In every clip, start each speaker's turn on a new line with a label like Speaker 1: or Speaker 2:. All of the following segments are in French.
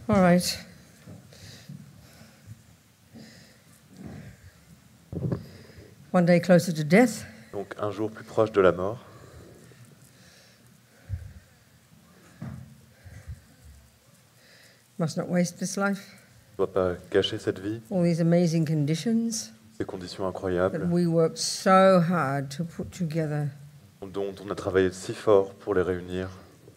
Speaker 1: All right. One day closer to death.
Speaker 2: Donc un jour plus proche de la mort.
Speaker 1: Must not waste this life.
Speaker 2: On ne doit pas gâcher cette vie,
Speaker 1: All these amazing conditions
Speaker 2: ces conditions
Speaker 1: that
Speaker 2: incroyables
Speaker 1: we worked so hard to put together.
Speaker 2: dont on a travaillé si fort pour les réunir.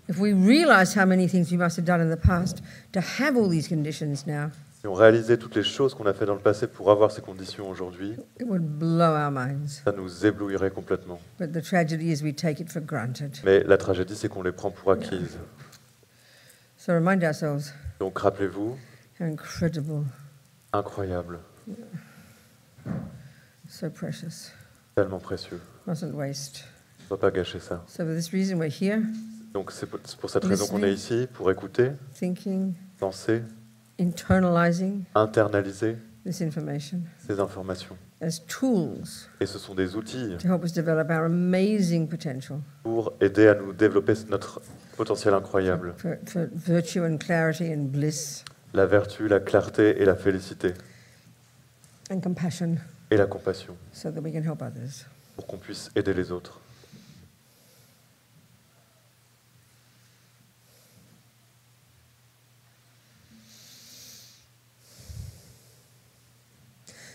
Speaker 1: If we realize how many things we must have done in the past to have all these conditions now,
Speaker 2: Si on réalisait toutes les choses qu'on a fait dans le passé pour avoir ces conditions aujourd'hui,
Speaker 1: it would blow our minds.
Speaker 2: ça nous éblouirait complètement.
Speaker 1: But the tragedy is we take it for granted.
Speaker 2: Mais la tragédie, c'est qu'on les prend pour acquises.
Speaker 1: So remind ourselves
Speaker 2: Donc rappelez-vous,
Speaker 1: how incredible,
Speaker 2: incroyable,
Speaker 1: so precious.
Speaker 2: tellement précieux.
Speaker 1: Mustn't waste.
Speaker 2: On ne doit pas gâcher ça.
Speaker 1: So for this reason, we're here,
Speaker 2: Donc c'est pour cette raison qu'on est ici, pour écouter,
Speaker 1: thinking,
Speaker 2: penser,
Speaker 1: internalizing
Speaker 2: internaliser
Speaker 1: this information
Speaker 2: ces informations.
Speaker 1: as tools
Speaker 2: Et ce sont des outils
Speaker 1: to help us develop our amazing potential
Speaker 2: pour aider à nous développer notre potentiel incroyable.
Speaker 1: for virtue and clarity and bliss
Speaker 2: La vertu, la clarté et la félicité.
Speaker 1: and compassion
Speaker 2: Et la compassion,
Speaker 1: so that we can help others.
Speaker 2: pour qu'on puisse aider les autres.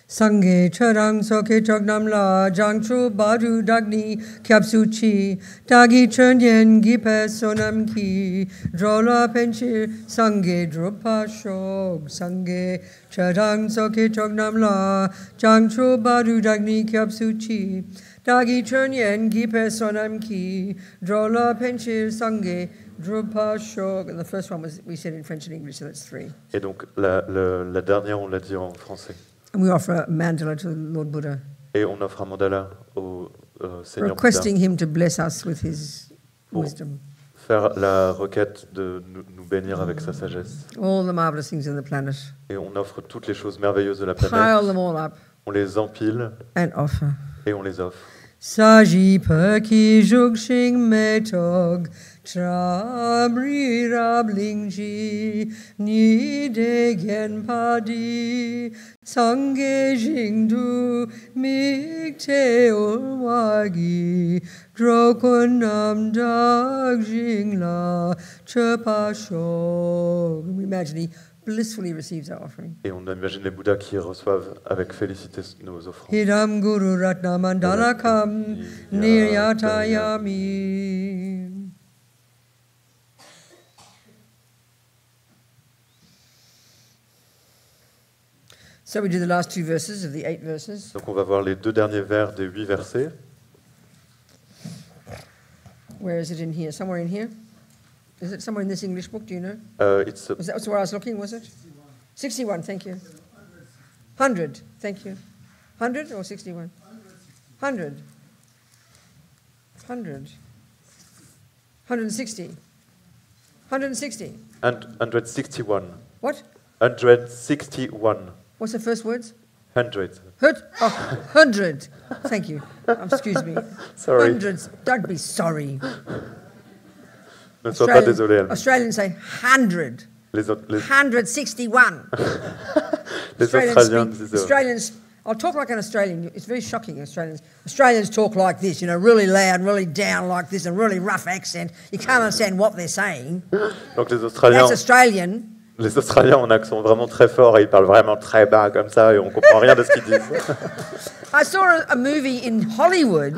Speaker 1: Sangye charang soke chognam la jangchu baru dagni kyapsuchi dagi chönyen gipe sonam ki drola penchir sangye drupa shog sangye charang soke chognam la jangchu baru dagni kyapsuchi dagi chönyen gipe sonam ki drola penchir sangye drupa shog. And the first one was we said in French and English, so that's 3.
Speaker 2: Et donc la dernière, on l'a dit en français.
Speaker 1: And we offer a mandala to Lord Buddha,
Speaker 2: Et on offre un mandala au Seigneur Bouddha
Speaker 1: requesting him to bless us with his
Speaker 2: pour
Speaker 1: wisdom.
Speaker 2: faire la requête de nous bénir avec sa sagesse.
Speaker 1: All the marvelous things in the planet.
Speaker 2: Et on offre toutes les choses merveilleuses de la
Speaker 1: Pile
Speaker 2: planète.
Speaker 1: them all up
Speaker 2: On les empile
Speaker 1: and offer.
Speaker 2: et on les offre.
Speaker 1: Saji perki jugshing metog tramri rablingji ni degen padi sangye jingdu mikte ulwagi drokunam dag jingla chepashog. We imagine he blissfully receives our offering.
Speaker 2: Et on imagine les Bouddhas qui reçoivent avec félicité nos offrandes.
Speaker 1: Hidam Guru Ratna Mandalakam Niryatayami. So we do the last 2 verses of the 8 verses.
Speaker 2: Donc on va voir les 2 derniers vers des 8 versets.
Speaker 1: Where is it in here? Somewhere in here? Is it somewhere in this English book? Do you know?
Speaker 2: It's
Speaker 1: Was that where I was looking, was it? 61, thank you. 100, thank you. 100 or 61? 100. 100. 160. 160.
Speaker 2: 161.
Speaker 1: What?
Speaker 2: 161.
Speaker 1: What's the first words?
Speaker 2: 100.
Speaker 1: 100. Thank you. Excuse me.
Speaker 2: Sorry.
Speaker 1: Hundreds. Don't be sorry.
Speaker 2: Ne sois pas désolé, Alma.
Speaker 1: Australians say 100.
Speaker 2: Les
Speaker 1: 161.
Speaker 2: les Australiens disent
Speaker 1: Australians, I'll talk like an Australian. It's very shocking, Australians talk like this, really loud, really down like this, and really rough accent. You can't understand what they're saying.
Speaker 2: Donc les Australiens,
Speaker 1: That's Australian.
Speaker 2: les Australiens ont un accent vraiment très fort et ils parlent vraiment très bas comme ça et on comprend rien de ce qu'ils disent.
Speaker 1: I saw a movie in Hollywood,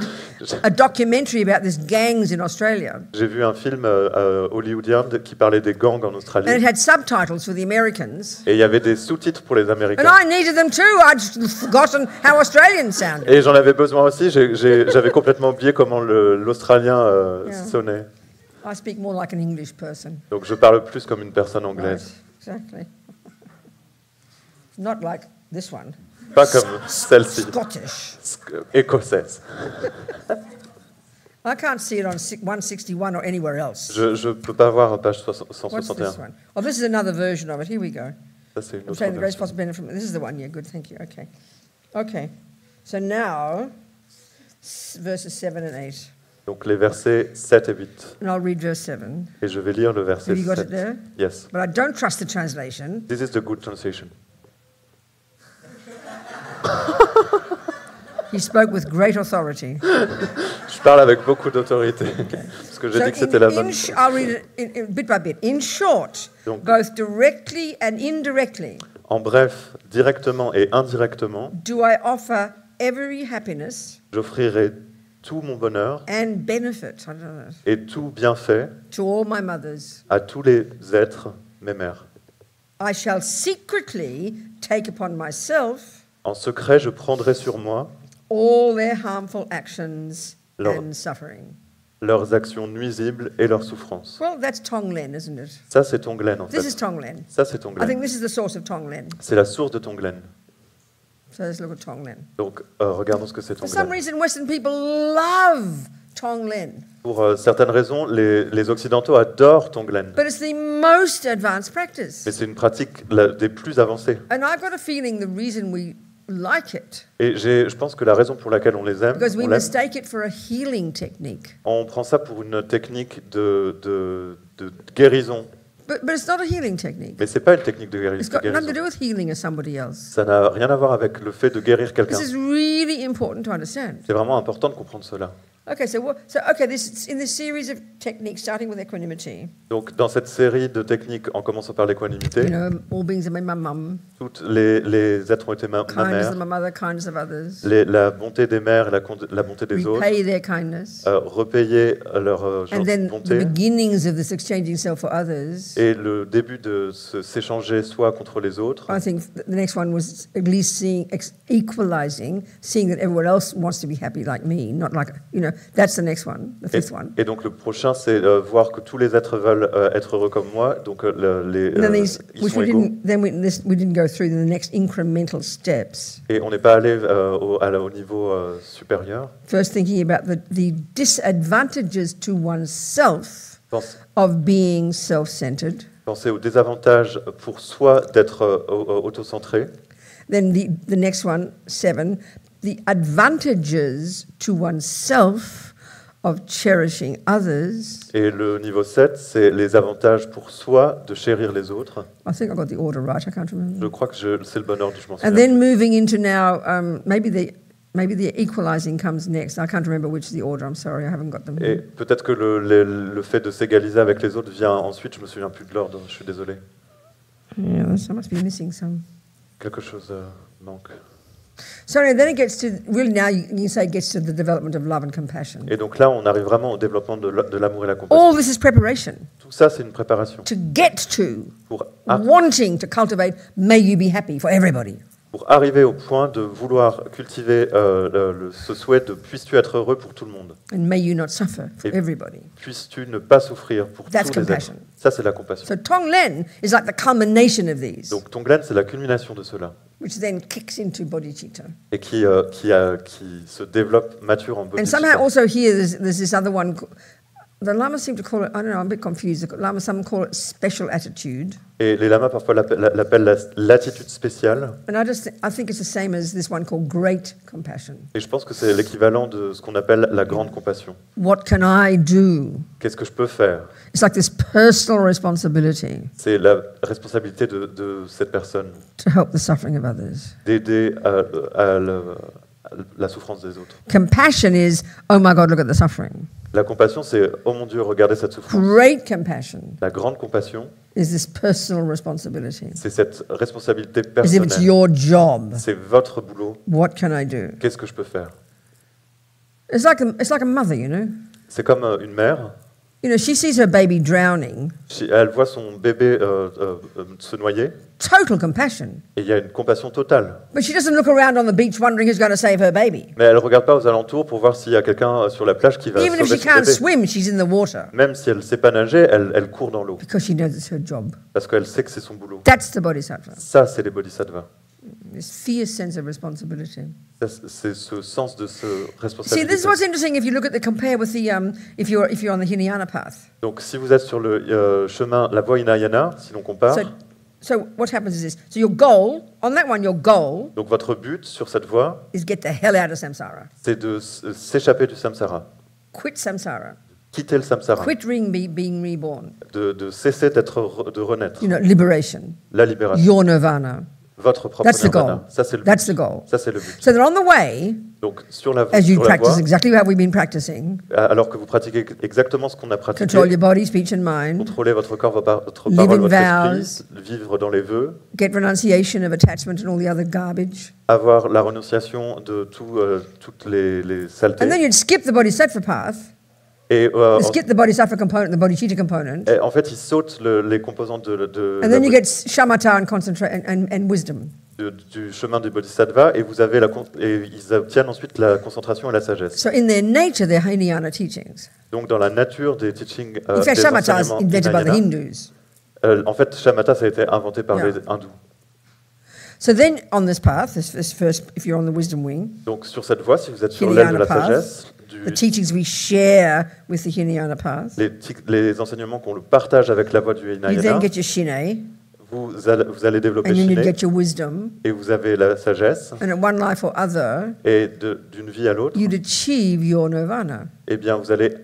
Speaker 1: a documentary about these gangs in Australia.
Speaker 2: J'ai vu un film hollywoodien qui parlait des gangs en Australie.
Speaker 1: And it had subtitles for the Americans.
Speaker 2: Et il y avait des sous-titres pour les
Speaker 1: And
Speaker 2: Américains.
Speaker 1: I needed them too. I'd forgotten how Australians sounded.
Speaker 2: Et j'en avais besoin aussi. J'avais complètement oublié comment l'Australien
Speaker 1: Yeah.
Speaker 2: sonnait.
Speaker 1: I speak more like an English person.
Speaker 2: Donc je parle plus comme une personne anglaise.
Speaker 1: Right, exactly. Not like this one.
Speaker 2: Pas comme celle-ci,
Speaker 1: Scottish.
Speaker 2: écossaise.
Speaker 1: I can't see it on 161 or anywhere else.
Speaker 2: Je peux pas voir page
Speaker 1: What's this
Speaker 2: 161.
Speaker 1: one? Oh, this is another version of it. Here we go.
Speaker 2: Ça, c'est une
Speaker 1: I'm
Speaker 2: autre
Speaker 1: saying the greatest
Speaker 2: version.
Speaker 1: possible benefit from this is the one. Yeah, good. Thank you. Okay. Okay. So now, verses 7 and 8.
Speaker 2: Donc les versets 7 et 8.
Speaker 1: And I'll read verse 7.
Speaker 2: Et je vais lire le verset
Speaker 1: Have you got
Speaker 2: 7.
Speaker 1: it there?
Speaker 2: Yes.
Speaker 1: But I don't trust the translation.
Speaker 2: This is the good translation.
Speaker 1: He spoke with great authority.
Speaker 2: Je parle avec beaucoup d'autorité. Parce que j'ai dit que c'était la bonne.
Speaker 1: I'll read it bit by bit. In short,
Speaker 2: Donc,
Speaker 1: both directly and indirectly,
Speaker 2: en bref, directement et indirectement,
Speaker 1: do I offer every happiness
Speaker 2: j'offrirai tout mon bonheur
Speaker 1: and benefit, I don't know,
Speaker 2: et tout bienfait
Speaker 1: to all my mothers.
Speaker 2: à tous les êtres, mes mères.
Speaker 1: I shall secretly take upon myself
Speaker 2: En secret, je prendrai sur moi
Speaker 1: all their harmful actions
Speaker 2: Lord.
Speaker 1: and suffering.
Speaker 2: leurs actions nuisibles et leurs souffrances.
Speaker 1: Well, that's Tonglen, isn't it?
Speaker 2: Ça, c'est Tonglen, en
Speaker 1: This is
Speaker 2: fait.
Speaker 1: Tonglen.
Speaker 2: Ça, c'est
Speaker 1: I think
Speaker 2: Tonglen.
Speaker 1: this is the source of Tonglen.
Speaker 2: C'est la source de Tonglen.
Speaker 1: So let's look at Tonglen.
Speaker 2: Donc, regardons ce que c'est
Speaker 1: For some
Speaker 2: Tonglen.
Speaker 1: reason, Western people love Tonglen,
Speaker 2: Pour certaines raisons, les Occidentaux adorent Tonglen.
Speaker 1: but it's the most advanced practice.
Speaker 2: Mais c'est une pratique des plus avancées.
Speaker 1: And I've got a feeling the reason we like it,
Speaker 2: Et je pense que la raison pour laquelle on les aime,
Speaker 1: because we
Speaker 2: on l'aime,
Speaker 1: mistake it for a healing technique.
Speaker 2: on prend ça pour une technique de guérison.
Speaker 1: But it's not a healing technique.
Speaker 2: Mais c'est pas une technique de
Speaker 1: It's got nothing to
Speaker 2: guérison.
Speaker 1: do with healing of somebody else.
Speaker 2: Ça n'a rien à voir avec le fait de guérir quelqu'un.
Speaker 1: This is really important to understand.
Speaker 2: C'est vraiment important de comprendre cela.
Speaker 1: Okay, this in this series of techniques, starting with equanimity.
Speaker 2: Donc, dans cette série de techniques, en commençant par l'équanimité,
Speaker 1: You know, all beings are my mum,
Speaker 2: toutes les êtres ont été ma
Speaker 1: kindness
Speaker 2: mère,
Speaker 1: of my mother, kindness of others.
Speaker 2: la bonté des mères et la bonté des autres,
Speaker 1: Repay their kindness.
Speaker 2: repayer leur
Speaker 1: And then the
Speaker 2: bonté,
Speaker 1: beginnings of this exchanging self for others.
Speaker 2: et le début de s'échanger soi contre les autres.
Speaker 1: I think the next one was at least equalizing, seeing that everyone else wants to be happy like me, not like, you know, that's the next one, the fifth one.
Speaker 2: Et donc le prochain, c'est voir que tous les êtres veulent être heureux comme moi. Donc
Speaker 1: And then these,
Speaker 2: ils
Speaker 1: which
Speaker 2: sont
Speaker 1: we
Speaker 2: égaux.
Speaker 1: didn't, then we didn't go through the next incremental steps.
Speaker 2: Et on n'est pas allé au niveau supérieur.
Speaker 1: First, thinking about the disadvantages to oneself
Speaker 2: Pense-
Speaker 1: of being self-centered.
Speaker 2: Penser aux désavantages pour soi d'être autocentré.
Speaker 1: Then the next one, 7, the advantages to oneself of cherishing others.
Speaker 2: Et le niveau 7, c'est les avantages pour soi de chérir les autres.
Speaker 1: I think I got the order right. I can't remember.
Speaker 2: Je crois que c'est le bon ordre, je m'en
Speaker 1: And
Speaker 2: souviens.
Speaker 1: then moving into now, maybe the equalizing comes next. I can't remember which is the order. I'm sorry, I haven't got them.
Speaker 2: Et peut-être que le fait de s'égaliser avec les autres vient ensuite, je me souviens plus de l'ordre, je suis désolé.
Speaker 1: Yeah, I must be missing some.
Speaker 2: Quelque chose manque.
Speaker 1: So then it gets to, really now you can say it gets to the development of love and compassion.
Speaker 2: Et donc là, on arrive vraiment au développement de l'amour et la compassion.
Speaker 1: All this is preparation
Speaker 2: Tout ça, c'est une préparation
Speaker 1: to get to
Speaker 2: pour,
Speaker 1: wanting to cultivate, may you be happy for everybody.
Speaker 2: pour arriver au point de vouloir cultiver ce souhait de puisses-tu être heureux pour tout le monde,
Speaker 1: And may you not suffer for
Speaker 2: Et-
Speaker 1: everybody.
Speaker 2: puisses-tu ne pas souffrir pour
Speaker 1: That's
Speaker 2: tous les êtres.
Speaker 1: compassion.
Speaker 2: Ça, c'est la compassion.
Speaker 1: So Tonglen is like the culmination of these,
Speaker 2: Donc Tonglen, c'est la culmination de cela,
Speaker 1: which then kicks into bodhicitta.
Speaker 2: et qui se développe mature en
Speaker 1: And somehow
Speaker 2: bodhisattva.
Speaker 1: also here there's this other one. The Lamas seem to call it, I don't know, I'm a bit confused. The Lamas, some call it special attitude.
Speaker 2: Et les lamas parfois l'appellent l'attitude spéciale,
Speaker 1: And I think it's the same as this one called great compassion.
Speaker 2: et je pense que c'est l'équivalent de ce qu'on appelle la grande compassion.
Speaker 1: What can I do?
Speaker 2: Qu'est-ce que je peux faire?
Speaker 1: It's like this personal responsibility
Speaker 2: C'est la responsabilité de cette personne
Speaker 1: to help the suffering of others.
Speaker 2: d'aider à la souffrance des autres.
Speaker 1: Compassion is, oh my God, look at the suffering.
Speaker 2: La compassion, c'est « Oh mon Dieu, regardez cette souffrance ».
Speaker 1: Great compassion
Speaker 2: La grande compassion,
Speaker 1: is this personal responsibility,
Speaker 2: c'est cette responsabilité
Speaker 1: as if it's
Speaker 2: personnelle.
Speaker 1: your job.
Speaker 2: C'est votre boulot.
Speaker 1: What can I do?
Speaker 2: Qu'est-ce que je peux faire?
Speaker 1: It's like a mother, you know.
Speaker 2: C'est comme une mère.
Speaker 1: You know, she sees her baby drowning.
Speaker 2: Elle voit son bébé se noyer,
Speaker 1: Total compassion.
Speaker 2: et il y a une compassion totale.
Speaker 1: But she doesn't look around on the beach wondering who's going to save her baby.
Speaker 2: Mais elle ne regarde pas aux alentours pour voir s'il y a quelqu'un sur la plage qui va
Speaker 1: Even if
Speaker 2: sauver
Speaker 1: she
Speaker 2: son
Speaker 1: can't
Speaker 2: bébé.
Speaker 1: swim, she's in the water
Speaker 2: Même si elle ne sait pas nager, elle court dans l'eau,
Speaker 1: because she knows it's her job.
Speaker 2: parce qu'elle sait que c'est son boulot.
Speaker 1: That's the bodhisattva.
Speaker 2: Ça, c'est les bodhisattvas.
Speaker 1: This fierce sense of responsibility.
Speaker 2: Ça, c'est ce sens de ce
Speaker 1: See, this
Speaker 2: responsabilité.
Speaker 1: is what's interesting if you look at the compare with the if you're on the Hinayana path.
Speaker 2: Donc, si vous êtes sur le chemin, la voie Hinayana, si l'on compare,
Speaker 1: So what happens is this. So your goal on that one, your goal
Speaker 2: donc votre but sur cette voie,
Speaker 1: is get the hell out of samsara.
Speaker 2: c'est de s'échapper du samsara.
Speaker 1: Quit samsara.
Speaker 2: quitter le samsara,
Speaker 1: Quit being reborn.
Speaker 2: de cesser de renaître,
Speaker 1: Liberation.
Speaker 2: la libération,
Speaker 1: Your nirvana.
Speaker 2: votre propre
Speaker 1: That's the
Speaker 2: nirvana.
Speaker 1: goal.
Speaker 2: Ça c'est le
Speaker 1: That's
Speaker 2: but.
Speaker 1: the goal.
Speaker 2: Ça c'est le but.
Speaker 1: So that on the way,
Speaker 2: Donc sur la
Speaker 1: as you
Speaker 2: sur la
Speaker 1: practice
Speaker 2: voie,
Speaker 1: exactly how we've been practicing,
Speaker 2: alors que vous pratiquez exactement ce qu'on a pratiqué,
Speaker 1: control your body, speech and mind,
Speaker 2: contrôler votre corps, votre
Speaker 1: Live
Speaker 2: parole,
Speaker 1: in
Speaker 2: votre
Speaker 1: vows.
Speaker 2: esprit, vivre dans les vœux,
Speaker 1: get renunciation of attachment and all the other garbage.
Speaker 2: avoir la renonciation de toutes les
Speaker 1: And then
Speaker 2: saletés.
Speaker 1: you'd skip the bodhisattva path,
Speaker 2: Et,
Speaker 1: skip the bodhisattva component, the bodhicitta component,
Speaker 2: et en fait, ils sautent les composantes
Speaker 1: and then you get shamatha and and wisdom.
Speaker 2: du chemin du bodhisattva, et ils obtiennent ensuite la concentration et la sagesse.
Speaker 1: So in their nature, they're Hinayana teachings.
Speaker 2: Donc dans la nature des teachings,
Speaker 1: In fact,
Speaker 2: des
Speaker 1: shamatha is
Speaker 2: enseignements
Speaker 1: invented by the
Speaker 2: Hinayana,
Speaker 1: Hindus.
Speaker 2: en fait, shamatha, ça a été inventé par
Speaker 1: Yeah.
Speaker 2: les hindous.
Speaker 1: So then on this path, this first, if you're on the wisdom wing,
Speaker 2: Donc sur cette voie, si vous êtes sur l'aile de
Speaker 1: Hinayana
Speaker 2: la
Speaker 1: path,
Speaker 2: sagesse,
Speaker 1: the teachings we share with the Hinayana path,
Speaker 2: les enseignements qu'on le partage avec la voie du
Speaker 1: you then
Speaker 2: Hinayana,
Speaker 1: get your shine,
Speaker 2: vous allez développer
Speaker 1: and then you
Speaker 2: Shiné,
Speaker 1: get your wisdom,
Speaker 2: et vous avez la sagesse,
Speaker 1: and at one life or other,
Speaker 2: et d'une vie à l'autre,
Speaker 1: you'd achieve your nirvana.
Speaker 2: eh bien vous allez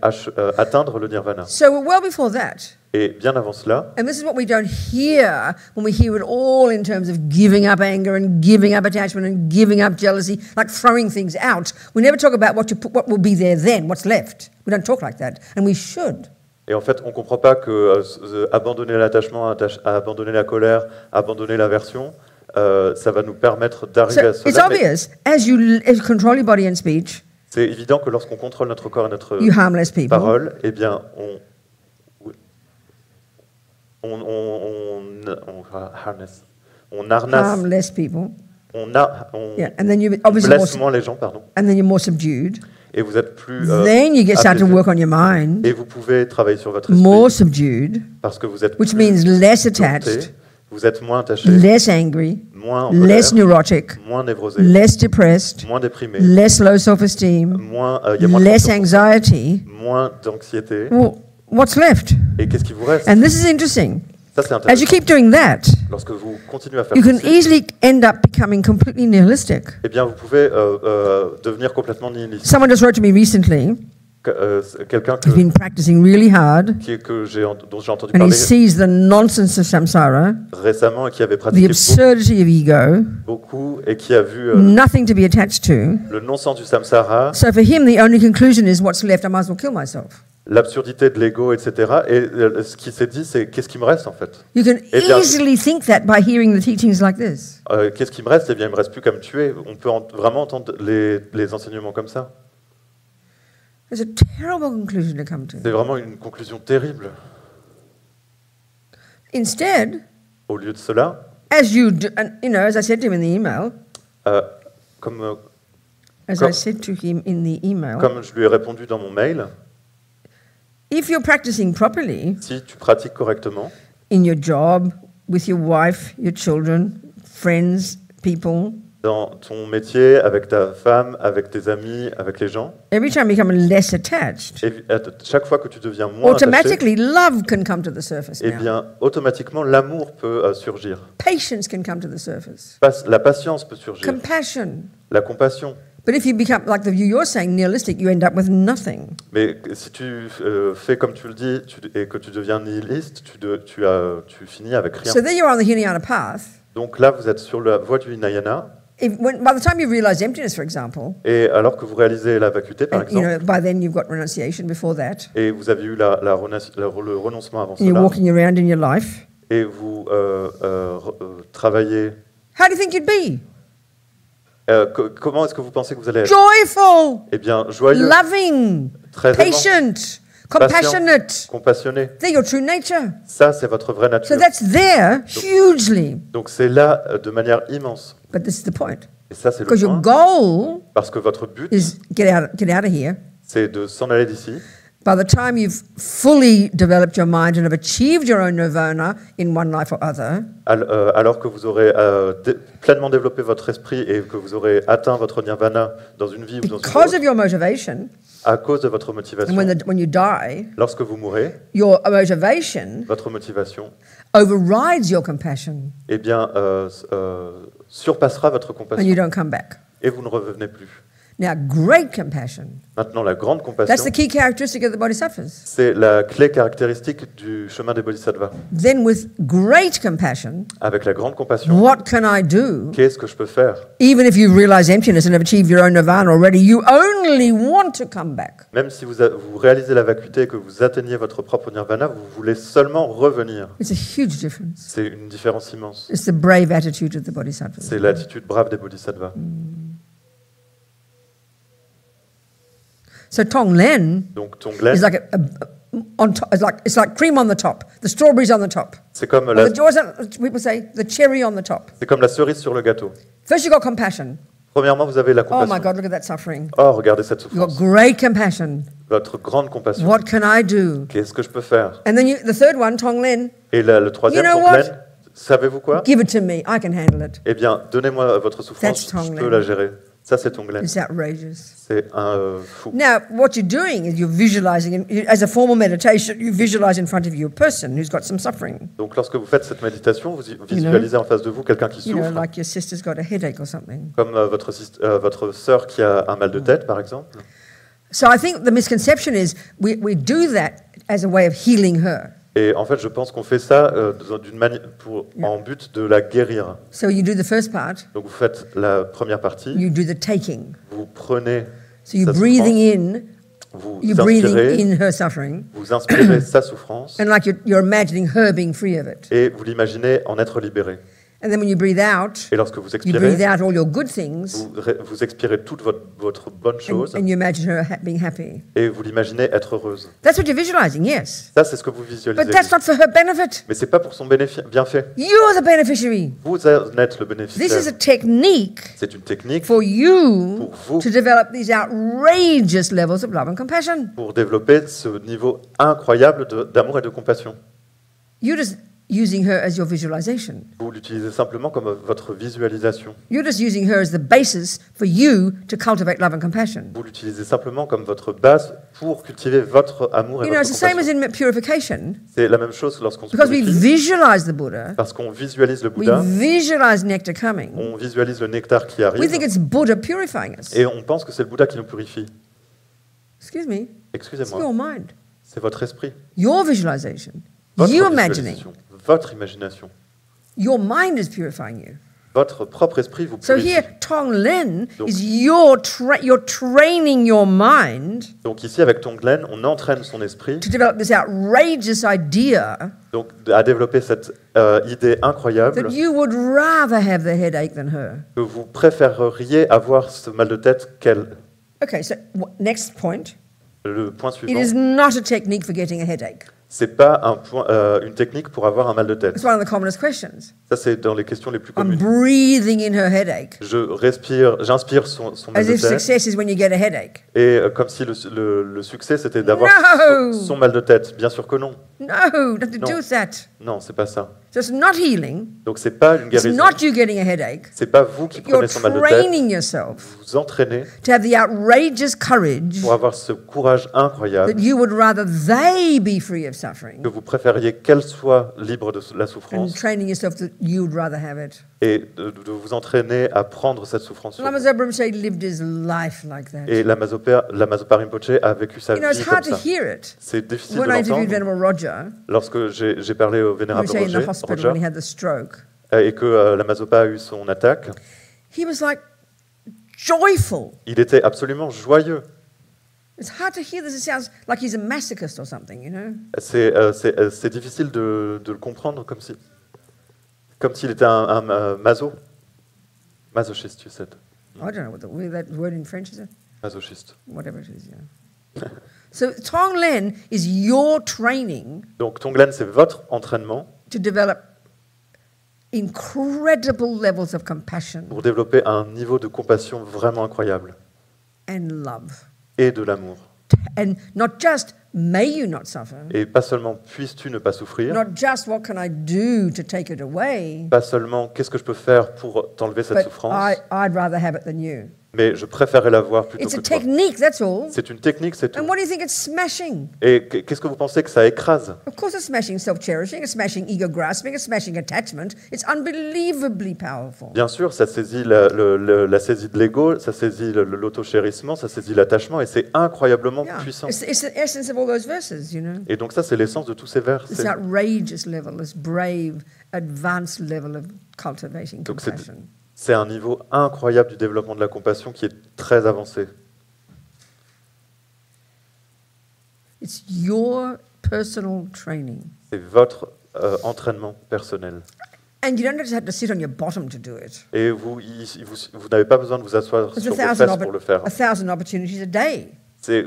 Speaker 2: atteindre le nirvana.
Speaker 1: So well before that,
Speaker 2: Et bien avant cela,
Speaker 1: and this is what we don't hear when we hear it all in terms of giving up anger and giving up attachment and giving up jealousy, like throwing things out. We never talk about what will be there then, what's left. We don't talk like that, and we should.
Speaker 2: et en fait, on ne comprend pas que abandonner l'attachement, abandonner la colère, abandonner l'aversion, ça va nous permettre d'arriver à
Speaker 1: So it's
Speaker 2: cela. Mais
Speaker 1: obvious, as you control your body and speech,
Speaker 2: c'est évident que lorsqu'on contrôle notre corps et notre
Speaker 1: you harm less people.
Speaker 2: parole, eh bien, on harnasse,
Speaker 1: Harm less people.
Speaker 2: on
Speaker 1: Yeah, and then you obviously
Speaker 2: blesse moins les gens, pardon,
Speaker 1: and then you're more subdued.
Speaker 2: et vous êtes plus
Speaker 1: Then you start to
Speaker 2: apaisé.
Speaker 1: work on your mind,
Speaker 2: Et vous pouvez travailler sur votre
Speaker 1: more
Speaker 2: esprit
Speaker 1: subdued,
Speaker 2: parce que vous êtes
Speaker 1: which
Speaker 2: plus
Speaker 1: means less
Speaker 2: dompté,
Speaker 1: attached,
Speaker 2: vous êtes moins attaché,
Speaker 1: less angry,
Speaker 2: moins en
Speaker 1: less
Speaker 2: colère,
Speaker 1: neurotic,
Speaker 2: moins névrosé,
Speaker 1: less depressed,
Speaker 2: moins déprimé,
Speaker 1: less low self-esteem,
Speaker 2: il y a moins de
Speaker 1: less
Speaker 2: confiance,
Speaker 1: anxiety.
Speaker 2: moins d'anxiété.
Speaker 1: Well, what's left?
Speaker 2: Et qu'est-ce qui vous reste?
Speaker 1: And this is interesting.
Speaker 2: Ça, c'est
Speaker 1: As you
Speaker 2: intéressant.
Speaker 1: keep doing that,
Speaker 2: Lorsque vous continuez à faire
Speaker 1: you can
Speaker 2: ceci,
Speaker 1: easily end up becoming completely nihilistic.
Speaker 2: eh bien, vous pouvez devenir complètement nihiliste.
Speaker 1: Someone just wrote to me recently.
Speaker 2: Quelqu'un
Speaker 1: He's been practicing really hard.
Speaker 2: dont j'ai entendu
Speaker 1: And he
Speaker 2: parler
Speaker 1: sees the nonsense of samsara,
Speaker 2: récemment et qui avait
Speaker 1: the
Speaker 2: pratiqué
Speaker 1: absurdity of ego,
Speaker 2: beaucoup et qui a vu
Speaker 1: nothing to be attached to.
Speaker 2: le non-sens du samsara,
Speaker 1: So for him, the only conclusion is what's left, I might as well kill myself.
Speaker 2: l'absurdité de l'ego, etc. Et ce qu'il s'est dit, c'est qu'est-ce qui me reste en fait?
Speaker 1: You can
Speaker 2: Eh bien,
Speaker 1: easily think that by hearing the teachings like this.
Speaker 2: Qu'est-ce qui me reste? Eh bien, il me reste plus qu'à me tuer. On peut vraiment entendre les enseignements comme ça.
Speaker 1: It's a terrible conclusion to come to.
Speaker 2: C'est vraiment une conclusion terrible.
Speaker 1: Instead,
Speaker 2: Au lieu de cela,
Speaker 1: as you do, and, as I said to him in the email,
Speaker 2: comme
Speaker 1: I said to him in the email,
Speaker 2: comme je lui ai répondu dans mon mail,
Speaker 1: if you're practicing properly
Speaker 2: si tu pratiques correctement,
Speaker 1: in your job, with your wife, your children, friends, people,
Speaker 2: dans ton métier, avec ta femme, avec tes amis, avec les gens,
Speaker 1: every time you become less attached,
Speaker 2: et chaque fois que tu deviens moins attaché,
Speaker 1: automatically love can come to the surface
Speaker 2: eh
Speaker 1: now.
Speaker 2: bien, automatiquement, l'amour peut surgir.
Speaker 1: Patience can come to the surface.
Speaker 2: La patience peut surgir.
Speaker 1: Compassion.
Speaker 2: La compassion.
Speaker 1: But if you become, like the view you're saying, nihilistic, you end up with nothing.
Speaker 2: Mais si tu fais comme tu le dis et que tu deviens nihiliste, tu finis avec rien.
Speaker 1: So there you're on the Hinayana path.
Speaker 2: Donc là, vous êtes sur la voie du Hinayana.
Speaker 1: By the time you realize emptiness, for example,
Speaker 2: Et alors que vous réalisez la vacuité, par
Speaker 1: and,
Speaker 2: exemple,
Speaker 1: by then you've got renunciation before that,
Speaker 2: et vous avez eu le renoncement avant
Speaker 1: and you're
Speaker 2: cela,
Speaker 1: walking around in your life,
Speaker 2: et vous travaillez,
Speaker 1: how do you think you'd be?
Speaker 2: comment est-ce que vous pensez que vous allez être?
Speaker 1: Joyful,
Speaker 2: Eh bien, joyeux,
Speaker 1: loving,
Speaker 2: très aimant,
Speaker 1: patient,
Speaker 2: patient,
Speaker 1: compassionate.
Speaker 2: compassionné.
Speaker 1: They're your true nature.
Speaker 2: Ça, c'est votre vraie
Speaker 1: So
Speaker 2: nature.
Speaker 1: that's there hugely.
Speaker 2: Donc c'est là de manière immense.
Speaker 1: But this is the point.
Speaker 2: Et ça, c'est le
Speaker 1: Because your
Speaker 2: point.
Speaker 1: goal
Speaker 2: Parce que votre but,
Speaker 1: is get out of here.
Speaker 2: c'est de s'en aller d'ici.
Speaker 1: By the time you've fully developed your mind and have achieved your own nirvana in one life or other,
Speaker 2: Alors que vous aurez pleinement développé votre esprit et que vous aurez atteint votre nirvana dans une vie ou dans une
Speaker 1: because
Speaker 2: autre,
Speaker 1: of your motivation,
Speaker 2: à cause de votre
Speaker 1: and
Speaker 2: motivation,
Speaker 1: when you die,
Speaker 2: lorsque vous mourrez,
Speaker 1: your motivation
Speaker 2: votre motivation,
Speaker 1: overrides your compassion,
Speaker 2: eh bien, surpassera votre
Speaker 1: and
Speaker 2: compassion
Speaker 1: you don't come back.
Speaker 2: et vous ne revenez plus.
Speaker 1: Now, great compassion.
Speaker 2: Maintenant, la grande
Speaker 1: That's
Speaker 2: compassion,
Speaker 1: the key characteristic of the bodhisattvas.
Speaker 2: c'est la clé caractéristique du chemin des bodhisattvas.
Speaker 1: Then, with great compassion,
Speaker 2: Avec la grande compassion,
Speaker 1: what can I do?
Speaker 2: qu'est-ce que je peux faire?
Speaker 1: Even if you realize emptiness and have achieved your own nirvana already, you only want to come back.
Speaker 2: Même si vous réalisez la vacuité et que vous atteignez votre propre nirvana, vous voulez seulement revenir.
Speaker 1: It's a huge difference.
Speaker 2: C'est une différence immense.
Speaker 1: It's the brave attitude of the bodhisattvas.
Speaker 2: C'est l'attitude brave des bodhisattvas.
Speaker 1: So Tonglen
Speaker 2: Donc Tonglen,
Speaker 1: is like on top. It's like cream on the top. The strawberries on the top.
Speaker 2: c'est comme
Speaker 1: Or
Speaker 2: la,
Speaker 1: what's that people say? The cherry on the top.
Speaker 2: c'est comme la cerise sur le gâteau.
Speaker 1: First, you got compassion.
Speaker 2: Premièrement, vous avez la
Speaker 1: Oh my
Speaker 2: compassion.
Speaker 1: God, look at that suffering.
Speaker 2: Oh, regardez cette
Speaker 1: You got
Speaker 2: souffrance.
Speaker 1: great compassion.
Speaker 2: Votre grande compassion.
Speaker 1: What can I do?
Speaker 2: Qu'est-ce que je peux faire?
Speaker 1: And then the third one, Tonglen,
Speaker 2: Et le troisième,
Speaker 1: You know
Speaker 2: Tonglen, savez-vous quoi?
Speaker 1: give it to me. I can handle it.
Speaker 2: Eh bien, donnez-moi votre souffrance,
Speaker 1: That's
Speaker 2: je peux
Speaker 1: Tonglen.
Speaker 2: la gérer. Ça, c'est Tonglen.
Speaker 1: It's outrageous.
Speaker 2: C'est un fou.
Speaker 1: Now, what you're doing is you're visualizing, as a formal meditation, you visualize in front of you a person who's got some suffering.
Speaker 2: Donc, lorsque vous faites cette méditation, vous visualisez en face de vous quelqu'un qui
Speaker 1: You know,
Speaker 2: souffre,
Speaker 1: like your sister's got a headache or something.
Speaker 2: comme votre sœur qui a un mal de tête, par exemple.
Speaker 1: So I think the misconception is we do that as a way of healing her.
Speaker 2: Et en fait, je pense qu'on fait ça en but de la guérir.
Speaker 1: So you do the first part,
Speaker 2: Donc, vous faites la première partie,
Speaker 1: you do the taking.
Speaker 2: vous prenez
Speaker 1: So you're
Speaker 2: sa
Speaker 1: breathing
Speaker 2: souffrance,
Speaker 1: in,
Speaker 2: vous
Speaker 1: you're breathing
Speaker 2: inspirez,
Speaker 1: in her suffering,
Speaker 2: vous inspirez sa souffrance,
Speaker 1: and like you're imagining her being free of it.
Speaker 2: et vous l'imaginez en être libéré.
Speaker 1: And then when you breathe out,
Speaker 2: Et lorsque vous
Speaker 1: you breathe
Speaker 2: expirez,
Speaker 1: out all your good things,
Speaker 2: vous expirez toute votre bonne chose,
Speaker 1: and you imagine her being happy.
Speaker 2: et vous l'imaginez être heureuse.
Speaker 1: That's what you're visualizing, yes.
Speaker 2: Ça, c'est ce que vous visualisez.
Speaker 1: But that's not for her benefit.
Speaker 2: Mais c'est pas pour son bienfait.
Speaker 1: You're the beneficiary.
Speaker 2: Vous en êtes le
Speaker 1: This is
Speaker 2: bénéficiaire.
Speaker 1: a technique
Speaker 2: C'est une technique
Speaker 1: for you
Speaker 2: pour vous.
Speaker 1: to develop these outrageous levels of love and compassion.
Speaker 2: pour développer ce niveau incroyable d'amour et de compassion.
Speaker 1: You're just using her as your visualization.
Speaker 2: Vous l'utilisez simplement comme votre visualisation.
Speaker 1: You're just using her as the basis for you to cultivate love and compassion.
Speaker 2: Vous l'utilisez simplement comme votre base pour cultiver votre amour et
Speaker 1: You know,
Speaker 2: votre
Speaker 1: it's the same as
Speaker 2: compassion.
Speaker 1: in purification.
Speaker 2: C'est la même chose lorsqu'on se
Speaker 1: Because we
Speaker 2: purifie,
Speaker 1: visualize the Buddha,
Speaker 2: parce qu'on visualise le
Speaker 1: we
Speaker 2: Bouddha,
Speaker 1: visualize nectar coming.
Speaker 2: on visualise le nectar qui
Speaker 1: We think
Speaker 2: arrive,
Speaker 1: it's Buddha purifying us.
Speaker 2: et on pense que c'est le Bouddha qui nous purifie.
Speaker 1: Excuse me, it's
Speaker 2: Excusez-moi,
Speaker 1: your mind,
Speaker 2: c'est votre esprit,
Speaker 1: your visualization,
Speaker 2: votre
Speaker 1: you imagining.
Speaker 2: visualisation, votre imagination.
Speaker 1: Your mind is purifying you.
Speaker 2: Votre propre esprit vous
Speaker 1: So
Speaker 2: purifie.
Speaker 1: here, Tonglen
Speaker 2: Donc-
Speaker 1: is you're training your mind
Speaker 2: Donc ici, avec Tonglen, on entraîne son esprit
Speaker 1: to develop this outrageous idea
Speaker 2: donc, à développer cette idée incroyable
Speaker 1: that you would rather have the headache than her.
Speaker 2: que vous préféreriez avoir ce mal de tête qu'elle.
Speaker 1: Okay, so next point.
Speaker 2: Le point
Speaker 1: It
Speaker 2: suivant,
Speaker 1: is not a technique for getting a headache.
Speaker 2: c'est pas une technique pour avoir un mal de tête.
Speaker 1: It's one of the commonest questions.
Speaker 2: Ça, c'est dans les questions les plus
Speaker 1: I'm
Speaker 2: communes.
Speaker 1: breathing in her headache.
Speaker 2: J'inspire son mal
Speaker 1: As
Speaker 2: de
Speaker 1: if
Speaker 2: tête,
Speaker 1: success is when you get a headache.
Speaker 2: et comme si le succès, c'était d'avoir
Speaker 1: No.
Speaker 2: son mal de tête. Bien sûr que non.
Speaker 1: No, nothing to
Speaker 2: No.
Speaker 1: do with that.
Speaker 2: Non, c'est pas ça.
Speaker 1: So it's not healing.
Speaker 2: Donc, c'est pas une
Speaker 1: It's
Speaker 2: guérison.
Speaker 1: not you getting a headache.
Speaker 2: C'est pas vous qui
Speaker 1: You're
Speaker 2: prenez son mal de tête.
Speaker 1: training yourself
Speaker 2: Vous entraînez
Speaker 1: to have the outrageous courage
Speaker 2: pour avoir ce courage incroyable
Speaker 1: that you would rather they be free of suffering
Speaker 2: que vous préfériez qu'elle soit libre de la
Speaker 1: and
Speaker 2: souffrance
Speaker 1: training yourself that you would rather have it.
Speaker 2: et de vous entraîner à prendre cette souffrance sur
Speaker 1: Lama
Speaker 2: vous.
Speaker 1: Zopa Rinpoche lived his life like that.
Speaker 2: Et Lama Zopa Rinpoche a vécu sa
Speaker 1: You know,
Speaker 2: vie
Speaker 1: it's
Speaker 2: comme
Speaker 1: hard to
Speaker 2: ça.
Speaker 1: hear it.
Speaker 2: C'est difficile de
Speaker 1: When I interviewed
Speaker 2: l'entendre.
Speaker 1: Venerable Roger,
Speaker 2: Lorsque j'ai parlé au vénérable
Speaker 1: Rinpoche in the
Speaker 2: Roger,
Speaker 1: hospital when he had the stroke,
Speaker 2: et que Lama Zopa a eu son attaque,
Speaker 1: he was like joyful.
Speaker 2: il était absolument joyeux.
Speaker 1: It's hard to hear this. It sounds like he's a masochist or something, you know?
Speaker 2: C'est difficile de le comprendre comme s'il était un masochiste, you said.
Speaker 1: I don't know what that word in French is.
Speaker 2: Masochiste.
Speaker 1: Whatever it is, yeah. So Tonglen is your training
Speaker 2: Donc Tonglen, c'est votre entraînement
Speaker 1: to develop incredible levels of compassion
Speaker 2: pour développer un niveau de compassion vraiment incroyable
Speaker 1: and love.
Speaker 2: et de l'amour.
Speaker 1: And not just may you not suffer,
Speaker 2: Et pas seulement puisses-tu ne pas souffrir,
Speaker 1: not just what can I do to take it away,
Speaker 2: pas seulement qu'est-ce que je peux faire pour t'enlever cette
Speaker 1: but
Speaker 2: souffrance,
Speaker 1: I'd rather have it than you.
Speaker 2: Mais je préférais la voir plutôt
Speaker 3: It's a
Speaker 2: que toi.
Speaker 3: technique, that's all.
Speaker 2: C'est une technique, c'est tout.
Speaker 3: And what do you think it's smashing?
Speaker 2: Et qu'est-ce que vous pensez que ça écrase?
Speaker 3: Of course, it's smashing self-cherishing, it's smashing ego grasping, it's smashing attachment. It's unbelievably powerful.
Speaker 2: Bien sûr, ça saisit la saisie de l'ego, ça saisit l'auto-chérissement, ça saisit l'attachement, et c'est incroyablement
Speaker 3: Yeah.
Speaker 2: puissant.
Speaker 3: It's the essence of all those verses, you know.
Speaker 2: Et donc ça, c'est l'essence de tous ces vers.
Speaker 3: This outrageous level, this brave, advanced level of cultivating
Speaker 2: Donc
Speaker 3: compassion.
Speaker 2: c'est un niveau incroyable du développement de la compassion qui est très avancé.
Speaker 3: It's your personal training.
Speaker 2: C'est votre entraînement personnel.
Speaker 3: And you don't just have to sit on your bottom to do it.
Speaker 2: Et vous n'avez pas besoin de vous asseoir
Speaker 3: There's
Speaker 2: sur vos fesses pour le faire.
Speaker 3: a thousand opportunities a day.
Speaker 2: C'est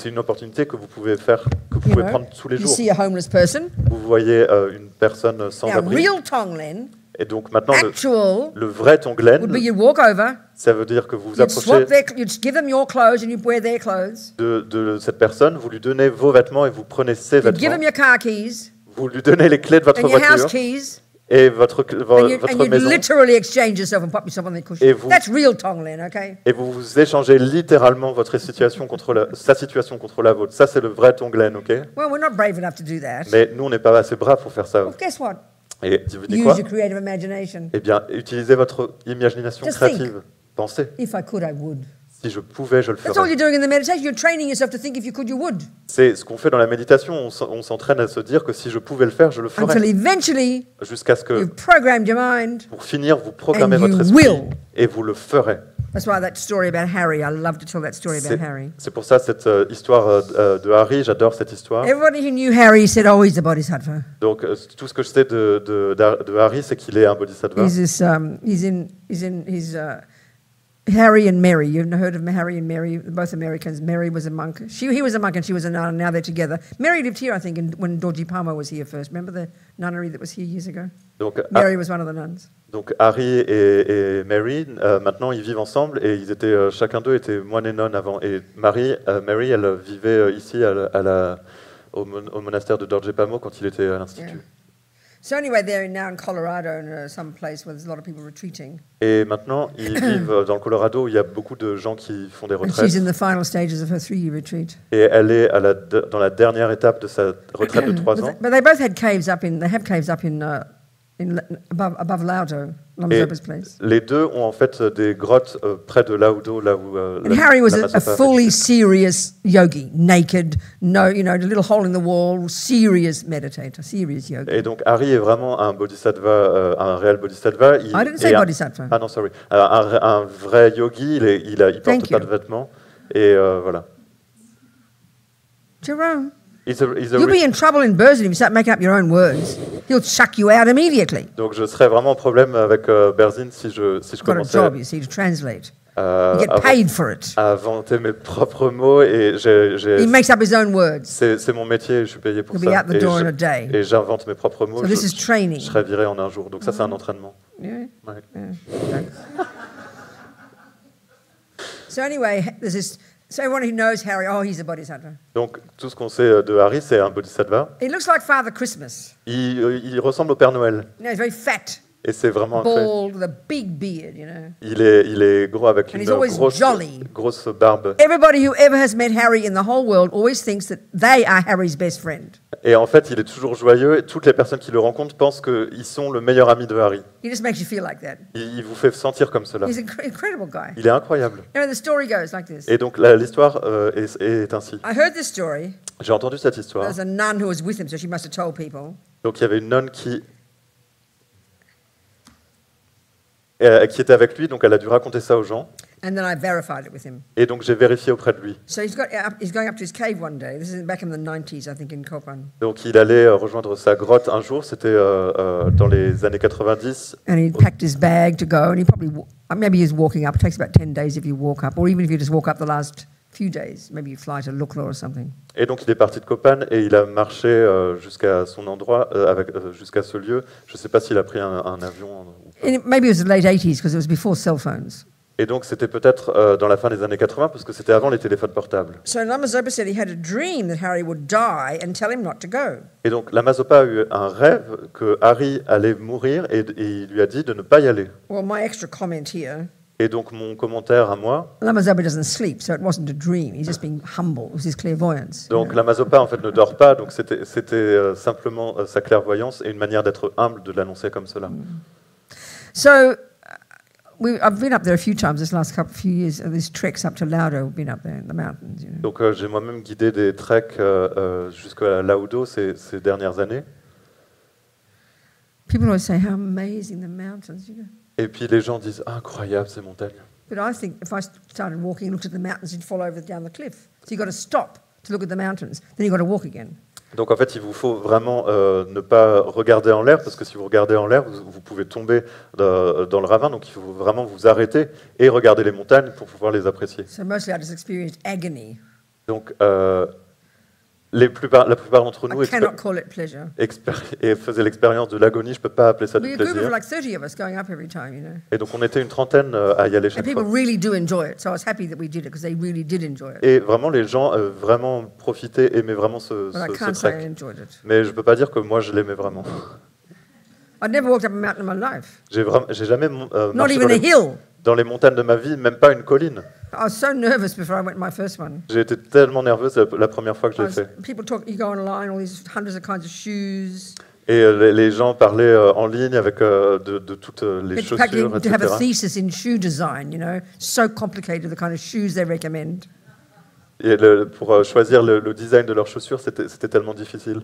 Speaker 2: une opportunité que vous pouvez faire, que vous
Speaker 3: You
Speaker 2: pouvez
Speaker 3: know,
Speaker 2: prendre tous les
Speaker 3: you
Speaker 2: jours.
Speaker 3: see a homeless person.
Speaker 2: Vous voyez une personne sans
Speaker 3: Now,
Speaker 2: abri.
Speaker 3: real Tonglen,
Speaker 2: Et donc maintenant,
Speaker 3: actual,
Speaker 2: le vrai Tonglen,
Speaker 3: would be you'd walk over,
Speaker 2: ça veut dire que vous vous
Speaker 3: you'd swap
Speaker 2: approchez
Speaker 3: you'd give them your clothes and you'd wear their clothes.
Speaker 2: de cette personne, vous lui donnez vos vêtements et vous prenez ses
Speaker 3: You'd give
Speaker 2: vêtements.
Speaker 3: them your car keys
Speaker 2: Vous lui donnez les clés de votre
Speaker 3: and your house
Speaker 2: voiture
Speaker 3: keys,
Speaker 2: et votre
Speaker 3: and you'd
Speaker 2: maison.
Speaker 3: literally exchange yourself and pop yourself on their
Speaker 2: Et
Speaker 3: cushion.
Speaker 2: vous-
Speaker 3: That's real Tonglen, okay?
Speaker 2: Et vous vous échangez littéralement votre situation contre sa situation contre la vôtre. Ça, c'est le vrai Tonglen, ok?
Speaker 3: Well, we're not brave enough to do that.
Speaker 2: Mais nous, on n'est pas assez braves pour faire ça.
Speaker 3: Well, guess what?
Speaker 2: Et tu vous dis
Speaker 3: Use
Speaker 2: quoi?
Speaker 3: your creative imagination.
Speaker 2: Eh bien, utilisez votre imagination
Speaker 3: Just
Speaker 2: créative. Pensez.
Speaker 3: If I could, I would.
Speaker 2: Si je pouvais, je le
Speaker 3: That's all
Speaker 2: ferais.
Speaker 3: you're doing in the meditation. You're training yourself to think if you could, you would.
Speaker 2: C'est ce qu'on fait dans la méditation. On s'entraîne à se dire que si je pouvais le faire, je le
Speaker 3: Until
Speaker 2: ferais.
Speaker 3: eventually,
Speaker 2: Jusqu'à ce que,
Speaker 3: you've programmed your mind.
Speaker 2: pour finir, vous programmez
Speaker 3: And
Speaker 2: votre
Speaker 3: you
Speaker 2: esprit
Speaker 3: will.
Speaker 2: et vous le ferez.
Speaker 3: That's why that story about Harry, I love to tell that story about Harry.
Speaker 2: C'est pour ça cette histoire de Harry, j'adore cette histoire.
Speaker 3: Everybody who knew Harry said, oh, he's the bodhisattva.
Speaker 2: Donc tout ce que je sais de Harry, c'est qu'il est un bodhisattva.
Speaker 3: Harry and Mary. You've heard of Harry and Mary, both Americans. Mary was a monk. He was a monk and she was a nun, and now they're together. Mary lived here, I think, when Dorji Palmer was here first. Remember the nunnery that was here years ago?
Speaker 2: Donc,
Speaker 3: Mary was one of the nuns.
Speaker 2: donc Harry et Mary, maintenant ils vivent ensemble et ils étaient chacun d'eux était moine et nonne avant. Et Mary, elle vivait ici au monastère de Dorje Pamo quand il était à l'institut.
Speaker 3: Yeah. So anyway, they're now in Colorado, in some place where there's a lot of people retreating.
Speaker 2: Et maintenant, ils vivent dans le Colorado où il y a beaucoup de gens qui font des
Speaker 3: And
Speaker 2: retraites.
Speaker 3: she's in the final stages of her 3-year retreat.
Speaker 2: Et elle est dans la dernière étape de sa retraite de 3 ans.
Speaker 3: But they both had caves up in. They have caves up in above Laudo, Lama
Speaker 2: Et
Speaker 3: Zopa's place.
Speaker 2: les deux ont en fait des grottes près de Laudo, là où.
Speaker 3: And Harry was
Speaker 2: Lama
Speaker 3: a
Speaker 2: Zopa
Speaker 3: fully
Speaker 2: habite.
Speaker 3: serious yogi, naked, no, you know, a little hole in the wall, serious meditator, serious yogi.
Speaker 2: Et donc Harry est vraiment un bodhisattva, un réel bodhisattva.
Speaker 3: I didn't say bodhisattva.
Speaker 2: Ah non, sorry. Un vrai yogi, il porte
Speaker 3: Thank
Speaker 2: pas
Speaker 3: you.
Speaker 2: de vêtements. Et voilà.
Speaker 3: Jerome,
Speaker 2: He's a
Speaker 3: you'll be in trouble in Bursley if you start making up your own words. He'll chuck you out immediately.
Speaker 2: Donc je serais vraiment en problème avec Berzin si je
Speaker 3: You've got a
Speaker 2: commençais
Speaker 3: job, you see, to translate. You get
Speaker 2: à
Speaker 3: paid for it.
Speaker 2: inventer mes propres mots et
Speaker 3: He makes up his own words.
Speaker 2: c'est mon métier, je suis payé pour
Speaker 3: He'll
Speaker 2: ça.
Speaker 3: be out the door in a day.
Speaker 2: Et j'invente mes propres mots.
Speaker 3: So this is training.
Speaker 2: Je serais viré en un jour. Donc ça, c'est un entraînement.
Speaker 3: Yeah.
Speaker 2: Ouais.
Speaker 3: Yeah. So anyway, there's this. So everyone who knows Harry, oh, he's a bodhisattva.
Speaker 2: Donc tout ce qu'on sait de Harry, c'est un bodhisattva.
Speaker 3: He looks like Father Christmas.
Speaker 2: Il ressemble au Père Noël.
Speaker 3: You know, he's very fat,
Speaker 2: Et c'est vraiment un fait.
Speaker 3: bald, with a big beard, you know.
Speaker 2: Il est gros avec
Speaker 3: And
Speaker 2: une
Speaker 3: he's always jolly.
Speaker 2: grosse barbe.
Speaker 3: Everybody who ever has met Harry in the whole world always thinks that they are Harry's best friend.
Speaker 2: Et en fait, il est toujours joyeux. Et toutes les personnes qui le rencontrent pensent qu'ils sont le meilleur ami de Harry.
Speaker 3: He just makes you feel like that.
Speaker 2: Il vous fait sentir comme cela.
Speaker 3: He's an incredible guy.
Speaker 2: Il est incroyable.
Speaker 3: You know, the story goes like this.
Speaker 2: Et donc l'histoire est ainsi.
Speaker 3: I heard this story.
Speaker 2: J'ai entendu cette histoire.
Speaker 3: There's a nun who was with him, so she must have told people.
Speaker 2: Donc il y avait une nonne qui était avec lui, donc elle a dû raconter ça aux gens.
Speaker 3: And then I verified it with him.
Speaker 2: Et donc j'ai vérifié auprès de lui.
Speaker 3: So he's going up to his cave one day. This is back in the 90s, I think, in Kopan.
Speaker 2: Donc il allait rejoindre sa grotte un jour, c'était dans les années 90.
Speaker 3: And he packed his bag to go, and he probably, maybe he's walking up. It takes about 10 days if you walk up, or even if you just walk up the last few days. Maybe you fly to Lukla or something.
Speaker 2: Et donc il est parti de Kopan et il a marché jusqu'à son endroit, jusqu'à ce lieu. Je ne sais pas s'il a pris un avion.
Speaker 3: And maybe it was the late 80s, because it was before cell phones.
Speaker 2: Et donc c'était peut-être dans la fin des années 80 parce que c'était avant les téléphones portables.
Speaker 3: So Lama Zopa said he had a dream that Harry would die and tell him not to go.
Speaker 2: Et donc Lama Zopa a eu un rêve que Harry allait mourir et il lui a dit de ne pas y aller.
Speaker 3: Well, my extra comment here
Speaker 2: Et donc mon commentaire à moi,
Speaker 3: Lama Zopa doesn't sleep, so it wasn't a dream. He's just being humble. It was his clairvoyance.
Speaker 2: donc Lama Zopa en fait ne dort pas, donc c'était simplement sa clairvoyance et une manière d'être humble de l'annoncer comme cela.
Speaker 3: So I've been up there a few times this last few years. These treks up to Laudo, we've been up there in the mountains. You know.
Speaker 2: Donc j'ai moi-même guidé des treks jusqu'à Laudo ces dernières années.
Speaker 3: People always say how amazing the mountains, you know.
Speaker 2: Et puis les gens disent incroyable ces montagnes.
Speaker 3: But I think if I started walking and looked at the mountains, you'd fall over down the cliff. So you've got to stop to look at the mountains. Then you've got to walk again.
Speaker 2: Donc en fait, il vous faut vraiment ne pas regarder en l'air, parce que si vous regardez en l'air, vous pouvez tomber dans le ravin. Donc il faut vraiment vous arrêter et regarder les montagnes pour pouvoir les apprécier.
Speaker 3: So mostly I just experienced agony.
Speaker 2: Donc la plupart d'entre nous
Speaker 3: I cannot call it pleasure.
Speaker 2: faisaient l'expérience de l'agonie. Je ne peux pas appeler ça du
Speaker 3: We were a group of
Speaker 2: plaisir.
Speaker 3: like 30 of us going up every time, you know.
Speaker 2: Et donc on était une trentaine à y aller
Speaker 3: And
Speaker 2: chaque
Speaker 3: people
Speaker 2: fois.
Speaker 3: really do enjoy it. So I was happy that we did it because they really did enjoy it.
Speaker 2: Et vraiment, les gens vraiment profitaient, aimaient vraiment ce
Speaker 3: But I can't say I
Speaker 2: trek.
Speaker 3: enjoyed it.
Speaker 2: Mais je ne peux pas dire que moi, je l'aimais vraiment.
Speaker 3: I'd never walked up a mountain in my life.
Speaker 2: J'ai jamais
Speaker 3: Not
Speaker 2: marché
Speaker 3: even a hill.
Speaker 2: dans les montagnes de ma vie, même pas une colline.
Speaker 3: I was so nervous before I went my first one.
Speaker 2: J'ai été tellement nerveuse la première fois que je l'ai fait.
Speaker 3: People talk, you go online, all these hundreds of kinds of shoes.
Speaker 2: Et les gens parlaient en ligne avec de toutes les
Speaker 3: In fact, you
Speaker 2: chaussures,
Speaker 3: need to have a
Speaker 2: etc.
Speaker 3: thesis in shoe design, you know. So complicated, the kind of shoes they recommend.
Speaker 2: Et pour choisir le design de leurs chaussures, c'était tellement difficile.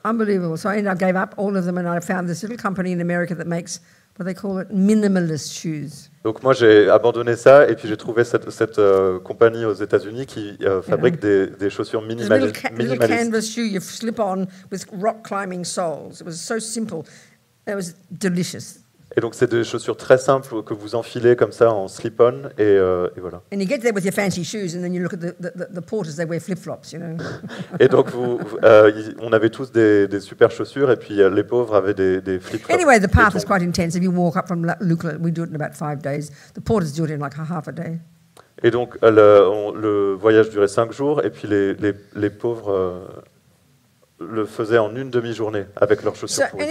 Speaker 3: Unbelievable. So I gave up all of them and I found this little company in America that makes, what they call it, minimalist shoes.
Speaker 2: Donc moi, j'ai abandonné ça et puis j'ai trouvé cette compagnie aux États-Unis qui fabrique des chaussures
Speaker 3: It's a little
Speaker 2: minimalistes.
Speaker 3: canvas shoe you slip on with rock climbing soles. It was so simple. It was delicious.
Speaker 2: Et donc c'est des chaussures très simples que vous enfilez comme ça en slip-on et voilà.
Speaker 3: And you get there with your fancy shoes and then you look at the porters, they wear flip-flops, you know.
Speaker 2: Et donc on avait tous des super chaussures et puis les pauvres avaient des flip-flops.
Speaker 3: Anyway, the path
Speaker 2: des
Speaker 3: is
Speaker 2: tongs.
Speaker 3: quite intense. If you walk up from Lucla, we do it in about 5 days. The porters do it in like half a day.
Speaker 2: Et donc le voyage durait 5 jours et puis les pauvres le faisaient en une demi-journée avec leurs chaussures
Speaker 3: So
Speaker 2: pourries.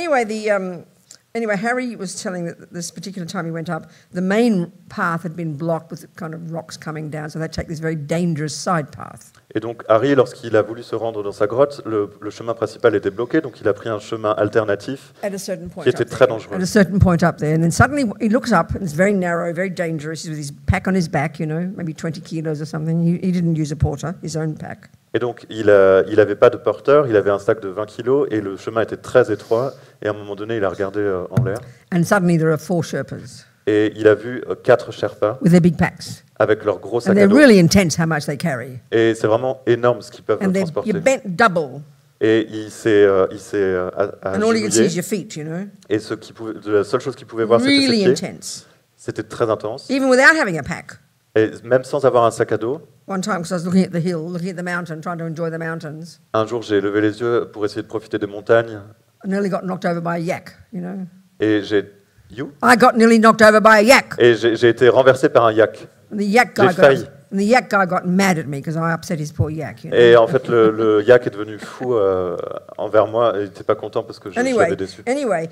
Speaker 3: anyway, Harry was telling that this particular time he went up, the main path had been blocked with kind of rocks coming down, so they'd take this very dangerous side path.
Speaker 2: Et donc Harry, lorsqu'il a voulu se rendre dans sa grotte, le chemin principal était bloqué, donc il a pris un chemin alternatif
Speaker 3: At a certain point
Speaker 2: qui était
Speaker 3: up
Speaker 2: très
Speaker 3: there.
Speaker 2: dangereux.
Speaker 3: At a certain point up there, and then suddenly he looks up, and it's very narrow, very dangerous. He's with his pack on his back, you know, maybe 20 kilos or something. He didn't use a porter, his own pack.
Speaker 2: Et donc il n'avait pas de porteur, il avait un sac de 20 kilos et le chemin était très étroit. Et à un moment donné, il a regardé en l'air
Speaker 3: And suddenly there are 4 Sherpas
Speaker 2: et il a vu 4 Sherpas
Speaker 3: with their big packs.
Speaker 2: avec leurs gros
Speaker 3: And
Speaker 2: sacs à
Speaker 3: they're
Speaker 2: dos.
Speaker 3: really intense how much they carry.
Speaker 2: Et c'est vraiment énorme ce qu'ils peuvent
Speaker 3: And
Speaker 2: transporter.
Speaker 3: you're bent double,
Speaker 2: Et il s'est
Speaker 3: and all you can see is
Speaker 2: agenouillé.
Speaker 3: your feet, you know.
Speaker 2: Et la seule chose qu'il pouvait voir, c'était ses
Speaker 3: Really
Speaker 2: pieds.
Speaker 3: intense.
Speaker 2: C'était très intense.
Speaker 3: Even without having a pack.
Speaker 2: Et même sans avoir un sac à dos,
Speaker 3: One time, because I was looking at the hill, looking at the mountain, trying to enjoy the mountains,
Speaker 2: un jour, j'ai levé les yeux pour essayer de profiter des montagnes.
Speaker 3: I nearly got knocked over by a yak, you know.
Speaker 2: Et j'ai
Speaker 3: I got nearly knocked over by a yak.
Speaker 2: j'ai été renversé par un yak.
Speaker 3: And the yak
Speaker 2: J'ai failli.
Speaker 3: got mad at me because I upset his poor yak, you know.
Speaker 2: Et en fait, le yak est devenu fou envers moi. Et il n'était pas content parce que je l'avais déçu.
Speaker 3: Anyway,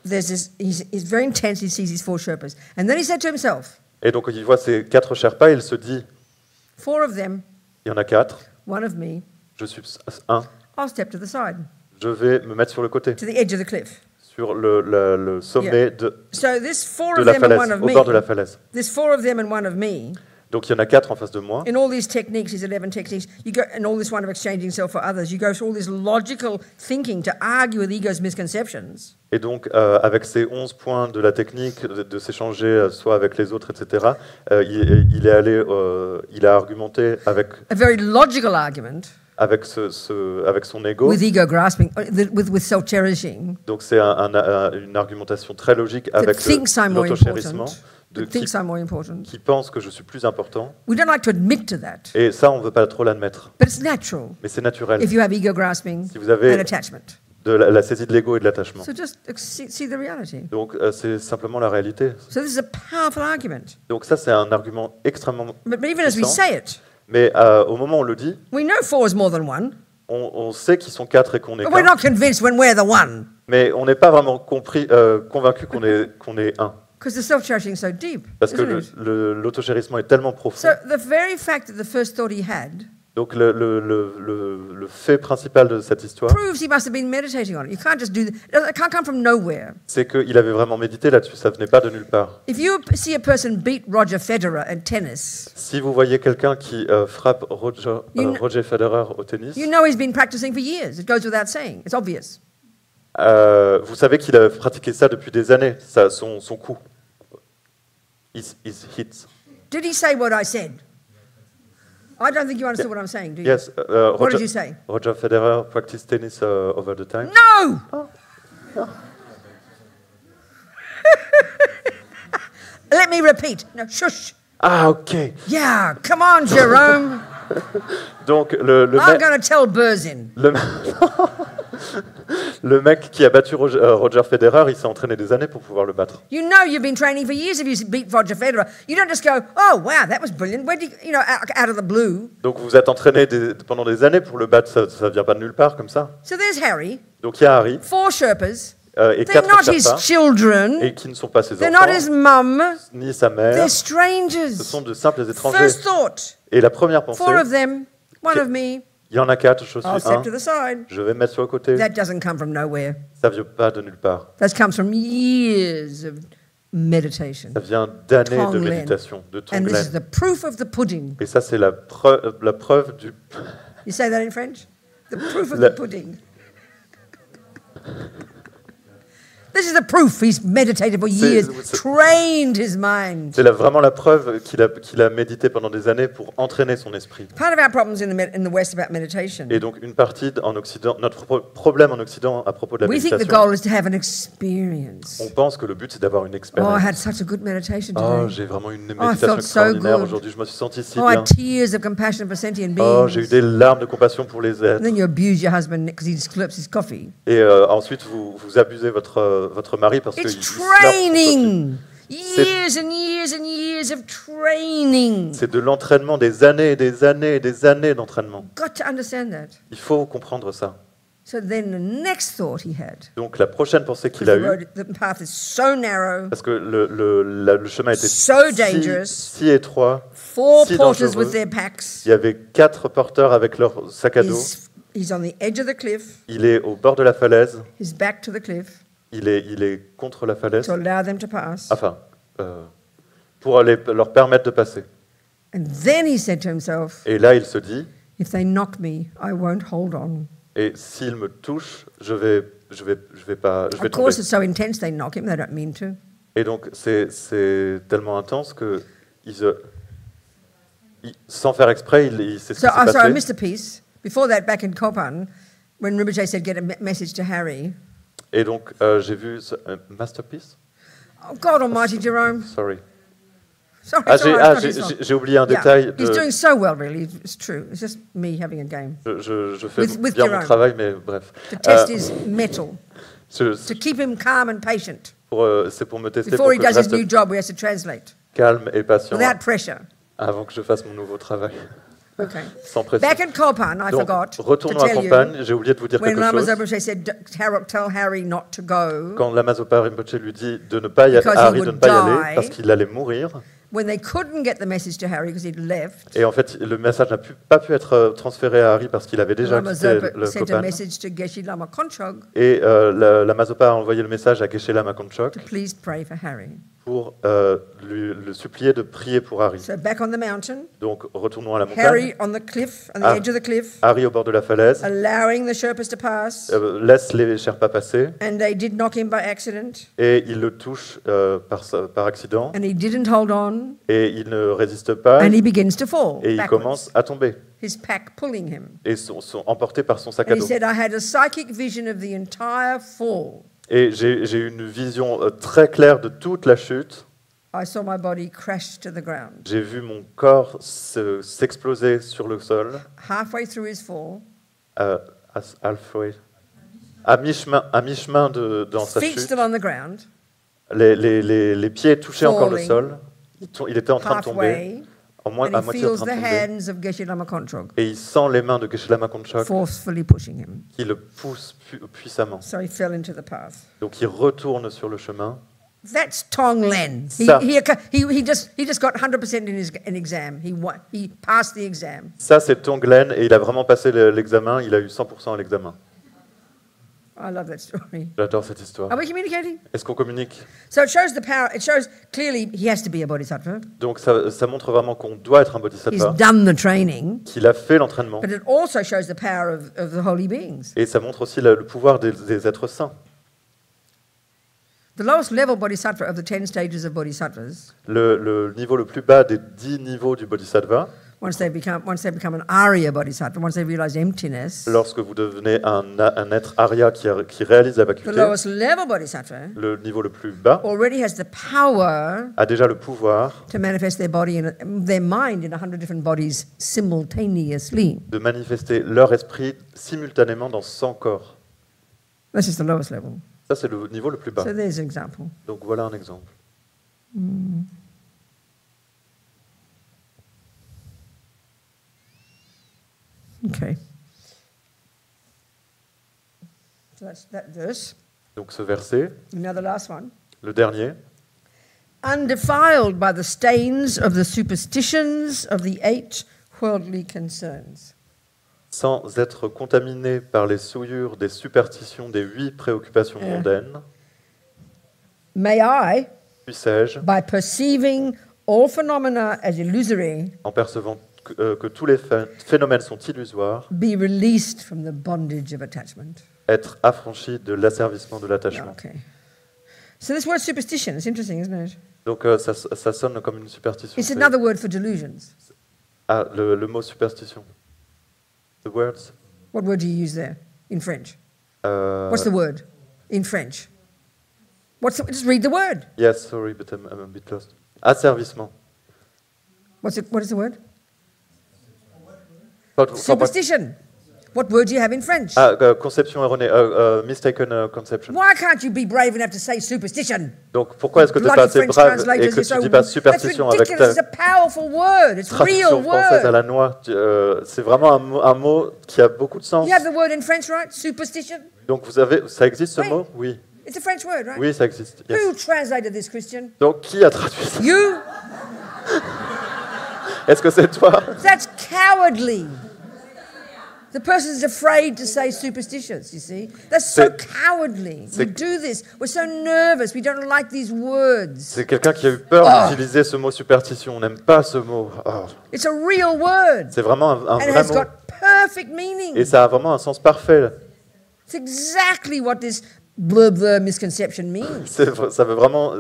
Speaker 3: there's this, he's very intense, he sees these 4 Sherpas. And then he said to himself,
Speaker 2: Et donc, il voit ces 4 Sherpas et il se dit,
Speaker 3: 4 of them,
Speaker 2: il y en a 4,
Speaker 3: 1 of me,
Speaker 2: je suis un,
Speaker 3: I'll step to the side,
Speaker 2: je vais me mettre sur le côté,
Speaker 3: to the edge of the cliff.
Speaker 2: sur le sommet de
Speaker 3: So this 4
Speaker 2: la
Speaker 3: of them and
Speaker 2: falaise,
Speaker 3: 1 of
Speaker 2: au bord de la
Speaker 3: me,
Speaker 2: falaise.
Speaker 3: this 4 of them and 1 of me,
Speaker 2: Donc, il y en a 4 en face de moi.
Speaker 3: in all these techniques, these 11 techniques, you go, and all this one of exchanging self for others, you go through all this logical thinking to argue with ego's misconceptions.
Speaker 2: Et donc, avec ces 11 points de la technique, de s'échanger soit avec les autres, etc., il a argumenté avec
Speaker 3: A very logical argument
Speaker 2: avec son ego.
Speaker 3: with ego grasping, with self-cherishing,
Speaker 2: Donc c'est une argumentation très logique
Speaker 3: that
Speaker 2: avec
Speaker 3: thinks I'm more
Speaker 2: l'autochérissement,
Speaker 3: important, that thinks I'm more important.
Speaker 2: qui pense que je suis plus important.
Speaker 3: We don't like to admit to that,
Speaker 2: Et ça, on ne veut pas trop l'admettre.
Speaker 3: but it's natural
Speaker 2: Mais c'est naturel.
Speaker 3: if you have ego grasping
Speaker 2: Si vous avez
Speaker 3: and attachment.
Speaker 2: de la saisie de l'ego et de l'attachement.
Speaker 3: So just see the reality.
Speaker 2: Donc c'est simplement la réalité.
Speaker 3: So this is a powerful argument.
Speaker 2: Donc ça, c'est un argument extrêmement
Speaker 3: But even as we
Speaker 2: puissant.
Speaker 3: say it,
Speaker 2: Mais au moment où on le dit,
Speaker 3: we know 4 is more than 1,
Speaker 2: on sait qu'ils sont 4 et qu'on est
Speaker 3: but we're
Speaker 2: qu'un.
Speaker 3: not convinced when we're the 1.
Speaker 2: Mais on n'est pas vraiment convaincu qu'on est un.
Speaker 3: Because the self-cherishing is so deep,
Speaker 2: Parce que
Speaker 3: isn't it?
Speaker 2: l'autochérissement est tellement profond.
Speaker 3: So the very fact that the first thought he had
Speaker 2: Donc le fait principal de cette histoire,
Speaker 3: proves he must have been meditating on it. You can't just do that. It can't come from nowhere.
Speaker 2: c'est qu'il avait vraiment médité là-dessus, ça venait pas de nulle part.
Speaker 3: If you see a person beat Roger Federer at tennis,
Speaker 2: Si vous voyez quelqu'un qui frappe Roger Federer au tennis,
Speaker 3: you know he's been practicing for years. It goes without saying. It's obvious.
Speaker 2: vous savez qu'il a pratiqué ça depuis des années, son coup. His hits.
Speaker 3: Did he say what I said? I don't think you understood what I'm saying, do you?
Speaker 2: Yes,
Speaker 3: What did you say?
Speaker 2: Roger Federer practiced tennis over the time.
Speaker 3: No! Let me repeat. No, shush.
Speaker 2: Ah, ok.
Speaker 3: Yeah, come on, Jerome.
Speaker 2: Donc le
Speaker 3: I'm going to tell Burzin.
Speaker 2: le mec qui a battu Roger Federer, il s'est entraîné des années pour pouvoir le battre.
Speaker 3: You know you've been training for years if you beat Roger Federer. You don't just go, oh, wow, that was brilliant. Where did you know, out of the blue.
Speaker 2: Donc vous êtes entraîné pendant des années pour le battre, ça vient pas de nulle part comme ça.
Speaker 3: So there's Harry,
Speaker 2: Donc il y a Harry
Speaker 3: 4 Sherpas.
Speaker 2: et
Speaker 3: They're
Speaker 2: 4
Speaker 3: not his
Speaker 2: Sherpas,
Speaker 3: children.
Speaker 2: et qui ne sont pas ses
Speaker 3: They're not his
Speaker 2: enfants,
Speaker 3: mum.
Speaker 2: ni sa mère.
Speaker 3: They're
Speaker 2: Ce
Speaker 3: strangers.
Speaker 2: sont de simples étrangers.
Speaker 3: First thought,
Speaker 2: Et la première pensée,
Speaker 3: 4 of them, 1 of me.
Speaker 2: il y en a 4, je
Speaker 3: I'll
Speaker 2: suis
Speaker 3: step
Speaker 2: un,
Speaker 3: to the side.
Speaker 2: je vais me mettre sur le côté.
Speaker 3: That doesn't come from nowhere.
Speaker 2: Ça vient pas de nulle part.
Speaker 3: That comes from years of meditation.
Speaker 2: Ça vient d'années de
Speaker 3: Tonglen.
Speaker 2: méditation, de
Speaker 3: And this is
Speaker 2: Tonglen.
Speaker 3: the proof of the pudding.
Speaker 2: Et ça, c'est la preuve du...
Speaker 3: You say that in French? The proof of
Speaker 2: La-
Speaker 3: the pudding. This is the proof. He's meditated for years,
Speaker 2: c'est-
Speaker 3: trained his mind.
Speaker 2: C'est vraiment la preuve qu'il a médité pendant des années pour entraîner son esprit.
Speaker 3: Part of our problems in the West about meditation,
Speaker 2: Et donc, une partie en Occident, notre problème en Occident à propos de la
Speaker 3: we think the
Speaker 2: méditation,
Speaker 3: goal is to have an experience.
Speaker 2: on pense que le but, c'est d'avoir une
Speaker 3: Oh, I
Speaker 2: expérience.
Speaker 3: had such a good meditation
Speaker 2: Oh,
Speaker 3: today.
Speaker 2: j'ai vraiment une
Speaker 3: I
Speaker 2: méditation
Speaker 3: felt so
Speaker 2: extraordinaire
Speaker 3: good.
Speaker 2: aujourd'hui, je me suis senti si
Speaker 3: Oh, I
Speaker 2: bien.
Speaker 3: had tears of compassion for sentient
Speaker 2: Oh, j'ai eu
Speaker 3: beings.
Speaker 2: des larmes de compassion pour les
Speaker 3: And
Speaker 2: êtres.
Speaker 3: then you abuse your husband because he slurps his coffee.
Speaker 2: Et ensuite, vous abusez votre mari parce qu'il
Speaker 3: It's
Speaker 2: slurpe son coffee.
Speaker 3: training. Years and years and years of training.
Speaker 2: C'est de l'entraînement, des années et des années et des années d'entraînement.
Speaker 3: Got to understand that.
Speaker 2: Il faut comprendre ça.
Speaker 3: So then the next thought he had,
Speaker 2: Donc la prochaine pensée qu'il
Speaker 3: because
Speaker 2: a eue,
Speaker 3: the path is so narrow,
Speaker 2: parce que le chemin était
Speaker 3: So dangerous.
Speaker 2: si étroit,
Speaker 3: 4
Speaker 2: si
Speaker 3: porters
Speaker 2: dangereux.
Speaker 3: with their packs.
Speaker 2: Il y avait 4 porteurs avec leur sac à dos.
Speaker 3: He's on the edge of the cliff,
Speaker 2: Il est au bord de la falaise.
Speaker 3: his back to the cliff,
Speaker 2: Il est contre la falaise.
Speaker 3: to allow them to pass.
Speaker 2: Enfin, pour leur permettre de passer.
Speaker 3: And then he said to himself,
Speaker 2: Et là, il se dit,
Speaker 3: if they knock me, I won't hold on.
Speaker 2: et s'il me touche, je vais
Speaker 3: Of
Speaker 2: tomber.
Speaker 3: course, it's so intense they knock him, they don't mean to.
Speaker 2: Et donc, c'est tellement intense que sans faire exprès, il sait ce
Speaker 3: So,
Speaker 2: qui s'est
Speaker 3: sorry, I
Speaker 2: passé.
Speaker 3: missed a piece. Before that, back in Kopan, when Rinpoche said, get a message to Harry.
Speaker 2: Et donc, j'ai vu Masterpiece.
Speaker 3: Oh, God almighty, Jerome.
Speaker 2: Sorry.
Speaker 3: Sorry,
Speaker 2: Ah,
Speaker 3: sorry, it's not his fault.
Speaker 2: j'ai oublié un
Speaker 3: Yeah,
Speaker 2: détail.
Speaker 3: he's doing so well, really. It's true. It's just me having a game.
Speaker 2: Je fais
Speaker 3: with
Speaker 2: bien mon
Speaker 3: Jerome.
Speaker 2: travail, mais bref.
Speaker 3: To test his mettle, to
Speaker 2: C'est
Speaker 3: keep him calm and patient.
Speaker 2: pour me tester pour
Speaker 3: Before he
Speaker 2: que je
Speaker 3: does his
Speaker 2: reste
Speaker 3: new job, he has to translate
Speaker 2: calme et patient
Speaker 3: without pressure.
Speaker 2: avant que je fasse mon nouveau travail.
Speaker 3: Okay.
Speaker 2: Sans pression.
Speaker 3: Back in Kopan, I
Speaker 2: Donc,
Speaker 3: forgot to
Speaker 2: retournons à
Speaker 3: tell you,
Speaker 2: Campagne, j'ai oublié de vous dire
Speaker 3: when
Speaker 2: quelque
Speaker 3: Lama
Speaker 2: chose.
Speaker 3: Zopa said, tell Harry not to go,
Speaker 2: Quand Lama Zopa Rinpoche lui dit de ne pas y aller,
Speaker 3: Because
Speaker 2: à
Speaker 3: he
Speaker 2: Harry de
Speaker 3: would
Speaker 2: ne pas y aller
Speaker 3: die.
Speaker 2: parce qu'il allait mourir,
Speaker 3: when they couldn't get the message to Harry because he'd left,
Speaker 2: et en fait le message n'a pas pu être transféré à Harry parce qu'il avait déjà
Speaker 3: Lama
Speaker 2: quitté
Speaker 3: Zopa
Speaker 2: le
Speaker 3: sent a
Speaker 2: Kopan.
Speaker 3: message to Geshe Lama Konchog
Speaker 2: Et Lama Zopa a envoyé le message à Geshe Lama Konchok
Speaker 3: to please pray for Harry.
Speaker 2: pour le supplier de prier pour Harry.
Speaker 3: So back on the mountain,
Speaker 2: Donc retournons à la montagne.
Speaker 3: Harry on the cliff, on the
Speaker 2: Ah.
Speaker 3: edge of the cliff,
Speaker 2: Harry au bord de la falaise,
Speaker 3: allowing the Sherpas to pass,
Speaker 2: laisse les Sherpas passer
Speaker 3: and they did knock him by accident,
Speaker 2: et il le touche par accident
Speaker 3: and he didn't hold on,
Speaker 2: et il ne résiste pas
Speaker 3: and he begins to fall
Speaker 2: et il
Speaker 3: backwards,
Speaker 2: commence à tomber
Speaker 3: his pack pulling him.
Speaker 2: et sont emportés par son sac à
Speaker 3: And he
Speaker 2: dos.
Speaker 3: said, I had a psychic vision of the entire fall.
Speaker 2: Et j'ai eu une vision très claire de toute la chute.
Speaker 3: I saw my body crash to the ground.
Speaker 2: J'ai vu mon corps s'exploser sur le sol,
Speaker 3: Halfway through his fall,
Speaker 2: halfway, à mi-chemin dans sa
Speaker 3: feet
Speaker 2: chute.
Speaker 3: still on the ground,
Speaker 2: Les pieds touchaient encore le
Speaker 3: Falling.
Speaker 2: sol. Il était en train de tomber,
Speaker 3: halfway,
Speaker 2: à
Speaker 3: and he
Speaker 2: moitié en
Speaker 3: feels
Speaker 2: train
Speaker 3: the
Speaker 2: de tomber.
Speaker 3: hands of Geshe Lama Konchog
Speaker 2: Et il sent les mains de Geshe Lama Konchok
Speaker 3: forcefully pushing him.
Speaker 2: qui le poussent puissamment.
Speaker 3: So he fell into the path.
Speaker 2: Donc il retourne sur le chemin
Speaker 3: That's Tong Len.
Speaker 2: Ça.
Speaker 3: He just got 100% in an exam. He passed the exam.
Speaker 2: Ça, c'est Tonglen, et il a vraiment passé l'examen, il a eu 100% à l'examen.
Speaker 3: I love that story.
Speaker 2: J'adore cette histoire.
Speaker 3: Are we communicating?
Speaker 2: Est-ce qu'on communique?
Speaker 3: So it shows the power. It shows clearly he has to be a bodhisattva.
Speaker 2: Donc ça montre vraiment qu'on doit être un
Speaker 3: He's
Speaker 2: bodhisattva,
Speaker 3: done the training,
Speaker 2: qu'il a fait l'entraînement,
Speaker 3: but it also shows the power of the holy beings.
Speaker 2: et ça montre aussi le pouvoir des êtres saints.
Speaker 3: The lowest level bodhisattva of the 10 stages of bodhisattvas,
Speaker 2: Le niveau le plus bas des 10 niveaux du bodhisattva,
Speaker 3: once they become an Arya bodhisattva, once they realize emptiness,
Speaker 2: lorsque vous devenez un être arya qui réalise la
Speaker 3: the
Speaker 2: vacuité,
Speaker 3: lowest level bodhisattva
Speaker 2: le niveau le plus bas
Speaker 3: already has the power
Speaker 2: a déjà le pouvoir
Speaker 3: to manifest their body and their mind in 100 different bodies simultaneously.
Speaker 2: de manifester leur esprit simultanément dans 100 corps.
Speaker 3: That's just the lowest level.
Speaker 2: Ça, c'est le niveau le plus bas.
Speaker 3: So there's an example.
Speaker 2: Donc voilà un exemple.
Speaker 3: Okay. So that's that verse.
Speaker 2: Donc ce verset,
Speaker 3: Now the last one.
Speaker 2: le dernier,
Speaker 3: Undefiled by the stains of the superstitions of the 8 worldly concerns.
Speaker 2: sans être contaminé par les souillures des superstitions des 8 préoccupations mondaines,
Speaker 3: May I,
Speaker 2: puissais-je,
Speaker 3: by perceiving all phenomena as illusory,
Speaker 2: en percevant que tous les phénomènes sont illusoires,
Speaker 3: be released from the bondage of attachment.
Speaker 2: être affranchi de l'asservissement de l'attachement.
Speaker 3: Okay. So this word superstition is interesting, isn't it?
Speaker 2: Donc ça sonne comme une superstition.
Speaker 3: It's
Speaker 2: C'est-
Speaker 3: another word for delusions.
Speaker 2: Ah, le mot superstition. The words.
Speaker 3: What word do you use there in French?
Speaker 2: Euh,
Speaker 3: What's the word in French? Just read the word.
Speaker 2: Yes, sorry, but I'm a bit lost. Asservissement.
Speaker 3: What is the word?
Speaker 2: What-
Speaker 3: Superstition. What word do you have in French?
Speaker 2: Ah, conception erronée, mistaken conception.
Speaker 3: Why can't you be brave enough to say superstition?
Speaker 2: Donc pourquoi est-ce que tu n'es pas
Speaker 3: Bloody
Speaker 2: assez
Speaker 3: French
Speaker 2: brave et
Speaker 3: translators,
Speaker 2: que
Speaker 3: you're
Speaker 2: tu
Speaker 3: so-
Speaker 2: dis pas
Speaker 3: that's
Speaker 2: superstition avec
Speaker 3: ridiculous.
Speaker 2: ta
Speaker 3: It's a powerful word. It's a
Speaker 2: traduction
Speaker 3: real
Speaker 2: française à
Speaker 3: word.
Speaker 2: la noix? C'est vraiment un mot qui a beaucoup de sens.
Speaker 3: You have the word in French, right? Superstition.
Speaker 2: Donc ça existe ce
Speaker 3: Oui.
Speaker 2: mot? Oui.
Speaker 3: It's a French word, right?
Speaker 2: Oui, ça existe. Yes.
Speaker 3: Who translated this, Christian?
Speaker 2: Donc qui a traduit ça?
Speaker 3: You?
Speaker 2: Est-ce que c'est toi?
Speaker 3: That's cowardly. The person's afraid to say superstitious, you see. That's so
Speaker 2: C'est-
Speaker 3: cowardly. We
Speaker 2: c'est-
Speaker 3: do this. We're so nervous. We don't like these words.
Speaker 2: C'est quelqu'un qui a eu peur d'utiliser ce mot superstition. On n'aime pas ce mot. Oh.
Speaker 3: It's a real word.
Speaker 2: C'est vraiment un
Speaker 3: And it
Speaker 2: vrai
Speaker 3: has
Speaker 2: mot.
Speaker 3: got perfect meaning.
Speaker 2: Et ça a vraiment un sens parfait.
Speaker 3: It's exactly what this blah blah misconception means.
Speaker 2: Ça veut vraiment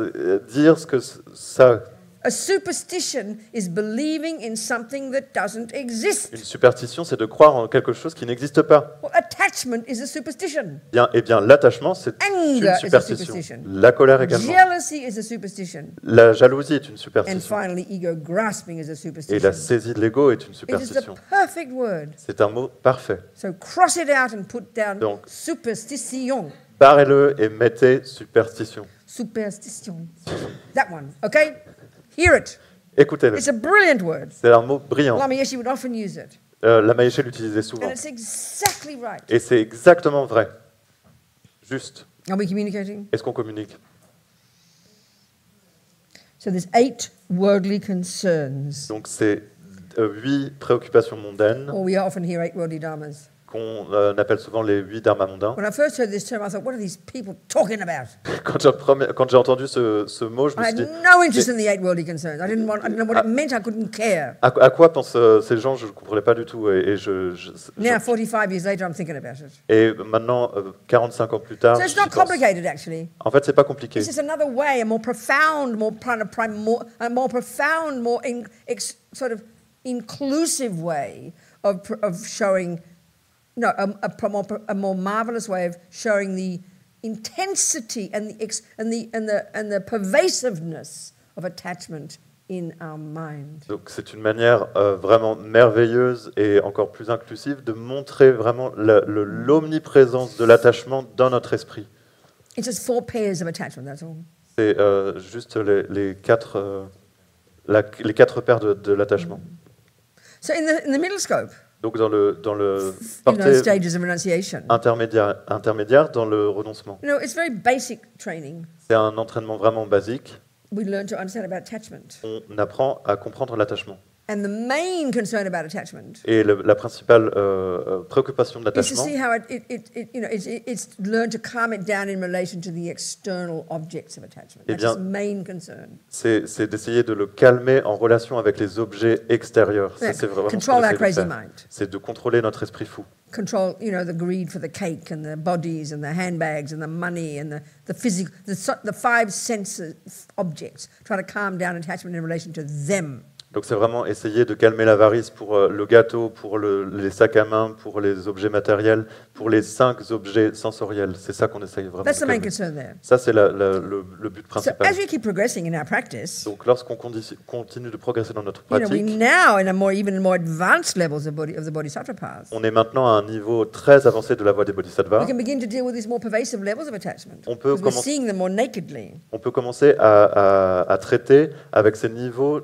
Speaker 2: dire ce que ça...
Speaker 3: A superstition is believing in something that doesn't exist.
Speaker 2: Une superstition, c'est de croire en quelque chose qui n'existe pas.
Speaker 3: Well, attachment is a superstition.
Speaker 2: Eh bien, l'attachement, c'est
Speaker 3: Anger
Speaker 2: une
Speaker 3: is a
Speaker 2: superstition.
Speaker 3: superstition.
Speaker 2: La colère également.
Speaker 3: Jealousy is a superstition.
Speaker 2: La jalousie est une
Speaker 3: And
Speaker 2: superstition.
Speaker 3: finally, ego grasping is a
Speaker 2: Et
Speaker 3: superstition.
Speaker 2: la saisie de l'ego est une
Speaker 3: It is the
Speaker 2: superstition.
Speaker 3: perfect word.
Speaker 2: C'est un mot parfait.
Speaker 3: So cross it out and put down
Speaker 2: Donc-
Speaker 3: superstition.
Speaker 2: Barrez-le et mettez superstition.
Speaker 3: Superstition. That one, okay? Hear it.
Speaker 2: Écoutez-le.
Speaker 3: It's a brilliant word.
Speaker 2: C'est un mot brillant.
Speaker 3: Lama Yeshe would often use it.
Speaker 2: La Maïché l'utilisait souvent.
Speaker 3: And it's exactly right.
Speaker 2: Et c'est exactement vrai. Juste.
Speaker 3: Are we communicating?
Speaker 2: Est-ce qu'on communique?
Speaker 3: So there's 8 worldly concerns.
Speaker 2: Donc c'est 8 préoccupations mondaines
Speaker 3: Or we often hear 8 worldly dharmas.
Speaker 2: qu'on appelle souvent les 8 dharmas mondains.
Speaker 3: When I first heard this term, I thought, what are these people talking about?
Speaker 2: Quand j'ai entendu ce mot, je me
Speaker 3: I
Speaker 2: suis
Speaker 3: had
Speaker 2: dit,
Speaker 3: no interest in the 8 worldly concerns. I didn't know what it meant. I couldn't care.
Speaker 2: à quoi pensent ces gens? Je ne comprenais pas du tout.
Speaker 3: Now, 45 years later, I'm thinking about it.
Speaker 2: Et maintenant, 45 ans plus tard,
Speaker 3: So it's
Speaker 2: j'y
Speaker 3: not
Speaker 2: pense.
Speaker 3: complicated, actually.
Speaker 2: En fait, c'est pas compliqué.
Speaker 3: It's just another way, a more profound, sort of inclusive way of showing, no, a more marvelous way of showing the intensity and the pervasiveness of attachment in our mind.
Speaker 2: Donc c'est une manière vraiment merveilleuse et encore plus inclusive de montrer vraiment l'omniprésence de l'attachement dans notre esprit.
Speaker 3: It's just 4 pairs of attachment, that's all.
Speaker 2: C'est juste les quatre paires de l'attachement.
Speaker 3: So in the middle scope,
Speaker 2: Donc dans le
Speaker 3: you know,
Speaker 2: portée
Speaker 3: stages of renunciation.
Speaker 2: intermédiaire dans le renoncement.
Speaker 3: You know, it's very basic training.
Speaker 2: C'est un entraînement vraiment basique.
Speaker 3: We learn to understand about attachment.
Speaker 2: On apprend à comprendre l'attachement.
Speaker 3: And the main concern about attachment
Speaker 2: Et la principale préoccupation de
Speaker 3: is to
Speaker 2: l'attachement,
Speaker 3: see how it's learn to calm it down in relation to the external objects of attachment.
Speaker 2: Eh
Speaker 3: That's
Speaker 2: bien,
Speaker 3: its main concern.
Speaker 2: c'est d'essayer de le calmer en relation avec les objets extérieurs.
Speaker 3: Yeah,
Speaker 2: C'est vraiment ce qu'on
Speaker 3: control our
Speaker 2: essaie de
Speaker 3: crazy
Speaker 2: faire.
Speaker 3: mind.
Speaker 2: C'est de contrôler notre esprit fou.
Speaker 3: Control, you know, the greed for the cake and the bodies and the handbags and the money and the physical, the five senses objects. Try to calm down attachment in relation to them.
Speaker 2: Donc c'est vraiment essayer de calmer l'avarice pour le gâteau, pour les sacs à main, pour les objets matériels, pour les 5 objets sensoriels. C'est ça qu'on essaye vraiment
Speaker 3: That's
Speaker 2: de
Speaker 3: the main
Speaker 2: calmer.
Speaker 3: concern there.
Speaker 2: Ça, c'est le but
Speaker 3: So
Speaker 2: principal.
Speaker 3: as we keep progressing in our practice,
Speaker 2: Donc lorsqu'on continue de progresser dans notre
Speaker 3: you know, we
Speaker 2: pratique,
Speaker 3: now in a even more advanced levels of the Bodhisattva path,
Speaker 2: on est maintenant à un niveau très avancé de la voie des bodhisattvas.
Speaker 3: we can begin to deal with these more pervasive levels of attachment.
Speaker 2: On peut
Speaker 3: Because we're
Speaker 2: commencer-
Speaker 3: seeing them more nakedly.
Speaker 2: On peut commencer à traiter avec ces niveaux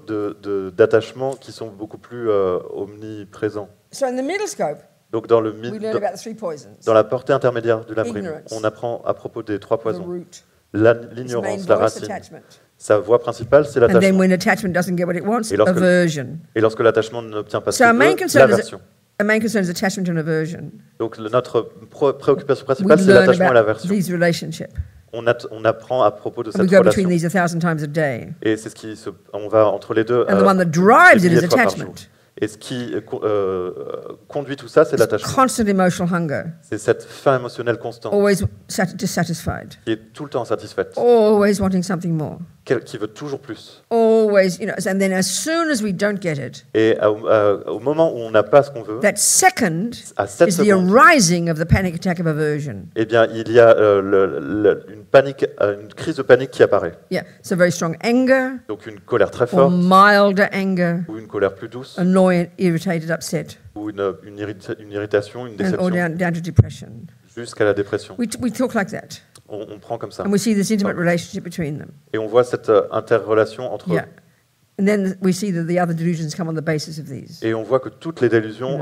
Speaker 2: d'attachement qui sont beaucoup plus omniprésents.
Speaker 3: So in the middle scope,
Speaker 2: Donc dans
Speaker 3: we learn about the three poisons.
Speaker 2: dans la portée intermédiaire du Lamrim,
Speaker 3: Ignorance.
Speaker 2: on apprend à propos des 3
Speaker 3: The
Speaker 2: poisons.
Speaker 3: root, its
Speaker 2: L'ignorance,
Speaker 3: main
Speaker 2: la
Speaker 3: voice,
Speaker 2: racine.
Speaker 3: attachment.
Speaker 2: Sa voie principale, c'est
Speaker 3: And then
Speaker 2: l'attachement.
Speaker 3: when attachment doesn't get what it wants,
Speaker 2: Et lorsque-
Speaker 3: aversion.
Speaker 2: Et lorsque l'attachement n'obtient pas ce
Speaker 3: So our
Speaker 2: qu'il
Speaker 3: main
Speaker 2: veut,
Speaker 3: concern
Speaker 2: l'aversion.
Speaker 3: is attachment and aversion.
Speaker 2: Donc notre préoccupation
Speaker 3: We
Speaker 2: principale, c'est
Speaker 3: learn
Speaker 2: l'attachement et
Speaker 3: about
Speaker 2: l'aversion.
Speaker 3: these relationships.
Speaker 2: On apprend à propos de
Speaker 3: And we
Speaker 2: cette
Speaker 3: go between
Speaker 2: relation.
Speaker 3: these 1,000 times a day.
Speaker 2: Et c'est ce qui on va entre les deux.
Speaker 3: And the one that drives
Speaker 2: des
Speaker 3: it
Speaker 2: milliers
Speaker 3: is
Speaker 2: de fois par jour.
Speaker 3: attachment.
Speaker 2: Et ce qui conduit tout ça, c'est l'attachement.
Speaker 3: Constant emotional hunger,
Speaker 2: C'est cette faim émotionnelle constante
Speaker 3: always dissatisfied,
Speaker 2: qui est tout le temps insatisfaite,
Speaker 3: always wanting something more,
Speaker 2: qui veut toujours plus.
Speaker 3: always, you know, and then as soon as we don't get it,
Speaker 2: Et au moment où on n'a pas ce qu'on veut,
Speaker 3: that second
Speaker 2: à cette
Speaker 3: is the
Speaker 2: seconde,
Speaker 3: arising of the panic attack of aversion.
Speaker 2: eh bien, il y a une panique, une crise de panique qui apparaît.
Speaker 3: Yeah, so very strong anger,
Speaker 2: Donc une colère très
Speaker 3: or
Speaker 2: forte,
Speaker 3: milder anger,
Speaker 2: ou une colère plus douce,
Speaker 3: annoyed, irritated, upset,
Speaker 2: ou une irritation, une
Speaker 3: or
Speaker 2: déception,
Speaker 3: down to depression.
Speaker 2: jusqu'à la dépression.
Speaker 3: We talk like that,
Speaker 2: On prend comme ça.
Speaker 3: and we see this intimate relationship between them.
Speaker 2: Et on voit cette interrelation entre
Speaker 3: Yeah.
Speaker 2: eux.
Speaker 3: And then we see that the other delusions come on the basis of these,
Speaker 2: Et on voit que toutes les délusions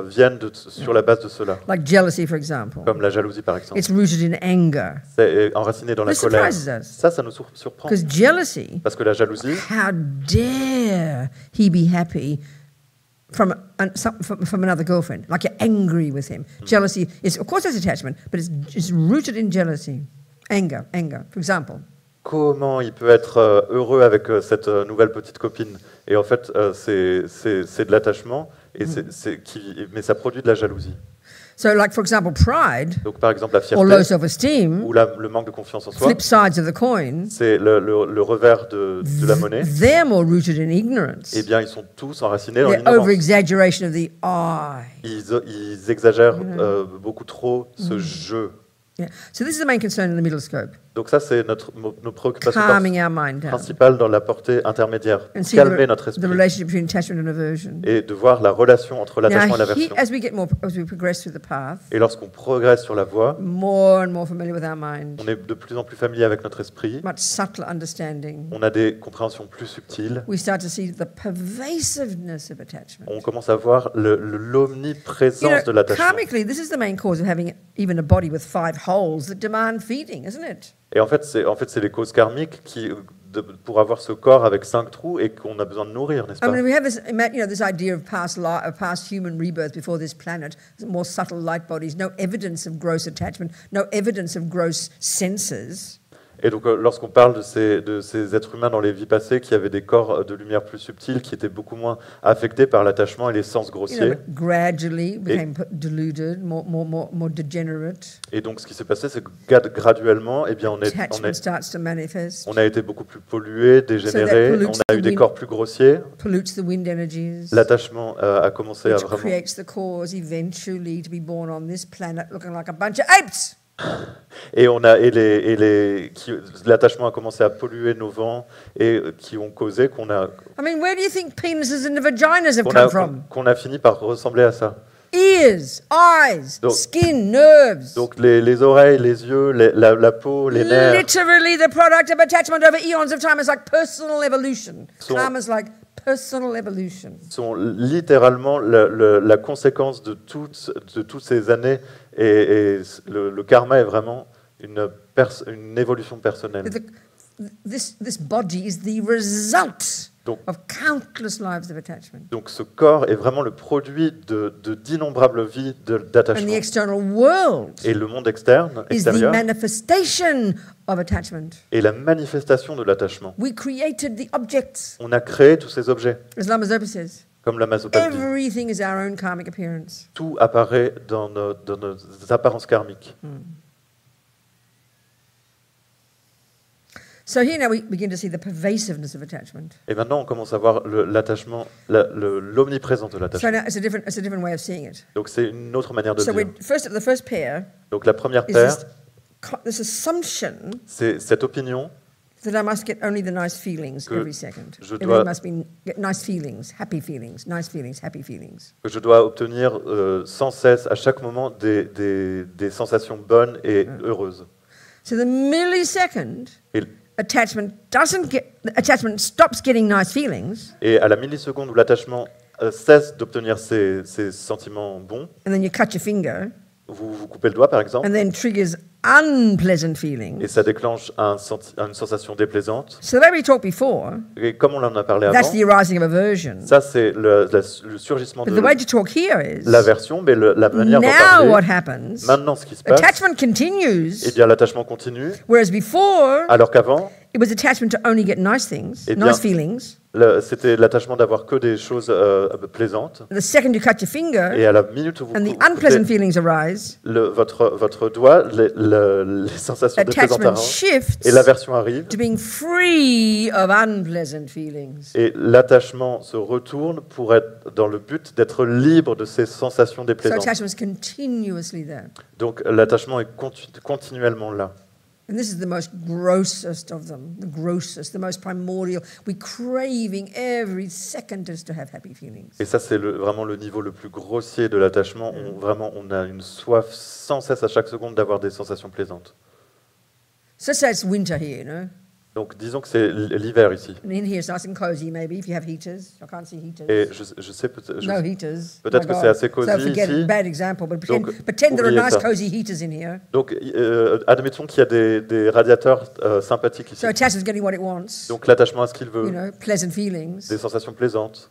Speaker 2: viennent sur la base de cela.
Speaker 3: like jealousy, for example.
Speaker 2: Comme la jalousie, par exemple.
Speaker 3: It's rooted in anger.
Speaker 2: C'est enraciné dans la
Speaker 3: This
Speaker 2: colère.
Speaker 3: surprises us.
Speaker 2: Ça nous surprend.
Speaker 3: Because jealousy,
Speaker 2: Parce que la jalousie,
Speaker 3: how dare he be happy from another girlfriend? Like you're angry with him. Jealousy is, of course, there's attachment, but it's rooted in jealousy. Anger, for example.
Speaker 2: comment il peut être heureux avec cette nouvelle petite copine? Et en fait, c'est de l'attachement, mais ça produit de la jalousie.
Speaker 3: So, like, for example, pride
Speaker 2: Donc, par exemple, la
Speaker 3: or low
Speaker 2: fierté
Speaker 3: self-esteem,
Speaker 2: ou le manque de confiance en soi,
Speaker 3: flip sides of the coin,
Speaker 2: c'est le revers de la monnaie.
Speaker 3: they're more rooted in ignorance.
Speaker 2: Eh bien, ils sont tous enracinés dans
Speaker 3: They're
Speaker 2: l'ignorance.
Speaker 3: over-exaggeration of the I.
Speaker 2: Ils exagèrent beaucoup trop ce jeu.
Speaker 3: Yeah. So this is the main concern in the middle scope,
Speaker 2: Donc ça, c'est nos préoccupations
Speaker 3: calming our mind down.
Speaker 2: principales dans la portée intermédiaire.
Speaker 3: And see
Speaker 2: Calmer notre
Speaker 3: the
Speaker 2: esprit
Speaker 3: relationship between attachment and aversion.
Speaker 2: et de voir la relation entre l'attachement et
Speaker 3: Now,
Speaker 2: l'aversion.
Speaker 3: as we progress through the path,
Speaker 2: Et lorsqu'on progresse sur la voie,
Speaker 3: more and more familiar with our mind,
Speaker 2: on est de plus en plus familier avec notre esprit,
Speaker 3: much subtler understanding.
Speaker 2: on a des compréhensions plus subtiles,
Speaker 3: We start to see the pervasiveness of attachment.
Speaker 2: on commence à voir l'omniprésence de l'attachement.
Speaker 3: karmically, this is the main cause of having even a body with 5 holes that demand feeding, isn't it?
Speaker 2: Et en fait, c'est les causes karmiques pour avoir ce corps avec 5 trous et qu'on a besoin de nourrir, n'est-ce
Speaker 3: I
Speaker 2: pas?
Speaker 3: mean, we have this idea of past human rebirth before this planet, more subtle light bodies, no evidence of gross attachment, no evidence of gross senses.
Speaker 2: Et donc, lorsqu'on parle de ces êtres humains dans les vies passées qui avaient des corps de lumière plus subtils, qui étaient beaucoup moins affectés par l'attachement et les sens
Speaker 3: You know,
Speaker 2: grossiers.
Speaker 3: but gradually became deluded, more degenerate.
Speaker 2: Et donc, ce qui s'est passé, c'est que graduellement, eh bien,
Speaker 3: Attachment starts to manifest,
Speaker 2: on a été beaucoup plus pollué, dégénéré,
Speaker 3: pollutes
Speaker 2: on a eu
Speaker 3: the
Speaker 2: des
Speaker 3: wind.
Speaker 2: corps plus grossiers.
Speaker 3: pollutes the wind energies,
Speaker 2: L'attachement a commencé à
Speaker 3: which
Speaker 2: vraiment...
Speaker 3: creates the cause eventually to be born on this planet looking like a bunch of apes.
Speaker 2: Et l'attachement a commencé à polluer nos vents et qui ont causé
Speaker 3: I mean, where do you think penises and vaginas have come from?
Speaker 2: qu'on a fini par ressembler à ça.
Speaker 3: ears, eyes,
Speaker 2: Donc-
Speaker 3: skin, nerves.
Speaker 2: Donc les oreilles, les yeux, la peau, les nerfs
Speaker 3: Literally the product of attachment over eons of time is like personal evolution.
Speaker 2: So-
Speaker 3: Karma's like personal evolution.
Speaker 2: sont littéralement la conséquence de toutes ces années et le karma est vraiment une évolution personnelle.
Speaker 3: This body is the result
Speaker 2: Donc-
Speaker 3: of countless lives of attachment.
Speaker 2: Donc ce corps est vraiment le produit d'innombrables vies
Speaker 3: And
Speaker 2: d'attachement.
Speaker 3: the external world
Speaker 2: Et le monde externe,
Speaker 3: is the
Speaker 2: extérieur,
Speaker 3: manifestation of attachment.
Speaker 2: est la manifestation de l'attachement.
Speaker 3: We created the objects,
Speaker 2: On a créé tous ces objets,
Speaker 3: as Lama Zopa says.
Speaker 2: comme la Masopa dit.
Speaker 3: Everything is our own karmic appearance.
Speaker 2: Tout apparaît dans nos apparences karmiques.
Speaker 3: So here now we begin to see the pervasiveness of attachment.
Speaker 2: Et maintenant, on commence à voir l'attachement, l'omniprésence de
Speaker 3: So
Speaker 2: l'attachement.
Speaker 3: now it's a different way of seeing it.
Speaker 2: Donc c'est une autre manière de
Speaker 3: So
Speaker 2: dire.
Speaker 3: the first pair
Speaker 2: Donc la première
Speaker 3: is
Speaker 2: paire,
Speaker 3: this assumption
Speaker 2: c'est cette opinion
Speaker 3: that I must get only the nice feelings
Speaker 2: Que
Speaker 3: every second.
Speaker 2: je
Speaker 3: Everything
Speaker 2: dois-
Speaker 3: must get nice feelings, happy feelings, nice feelings, happy feelings.
Speaker 2: que je dois obtenir sans cesse, à chaque moment, des sensations bonnes et heureuses.
Speaker 3: So the millisecond
Speaker 2: Et,
Speaker 3: attachment stops getting nice feelings,
Speaker 2: et à la milliseconde où l'attachement cesse d'obtenir ces sentiments bons,
Speaker 3: and then you cut your finger,
Speaker 2: vous coupez le doigt par exemple,
Speaker 3: and then triggers unpleasant
Speaker 2: et
Speaker 3: feelings.
Speaker 2: ça déclenche une sensation déplaisante.
Speaker 3: So the way we talked before,
Speaker 2: Et comme on en a parlé
Speaker 3: that's
Speaker 2: avant,
Speaker 3: the arising of aversion.
Speaker 2: ça c'est le surgissement
Speaker 3: But
Speaker 2: de
Speaker 3: the way to talk here is
Speaker 2: l'aversion, mais la manière d'en
Speaker 3: now what
Speaker 2: parler.
Speaker 3: happens,
Speaker 2: Maintenant, ce qui se passe,
Speaker 3: attachment
Speaker 2: eh
Speaker 3: continues,
Speaker 2: bien l'attachement continue,
Speaker 3: whereas before
Speaker 2: alors qu'avant,
Speaker 3: it was attachment to only get nice things,
Speaker 2: Eh bien,
Speaker 3: nice feelings.
Speaker 2: c'était l'attachement d'avoir que des choses plaisantes.
Speaker 3: The second you cut your finger
Speaker 2: Et à la minute où vous
Speaker 3: and the
Speaker 2: coupez
Speaker 3: unpleasant feelings arise,
Speaker 2: votre doigt, les sensations déplaisantes
Speaker 3: attachment
Speaker 2: arrivent,
Speaker 3: shifts
Speaker 2: et l'aversion arrive,
Speaker 3: to being free of unpleasant feelings.
Speaker 2: et l'attachement se retourne pour être dans le but d'être libre de ces sensations
Speaker 3: So
Speaker 2: déplaisantes.
Speaker 3: attachment is continuously there.
Speaker 2: Donc l'attachement est continuellement là.
Speaker 3: And this is the most grossest of them, the grossest, the most primordial. We're craving every second just to have happy feelings.
Speaker 2: Et ça, c'est vraiment le niveau le plus grossier de l'attachement. On a une soif sans cesse à chaque seconde d'avoir des sensations plaisantes.
Speaker 3: So say it's winter here, you know.
Speaker 2: Donc disons que c'est l'hiver ici.
Speaker 3: And in here it's nice and cozy, maybe, if you have heaters. I can't see heaters.
Speaker 2: Et je sais peut-être...
Speaker 3: No heaters.
Speaker 2: Peut-être
Speaker 3: My
Speaker 2: que
Speaker 3: God.
Speaker 2: c'est assez cosy
Speaker 3: so forget
Speaker 2: ici.
Speaker 3: it, bad example, but pretend,
Speaker 2: Donc,
Speaker 3: pretend there are
Speaker 2: oubliez
Speaker 3: nice
Speaker 2: ça.
Speaker 3: cozy heaters in here.
Speaker 2: Donc, admettons qu'il y a des radiateurs sympathiques ici.
Speaker 3: So attachment's getting what it wants.
Speaker 2: Donc, l'attachement à ce qu'il
Speaker 3: You
Speaker 2: veut,
Speaker 3: know, pleasant feelings.
Speaker 2: des sensations plaisantes.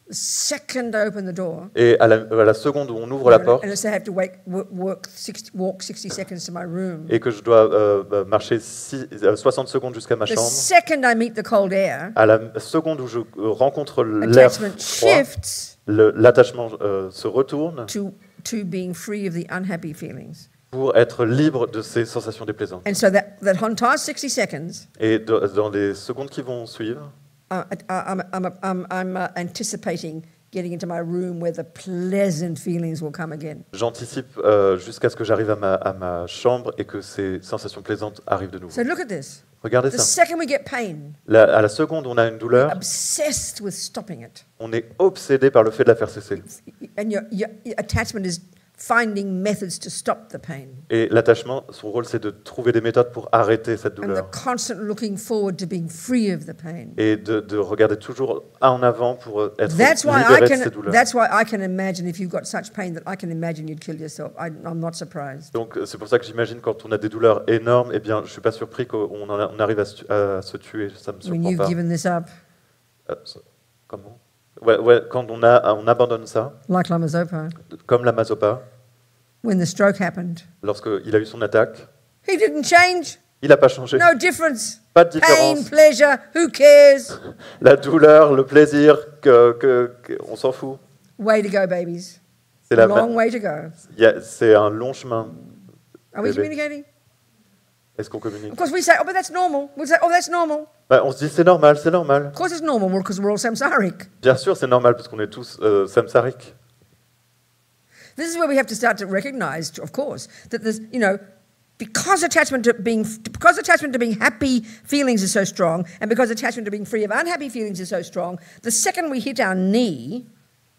Speaker 3: The second I open the door,
Speaker 2: Et à la seconde où on ouvre la porte
Speaker 3: and I have to walk 60 seconds to my room.
Speaker 2: et que je dois marcher 60 secondes jusqu'à ma
Speaker 3: The
Speaker 2: chambre,
Speaker 3: second I meet the cold air,
Speaker 2: à la seconde où je rencontre l'air
Speaker 3: attachment
Speaker 2: froid,
Speaker 3: shifts
Speaker 2: l'attachement se retourne
Speaker 3: to being free of the unhappy feelings.
Speaker 2: pour être libre de ces sensations déplaisantes.
Speaker 3: And so that entire 60 seconds,
Speaker 2: Et dans les secondes qui vont suivre,
Speaker 3: I'm anticipating getting into my room where the pleasant feelings will come again.
Speaker 2: j'anticipe jusqu'à ce que j'arrive à ma chambre et que ces sensations plaisantes arrivent de nouveau.
Speaker 3: So look at this.
Speaker 2: Regardez
Speaker 3: The
Speaker 2: ça.
Speaker 3: second we get pain,
Speaker 2: À la seconde où on a une douleur,
Speaker 3: obsessed with stopping it.
Speaker 2: on est obsédé par le fait de la faire cesser.
Speaker 3: And your attachment is finding methods to stop the pain.
Speaker 2: Et l'attachement, son rôle, c'est de trouver des méthodes pour arrêter cette
Speaker 3: And the
Speaker 2: douleur.
Speaker 3: constant looking forward to being free of the pain.
Speaker 2: Et de regarder toujours en avant pour être
Speaker 3: That's why
Speaker 2: libéré de ces douleurs.
Speaker 3: I can imagine if you've got such pain that I can imagine you'd kill yourself. I'm not surprised.
Speaker 2: Donc c'est pour ça que j'imagine quand on a des douleurs énormes, eh bien, je suis pas surpris qu'on arrive à se tuer. Ça me
Speaker 3: When
Speaker 2: surprend
Speaker 3: you've
Speaker 2: pas.
Speaker 3: given this up,
Speaker 2: Comment ouais, quand on abandonne ça,
Speaker 3: like Lama Zopa,
Speaker 2: comme la Masopa,
Speaker 3: when the stroke happened,
Speaker 2: lorsqu'il a eu son attaque,
Speaker 3: he didn't change.
Speaker 2: il n'a pas changé.
Speaker 3: No difference.
Speaker 2: Pas de
Speaker 3: Pain,
Speaker 2: différence.
Speaker 3: pleasure, who cares?
Speaker 2: La douleur, le plaisir, on s'en fout.
Speaker 3: Way to go, babies.
Speaker 2: C'est
Speaker 3: A long way to go.
Speaker 2: c'est un long chemin.
Speaker 3: Are we
Speaker 2: Bébé.
Speaker 3: communicating?
Speaker 2: Est-ce qu'on communique?
Speaker 3: Of course, we say, oh, but that's normal. We say, oh, that's normal.
Speaker 2: Bah, on se dit c'est normal, c'est normal.
Speaker 3: Of course, it's normal because we're all samsaric.
Speaker 2: Bien sûr, c'est normal parce qu'on est tous samsariques.
Speaker 3: This is where we have to start to recognize, of course, that there's, you know, because attachment to being happy feelings is so strong, and because attachment to being free of unhappy feelings is so strong, the second we hit our knee,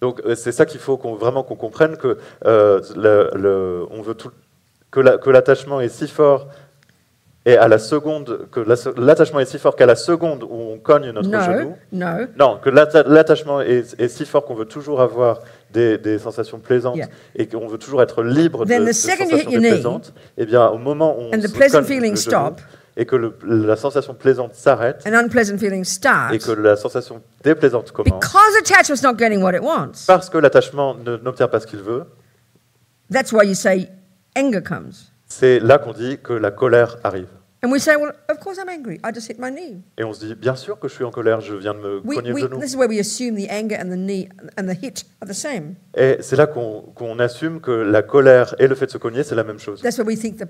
Speaker 2: Donc c'est ça qu'il faut vraiment qu'on comprenne, que on veut que l'attachement est si fort et à la seconde que l'attachement est si fort qu'à la seconde où on cogne notre genou. Non, que l'attachement est si fort qu'on veut toujours avoir des sensations plaisantes et qu'on veut toujours être libre de sensations déplaisantes. Et bien au moment où on se cogne le genou, et que la sensation plaisante s'arrête, et que la sensation déplaisante commence, parce que l'attachement n'obtient pas ce qu'il veut,
Speaker 3: that's why you say anger comes.
Speaker 2: c'est là qu'on dit que la colère arrive.
Speaker 3: And we say, well, of course I'm angry. I just hit my knee.
Speaker 2: Et on se dit, bien sûr que je suis en colère, je viens de me cogner le genou.
Speaker 3: This is where we assume the anger and the knee and the hit are the same.
Speaker 2: Et c'est là qu'on assume que la colère et le fait de se cogner, c'est la même chose.
Speaker 3: That's where we think the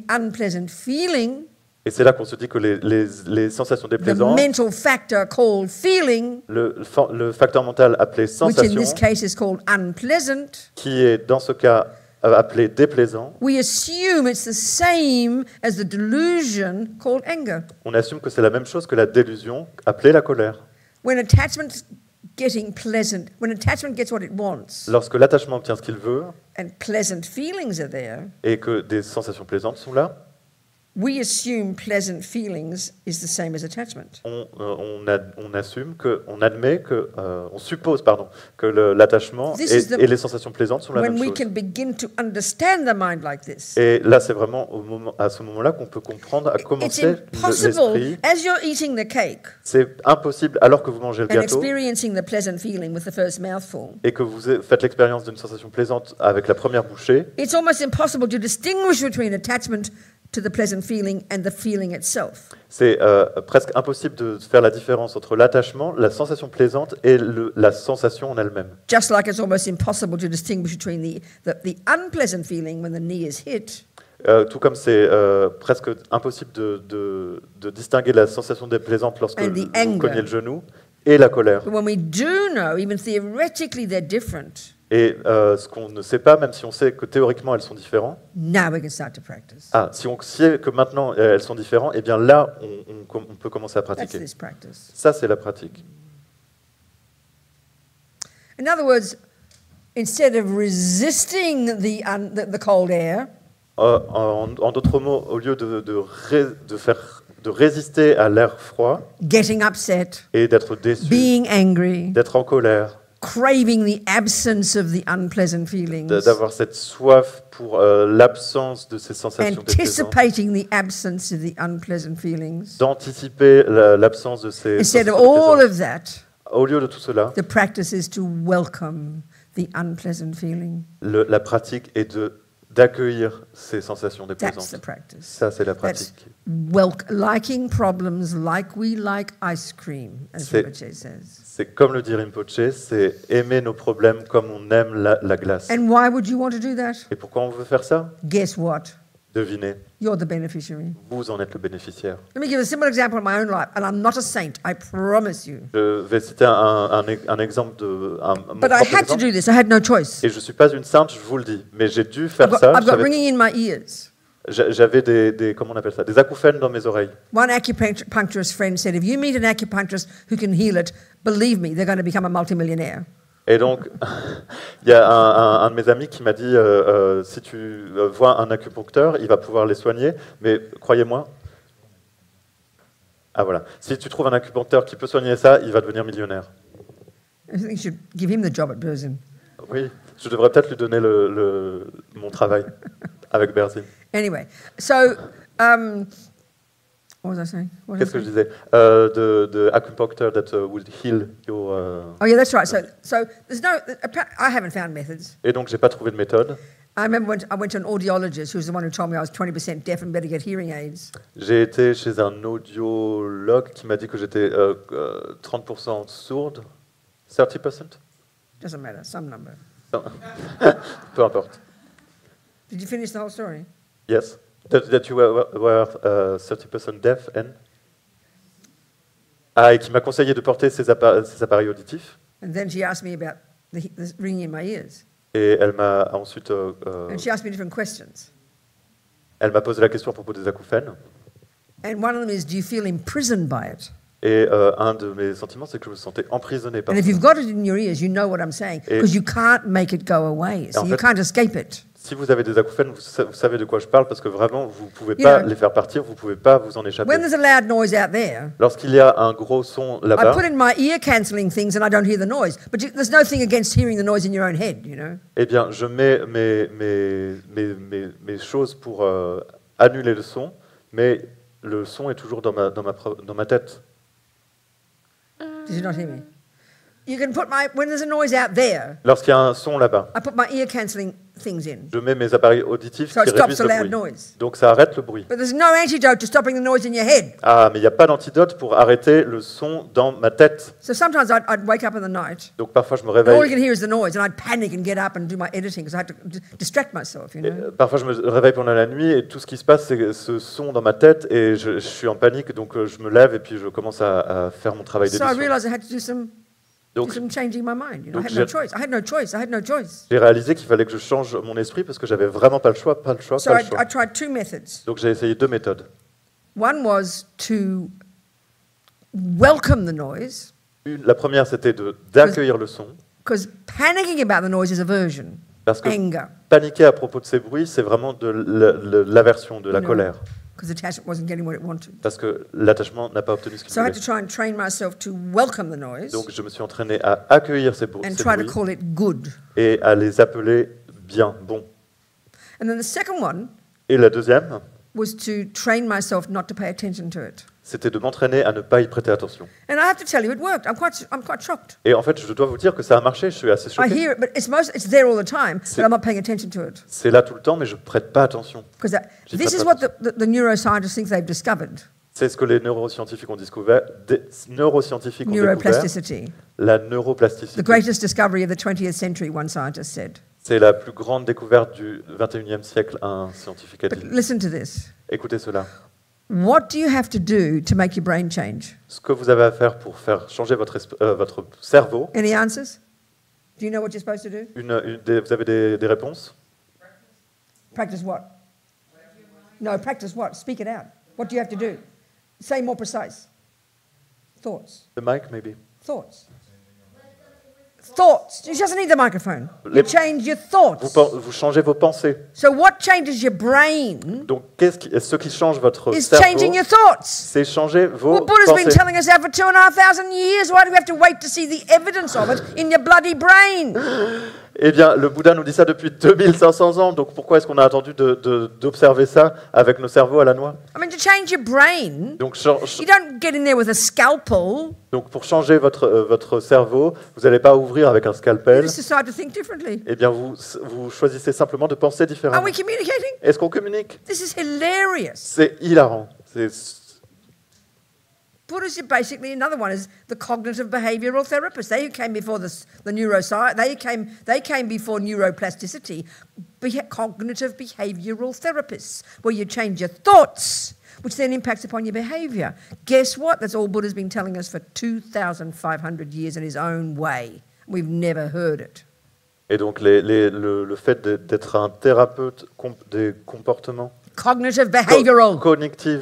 Speaker 3: unpleasant feeling.
Speaker 2: Et c'est là qu'on se dit que les sensations déplaisantes,
Speaker 3: the mental factor called feeling,
Speaker 2: le facteur mental appelé sensation,
Speaker 3: which in this case is called unpleasant,
Speaker 2: qui est dans ce cas appelé déplaisant,
Speaker 3: we assume it's the same as the delusion called anger.
Speaker 2: On assume que c'est la même chose que la délusion appelée la colère.
Speaker 3: When attachment's getting pleasant, when attachment gets what it wants,
Speaker 2: lorsque l'attachement obtient ce qu'il veut,
Speaker 3: and pleasant feelings are there,
Speaker 2: et que des sensations plaisantes sont là,
Speaker 3: we assume pleasant feelings is the same as attachment.
Speaker 2: On assume que, on admet que, on suppose que l'attachement et les sensations plaisantes sont la même chose.
Speaker 3: When we can begin to understand the mind like this.
Speaker 2: Et là, c'est vraiment à ce moment-là qu'on peut comprendre à commencer l'esprit.
Speaker 3: As you're eating the cake.
Speaker 2: C'est impossible alors que vous mangez le gâteau.
Speaker 3: And experiencing the pleasant feeling with the first mouthful.
Speaker 2: Et que vous faites l'expérience d'une sensation plaisante avec la première bouchée.
Speaker 3: It's almost impossible to distinguish between attachment to the pleasant feeling and the feeling itself.
Speaker 2: C'est presque impossible de faire la différence entre l'attachement, la sensation plaisante et la sensation en elle-même.
Speaker 3: Just like it's almost impossible to distinguish between the unpleasant feeling when the knee is hit.
Speaker 2: Tout comme c'est presque impossible de distinguer la sensation déplaisante lorsque vous cognez le genou et la colère.
Speaker 3: But when we do know, even theoretically they're different.
Speaker 2: Et ce qu'on ne sait pas, même si on sait que théoriquement elles sont différentes,
Speaker 3: now we can start to practice.
Speaker 2: Si on sait que maintenant elles sont différentes, et bien là on peut commencer à pratiquer.
Speaker 3: That's this practice.
Speaker 2: Ça c'est la pratique.
Speaker 3: In other words, instead of resisting the cold air,
Speaker 2: en d'autres mots, au lieu de résister à l'air froid,
Speaker 3: getting upset,
Speaker 2: et d'être déçu,
Speaker 3: being angry,
Speaker 2: d'être en colère,
Speaker 3: craving the absence of the unpleasant feelings,
Speaker 2: d'avoir cette soif pour l'absence de ces sensations déplaisantes,
Speaker 3: anticipating the absence of the unpleasant feelings,
Speaker 2: d'anticiper l'absence de ces
Speaker 3: instead
Speaker 2: sensations
Speaker 3: of all
Speaker 2: déplaisantes.
Speaker 3: of that,
Speaker 2: au lieu de tout cela,
Speaker 3: the practice is to welcome the unpleasant feeling.
Speaker 2: La pratique est d'accueillir ces sensations
Speaker 3: That's the
Speaker 2: déplaisantes.
Speaker 3: practice.
Speaker 2: Ça, c'est la pratique.
Speaker 3: Liking problems like we like ice cream, as Rinpoche says.
Speaker 2: C'est comme le dit Rinpoche, c'est aimer nos problèmes comme on aime la glace.
Speaker 3: And why would you want to do that?
Speaker 2: Et pourquoi on veut faire ça?
Speaker 3: Guess what?
Speaker 2: Devinez,
Speaker 3: You're the beneficiary.
Speaker 2: vous en êtes le bénéficiaire.
Speaker 3: Let me give a simple example of my own life, and I'm not a saint, I promise you.
Speaker 2: Je vais citer un exemple de mon
Speaker 3: But I
Speaker 2: propre
Speaker 3: had to
Speaker 2: exemple.
Speaker 3: do this, I had no choice.
Speaker 2: Et je ne suis pas une sainte, je vous le dis, mais j'ai dû faire ça.
Speaker 3: I've got ringing in my ears.
Speaker 2: J'avais des comment on appelle ça, des acouphènes dans mes oreilles.
Speaker 3: One acupuncturist friend said, if you meet an acupuncturist who can heal it, believe me, they're going to become a multimillionaire.
Speaker 2: Et donc, il y a un de mes amis qui m'a dit, si tu vois un acupuncteur, il va pouvoir les soigner, mais croyez-moi, voilà, si tu trouves un acupuncteur qui peut soigner ça, il va devenir millionnaire.
Speaker 3: I think you should give him the job at Berzin.
Speaker 2: Oui, je devrais peut-être lui donner mon travail avec Berzin.
Speaker 3: Anyway, so, what was I saying?
Speaker 2: Qu'est-ce que je disais? The acupuncture that would heal your...
Speaker 3: Oh yeah, that's right. So there's no. I haven't found methods.
Speaker 2: Et donc, j'ai pas trouvé de méthode.
Speaker 3: I remember when I went to an audiologist, who was the one who told me I was 20% deaf and better get hearing aids.
Speaker 2: J'ai été chez un audiologue qui m'a dit que j'étais 30% sourde. 30%?
Speaker 3: Doesn't matter, some number.
Speaker 2: Non. Peu importe.
Speaker 3: Did you finish the whole story?
Speaker 2: Yes. That you were 30% deaf and... et qui m'a conseillé de porter ces appareils auditifs.
Speaker 3: And then she asked me about the ringing in my ears.
Speaker 2: Et elle m'a ensuite...
Speaker 3: And she asked me different questions.
Speaker 2: Elle m'a posé la question à propos des acouphènes.
Speaker 3: And one of them is, do you feel imprisoned by it?
Speaker 2: Et un de mes sentiments, c'est que je me sentais emprisonné par
Speaker 3: And if
Speaker 2: ça.
Speaker 3: you've got it in your ears, you know what I'm saying,
Speaker 2: Et-
Speaker 3: because you can't make it go away. So
Speaker 2: en
Speaker 3: you
Speaker 2: fait-
Speaker 3: can't escape it.
Speaker 2: Si vous avez des acouphènes, vous savez de quoi je parle, parce que vraiment, vous ne pouvez
Speaker 3: You
Speaker 2: pas
Speaker 3: know,
Speaker 2: les faire partir, vous ne pouvez pas vous en échapper.
Speaker 3: When there's a loud noise out there,
Speaker 2: Lorsqu'il y a un gros son
Speaker 3: I
Speaker 2: là-bas,
Speaker 3: put in my ear cancelling things and I don't hear the noise. But there's no thing against hearing the noise in your own head, you know.
Speaker 2: eh bien, je mets mes choses pour annuler le son, mais le son est toujours dans ma tête.
Speaker 3: Did you not hear me? You can put when there's a noise out there,
Speaker 2: Lorsqu'il y a un son là-bas,
Speaker 3: I put my ear cancelling things in.
Speaker 2: je mets mes appareils auditifs
Speaker 3: So
Speaker 2: qui
Speaker 3: it stops
Speaker 2: réduisent
Speaker 3: the
Speaker 2: le
Speaker 3: loud
Speaker 2: bruit.
Speaker 3: noise.
Speaker 2: Donc ça arrête le bruit.
Speaker 3: But there's no antidote to stopping the noise in your head.
Speaker 2: Ah, mais il n'y a pas d'antidote pour arrêter le son dans ma tête.
Speaker 3: So sometimes I'd wake up in the night,
Speaker 2: Donc parfois je me
Speaker 3: and all you
Speaker 2: réveille.
Speaker 3: can hear is the noise, and I'd panic and get up and do my editing because I had to distract myself, you know.
Speaker 2: Parfois je me réveille pendant la nuit et tout ce qui se passe c'est ce son dans ma tête et je suis en panique donc je me lève et puis je commence à faire mon travail
Speaker 3: So I
Speaker 2: d'édition.
Speaker 3: realized I had to do some
Speaker 2: Donc
Speaker 3: changing my mind. You know, I
Speaker 2: donc
Speaker 3: had no choice. I had no choice. I had no choice.
Speaker 2: j'ai réalisé qu'il fallait que je change mon esprit parce que j'avais vraiment pas le choix.
Speaker 3: So I tried two methods.
Speaker 2: Donc j'ai essayé deux méthodes.
Speaker 3: One was to welcome the noise,
Speaker 2: La première c'était d'accueillir le son
Speaker 3: because panicking about the noise is aversion,
Speaker 2: parce que
Speaker 3: anger,
Speaker 2: paniquer à propos de ces bruits c'est vraiment de l'aversion, de la
Speaker 3: You know.
Speaker 2: colère
Speaker 3: because attachment wasn't getting what it wanted.
Speaker 2: parce que l'attachement n'a pas obtenu ce qu'il
Speaker 3: So I had
Speaker 2: voulait.
Speaker 3: to try and train myself to welcome the noise
Speaker 2: Donc je me suis entraîné à accueillir ces
Speaker 3: and
Speaker 2: ces
Speaker 3: try to
Speaker 2: bruits
Speaker 3: call it good.
Speaker 2: et à les appeler bien, bons.
Speaker 3: And then the second one
Speaker 2: Et la deuxième,
Speaker 3: was to train myself not to pay attention to it.
Speaker 2: c'était de m'entraîner à ne pas y prêter attention.
Speaker 3: And I have to tell you, it worked. I'm quite shocked.
Speaker 2: Et en fait, je dois vous dire que ça a marché, je suis assez
Speaker 3: I
Speaker 2: choqué.
Speaker 3: hear it, but it's there all the time, but
Speaker 2: C'est-
Speaker 3: I'm not paying attention to it.
Speaker 2: C'est là tout le temps, mais je ne prête pas attention.
Speaker 3: Because
Speaker 2: J'y
Speaker 3: this
Speaker 2: prête
Speaker 3: is
Speaker 2: pas
Speaker 3: what the neuroscientists think they've discovered.
Speaker 2: C'est ce que les neuroscientifiques ont découvert,
Speaker 3: Neuroplasticity.
Speaker 2: la
Speaker 3: The
Speaker 2: neuroplasticité.
Speaker 3: greatest discovery of the 20th century, one scientist said.
Speaker 2: C'est la plus grande découverte du 21e siècle, un scientifique a
Speaker 3: But
Speaker 2: dit.
Speaker 3: listen to this.
Speaker 2: Écoutez cela.
Speaker 3: What do you have to do to make your brain change?
Speaker 2: Ce que vous avez à faire pour faire changer votre cerveau,
Speaker 3: Any answers? Do you know what you're supposed to do?
Speaker 2: vous avez des réponses?
Speaker 3: Practice what? No, practice what? Speak it out. What do you have to do? Say more precise. Thoughts.
Speaker 2: The mic, maybe.
Speaker 3: Thoughts. Thoughts. You just need the microphone. You
Speaker 2: Les-
Speaker 3: change your thoughts.
Speaker 2: Vous changez vos pensées.
Speaker 3: So what changes your brain
Speaker 2: Donc, ce qui change votre
Speaker 3: is
Speaker 2: cerveau,
Speaker 3: changing your thoughts.
Speaker 2: c'est changer vos
Speaker 3: Well, Buddha's been
Speaker 2: pensées.
Speaker 3: telling us that for 2,500 years. Why do we have to wait to see the evidence of it in your bloody brain?
Speaker 2: Eh bien, le Bouddha nous dit ça depuis 2500 ans, donc pourquoi est-ce qu'on a attendu d'observer ça avec nos cerveaux à la noix?
Speaker 3: I mean, to change your brain,
Speaker 2: Donc,
Speaker 3: you don't get in there with a scalpel.
Speaker 2: pour changer votre cerveau, vous n'allez pas ouvrir avec un
Speaker 3: You
Speaker 2: scalpel,
Speaker 3: just decide to think differently.
Speaker 2: eh bien, vous choisissez simplement de penser
Speaker 3: Are
Speaker 2: différemment.
Speaker 3: we communicating?
Speaker 2: Est-ce qu'on communique?
Speaker 3: This is hilarious.
Speaker 2: C'est hilarant.
Speaker 3: Buddhists are basically another one is the cognitive behavioural therapists. They who came before the neuroscience. They came before neuroplasticity. Cognitive behavioural therapists, where you change your thoughts, which then impacts upon your behaviour. Guess what? That's all Buddha's been telling us for 2,500 years in his own way. We've never heard it.
Speaker 2: Et donc, le fait d'être un thérapeute des comportements
Speaker 3: Cognitive behavioural.
Speaker 2: cognitifs,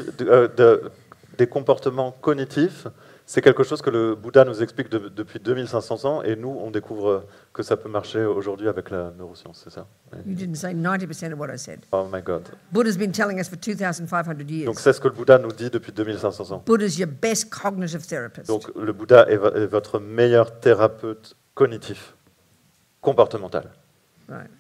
Speaker 2: des comportements cognitifs, c'est quelque chose que le Bouddha nous explique depuis 2500 ans, et nous, on découvre que ça peut marcher aujourd'hui avec la neuroscience, c'est ça?
Speaker 3: You didn't say 90% of what I said.
Speaker 2: Oh my God.
Speaker 3: Buddha's been telling us for 2,500 years.
Speaker 2: Donc c'est ce que le Bouddha nous dit depuis 2500 ans.
Speaker 3: Buddha's your best cognitive therapist.
Speaker 2: Donc le Bouddha est votre meilleur thérapeute cognitif, comportemental.
Speaker 3: Right.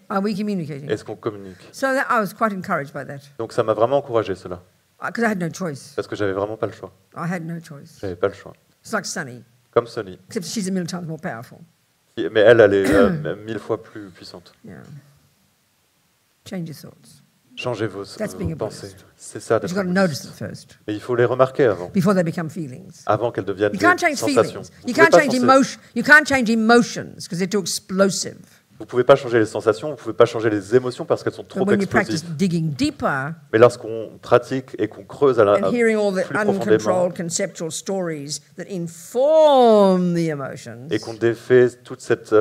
Speaker 3: Are we communicating?
Speaker 2: Est-ce qu'on communique?
Speaker 3: So I was quite encouraged by that
Speaker 2: Donc ça m'a vraiment encouragé cela,
Speaker 3: because I had no choice.
Speaker 2: parce que j'avais vraiment pas le choix.
Speaker 3: I had no choice.
Speaker 2: J'avais pas le choix.
Speaker 3: It's like Sunny,
Speaker 2: Comme Sonny.
Speaker 3: except she's a million times more powerful.
Speaker 2: Mais elle est 1000 fois plus puissante.
Speaker 3: Yeah. Change your thoughts.
Speaker 2: Changez vos
Speaker 3: being a
Speaker 2: pensées.
Speaker 3: Buddhist.
Speaker 2: C'est ça
Speaker 3: But
Speaker 2: d'être
Speaker 3: you've got
Speaker 2: un
Speaker 3: to notice
Speaker 2: bouddhiste.
Speaker 3: it first
Speaker 2: Mais il faut les remarquer
Speaker 3: before they become feelings.
Speaker 2: avant qu'elles deviennent
Speaker 3: You
Speaker 2: des
Speaker 3: can't change
Speaker 2: sensations.
Speaker 3: feelings. You can't change emotion. You can't change emotions because they're too explosive.
Speaker 2: Vous pouvez pas changer les sensations, vous pouvez pas changer les émotions parce qu'elles sont trop
Speaker 3: But when you practice
Speaker 2: explosives.
Speaker 3: digging deeper
Speaker 2: Mais lorsqu'on pratique et qu'on creuse
Speaker 3: and hearing all the
Speaker 2: plus profondément
Speaker 3: uncontrolled conceptual stories that inform the emotions,
Speaker 2: et qu'on défait toute cette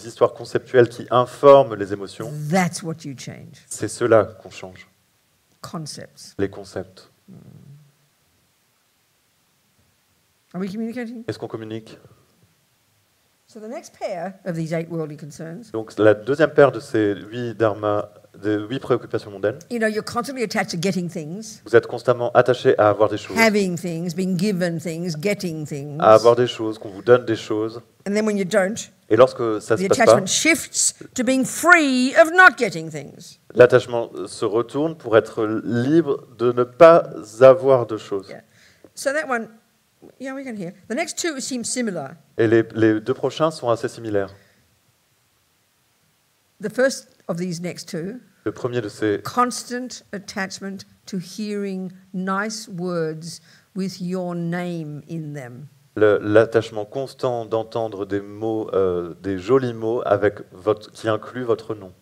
Speaker 2: histoire conceptuelle qui informe les émotions,
Speaker 3: that's what you change.
Speaker 2: c'est cela qu'on change,
Speaker 3: Concepts.
Speaker 2: les concepts.
Speaker 3: Are we communicating?
Speaker 2: Est-ce qu'on communique?
Speaker 3: So the next pair of these 8 worldly concerns,
Speaker 2: Donc la deuxième paire de ces 8 dharmas, de 8 préoccupations mondaines,
Speaker 3: you know, you're constantly attached to getting things,
Speaker 2: vous êtes constamment attaché à avoir des choses,
Speaker 3: having things, being given things, getting things.
Speaker 2: à avoir des choses, qu'on vous donne des choses.
Speaker 3: And then when you don't,
Speaker 2: Et lorsque ça
Speaker 3: the
Speaker 2: se passe pas,
Speaker 3: attachment shifts to being free of not getting things.
Speaker 2: l'attachement se retourne pour être libre de ne pas avoir de choses.
Speaker 3: Yeah. So that one, yeah, we can hear. The next 2 seem similar.
Speaker 2: Et les deux prochains sont assez similaires.
Speaker 3: The first of these next 2,
Speaker 2: Le premier de ces
Speaker 3: constant attachment to hearing nice words with your name in them.
Speaker 2: l'attachement constant d'entendre des mots, des jolis mots avec qui incluent votre nom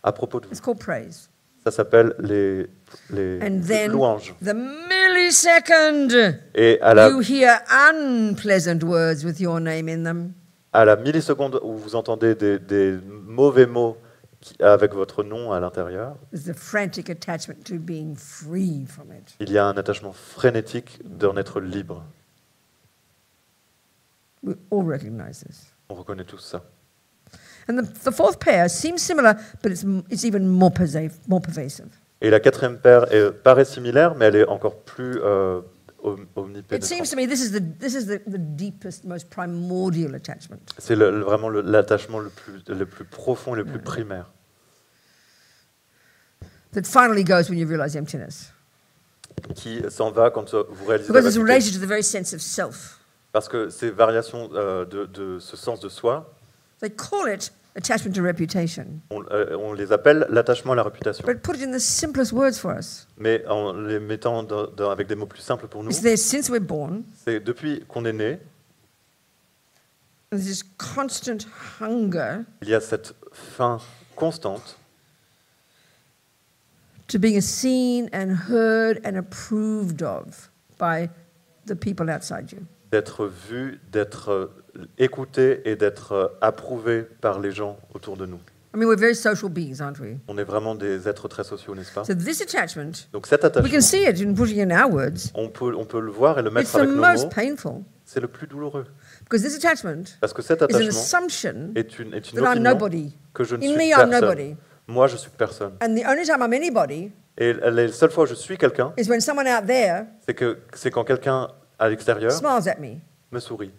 Speaker 2: à propos de vous.
Speaker 3: It's called praise.
Speaker 2: Ça s'appelle les
Speaker 3: And then
Speaker 2: louanges.
Speaker 3: the millisecond
Speaker 2: Et
Speaker 3: you hear unpleasant words with your name in them,
Speaker 2: à la milliseconde où vous entendez des mauvais mots avec votre nom à l'intérieur,
Speaker 3: there's a frantic attachment to being free from it.
Speaker 2: il y a un attachement frénétique d'en être libre.
Speaker 3: We all recognize this.
Speaker 2: On reconnaît tous ça.
Speaker 3: And the fourth pair seems similar, but it's even more pervasive.
Speaker 2: Et la quatrième paire paraît similaire, mais elle est encore plus
Speaker 3: It
Speaker 2: omnipénétrante.
Speaker 3: seems to me this is the deepest, most primordial attachment.
Speaker 2: C'est vraiment l'attachement le plus profond et le plus primaire,
Speaker 3: That finally goes when you realize emptiness.
Speaker 2: qui s'en va quand vous réalisez
Speaker 3: Because
Speaker 2: la
Speaker 3: it's
Speaker 2: vacuité.
Speaker 3: related to the very sense of self.
Speaker 2: Parce que ces variations de ce sens de soi,
Speaker 3: They call it attachment to reputation.
Speaker 2: on les appelle l'attachement à la réputation.
Speaker 3: But put it in the simplest words for us.
Speaker 2: Mais en les mettant avec des mots plus simples pour nous,
Speaker 3: It's there since we're born.
Speaker 2: c'est depuis qu'on est né,
Speaker 3: There's this constant hunger
Speaker 2: il y a cette faim constante
Speaker 3: to being seen and heard and approved of by the people outside you.
Speaker 2: d'être vu, d'être écouté et d'être approuvé par les gens autour de nous.
Speaker 3: I mean, we're very social beings, aren't we?
Speaker 2: On est vraiment des êtres très sociaux, n'est-ce pas?
Speaker 3: So this attachment,
Speaker 2: Donc cet
Speaker 3: we can
Speaker 2: attachement,
Speaker 3: see it in putting in our words.
Speaker 2: on peut le voir et le
Speaker 3: It's
Speaker 2: mettre
Speaker 3: the
Speaker 2: avec nos
Speaker 3: most
Speaker 2: mots,
Speaker 3: painful
Speaker 2: c'est le plus douloureux.
Speaker 3: because this attachment
Speaker 2: Parce que cet
Speaker 3: is an
Speaker 2: attachement
Speaker 3: assumption
Speaker 2: est une
Speaker 3: that I'm
Speaker 2: opinion
Speaker 3: nobody.
Speaker 2: que je ne
Speaker 3: In
Speaker 2: suis
Speaker 3: me, I'm
Speaker 2: personne.
Speaker 3: nobody.
Speaker 2: Moi, je suis personne.
Speaker 3: And the only time I'm anybody
Speaker 2: Et la seule fois où je suis quelqu'un,
Speaker 3: is when someone out there
Speaker 2: c'est quand quelqu'un à l'extérieur
Speaker 3: smiles at me
Speaker 2: me sourit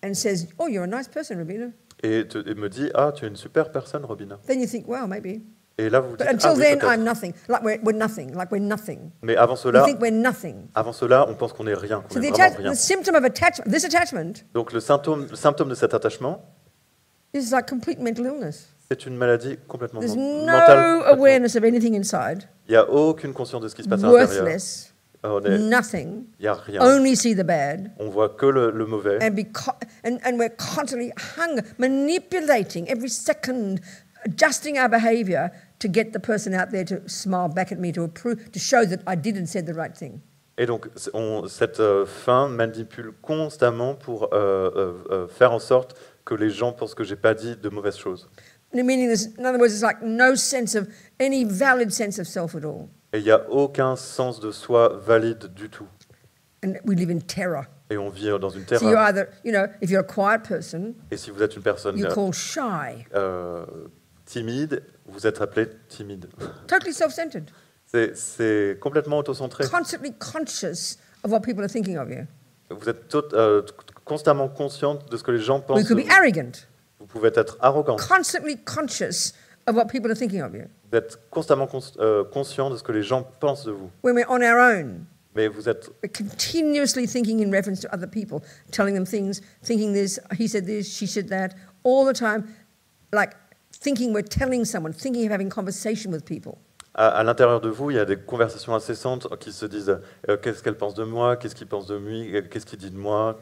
Speaker 3: and says, "Oh, you're a nice person, Rabina."
Speaker 2: et me dit « Ah, tu es une super personne, Robina.
Speaker 3: Then you think, "Well, maybe." »
Speaker 2: Et là, vous vous
Speaker 3: But
Speaker 2: dites «
Speaker 3: until
Speaker 2: Ah oui,
Speaker 3: then,
Speaker 2: peut-être.
Speaker 3: I'm nothing. Like we're nothing. Like we're nothing.
Speaker 2: Mais avant
Speaker 3: We
Speaker 2: cela,
Speaker 3: think we're nothing.
Speaker 2: on pense qu'on est rien, qu'on
Speaker 3: So
Speaker 2: est vraiment rien.
Speaker 3: the symptom of attachment, this attachment,
Speaker 2: Donc le symptôme de cet attachement,
Speaker 3: is like complete mental illness.
Speaker 2: c'est une maladie complètement
Speaker 3: There's
Speaker 2: mentale.
Speaker 3: no
Speaker 2: complètement.
Speaker 3: awareness of anything inside.
Speaker 2: Il n'y a aucune conscience de ce qui se passe à l'intérieur.
Speaker 3: Worthless.
Speaker 2: Il
Speaker 3: Nothing.
Speaker 2: n'y a rien.
Speaker 3: Only see the bad.
Speaker 2: On voit que le mauvais.
Speaker 3: And we're constantly manipulating every second, adjusting our behavior to get the person out there to smile back at me, to approve, to show that I did and said the right thing.
Speaker 2: Et donc, cette faim manipule constamment pour faire en sorte que les gens pensent que j'ai pas dit de mauvaises choses.
Speaker 3: Meaning, in other words, it's like no sense of any valid sense of self at all.
Speaker 2: Et il n'y a aucun sens de soi valide du tout.
Speaker 3: And we live in terror.
Speaker 2: Et on vit dans une
Speaker 3: So you're
Speaker 2: terreur.
Speaker 3: either, if you're a quiet person,
Speaker 2: Et si vous êtes une personne
Speaker 3: you're called shy,
Speaker 2: timide, vous êtes appelé timide.
Speaker 3: totally self-centered,
Speaker 2: C'est complètement autocentré.
Speaker 3: constantly conscious of what people are thinking of you.
Speaker 2: Vous êtes constamment consciente de ce que les gens
Speaker 3: We
Speaker 2: pensent de
Speaker 3: could be
Speaker 2: vous.
Speaker 3: arrogant,
Speaker 2: Vous pouvez être arrogant.
Speaker 3: constantly conscious of what people are thinking of you.
Speaker 2: Vous êtes constamment conscient de ce que les gens pensent de vous.
Speaker 3: When we're on our own,
Speaker 2: Mais vous êtes
Speaker 3: we're continuously thinking in reference to other people, telling them things, thinking this, he said this, she said that, all the time, like thinking we're telling someone, thinking of having conversation with people.
Speaker 2: à l'intérieur de vous, il y a des conversations incessantes qui se disent qu'est-ce qu'elle pense de moi, qu'est-ce qu'il pense de lui, qu'est-ce qu'il dit de moi.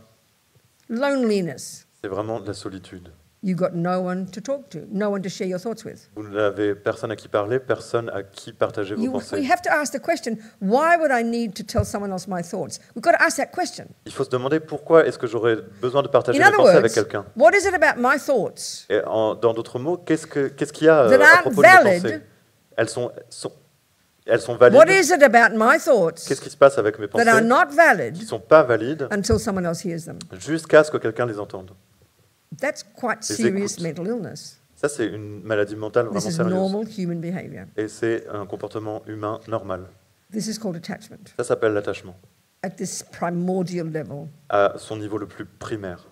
Speaker 3: Loneliness.
Speaker 2: C'est vraiment de la solitude.
Speaker 3: You've got no one to talk to, no one to share your thoughts with.
Speaker 2: Vous n'avez personne à qui parler, personne à qui partager vos
Speaker 3: We
Speaker 2: pensées.
Speaker 3: have to ask the question, why would I need to tell someone else my thoughts? We've got to ask that question.
Speaker 2: Il faut se demander pourquoi est-ce que j'aurais besoin de partager
Speaker 3: In
Speaker 2: mes
Speaker 3: other
Speaker 2: pensées avec
Speaker 3: words,
Speaker 2: quelqu'un.
Speaker 3: what is it about my thoughts
Speaker 2: Et dans d'autres mots, qu'est-ce qu'il y a
Speaker 3: that
Speaker 2: à
Speaker 3: aren't
Speaker 2: propos de mes
Speaker 3: valid
Speaker 2: pensées? Elles sont elles sont valides.
Speaker 3: What is it about my thoughts
Speaker 2: Qu'est-ce qui se passe avec mes
Speaker 3: that are
Speaker 2: pensées
Speaker 3: not
Speaker 2: qui
Speaker 3: valid
Speaker 2: ne sont pas valides
Speaker 3: until someone else hears them?
Speaker 2: jusqu'à ce que quelqu'un les entende?
Speaker 3: That's quite
Speaker 2: Les
Speaker 3: serious
Speaker 2: écoute.
Speaker 3: mental illness.
Speaker 2: Ça, c'est une maladie mentale
Speaker 3: This
Speaker 2: vraiment
Speaker 3: is
Speaker 2: sérieuse.
Speaker 3: normal human behavior.
Speaker 2: Et c'est un comportement humain normal.
Speaker 3: This is called attachment
Speaker 2: Ça s'appelle l'attachement,
Speaker 3: at this primordial level.
Speaker 2: à son niveau le plus primaire.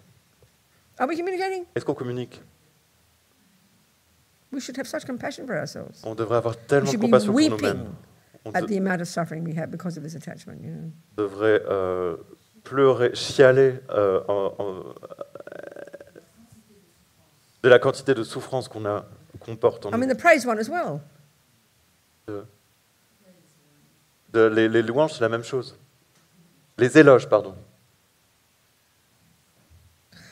Speaker 3: Are we communicating?
Speaker 2: Est-ce qu'on communique?
Speaker 3: We should have such compassion for ourselves.
Speaker 2: On devrait avoir
Speaker 3: We
Speaker 2: tellement de
Speaker 3: should be
Speaker 2: compassion pour
Speaker 3: weeping
Speaker 2: nous-mêmes. On
Speaker 3: at the amount of suffering we have because of this attachment. You know?
Speaker 2: devrait pleurer, chialer de la quantité de souffrance qu'on porte en
Speaker 3: I mean,
Speaker 2: nous.
Speaker 3: the praise one as well.
Speaker 2: Les louanges, c'est la même chose. Les éloges, pardon.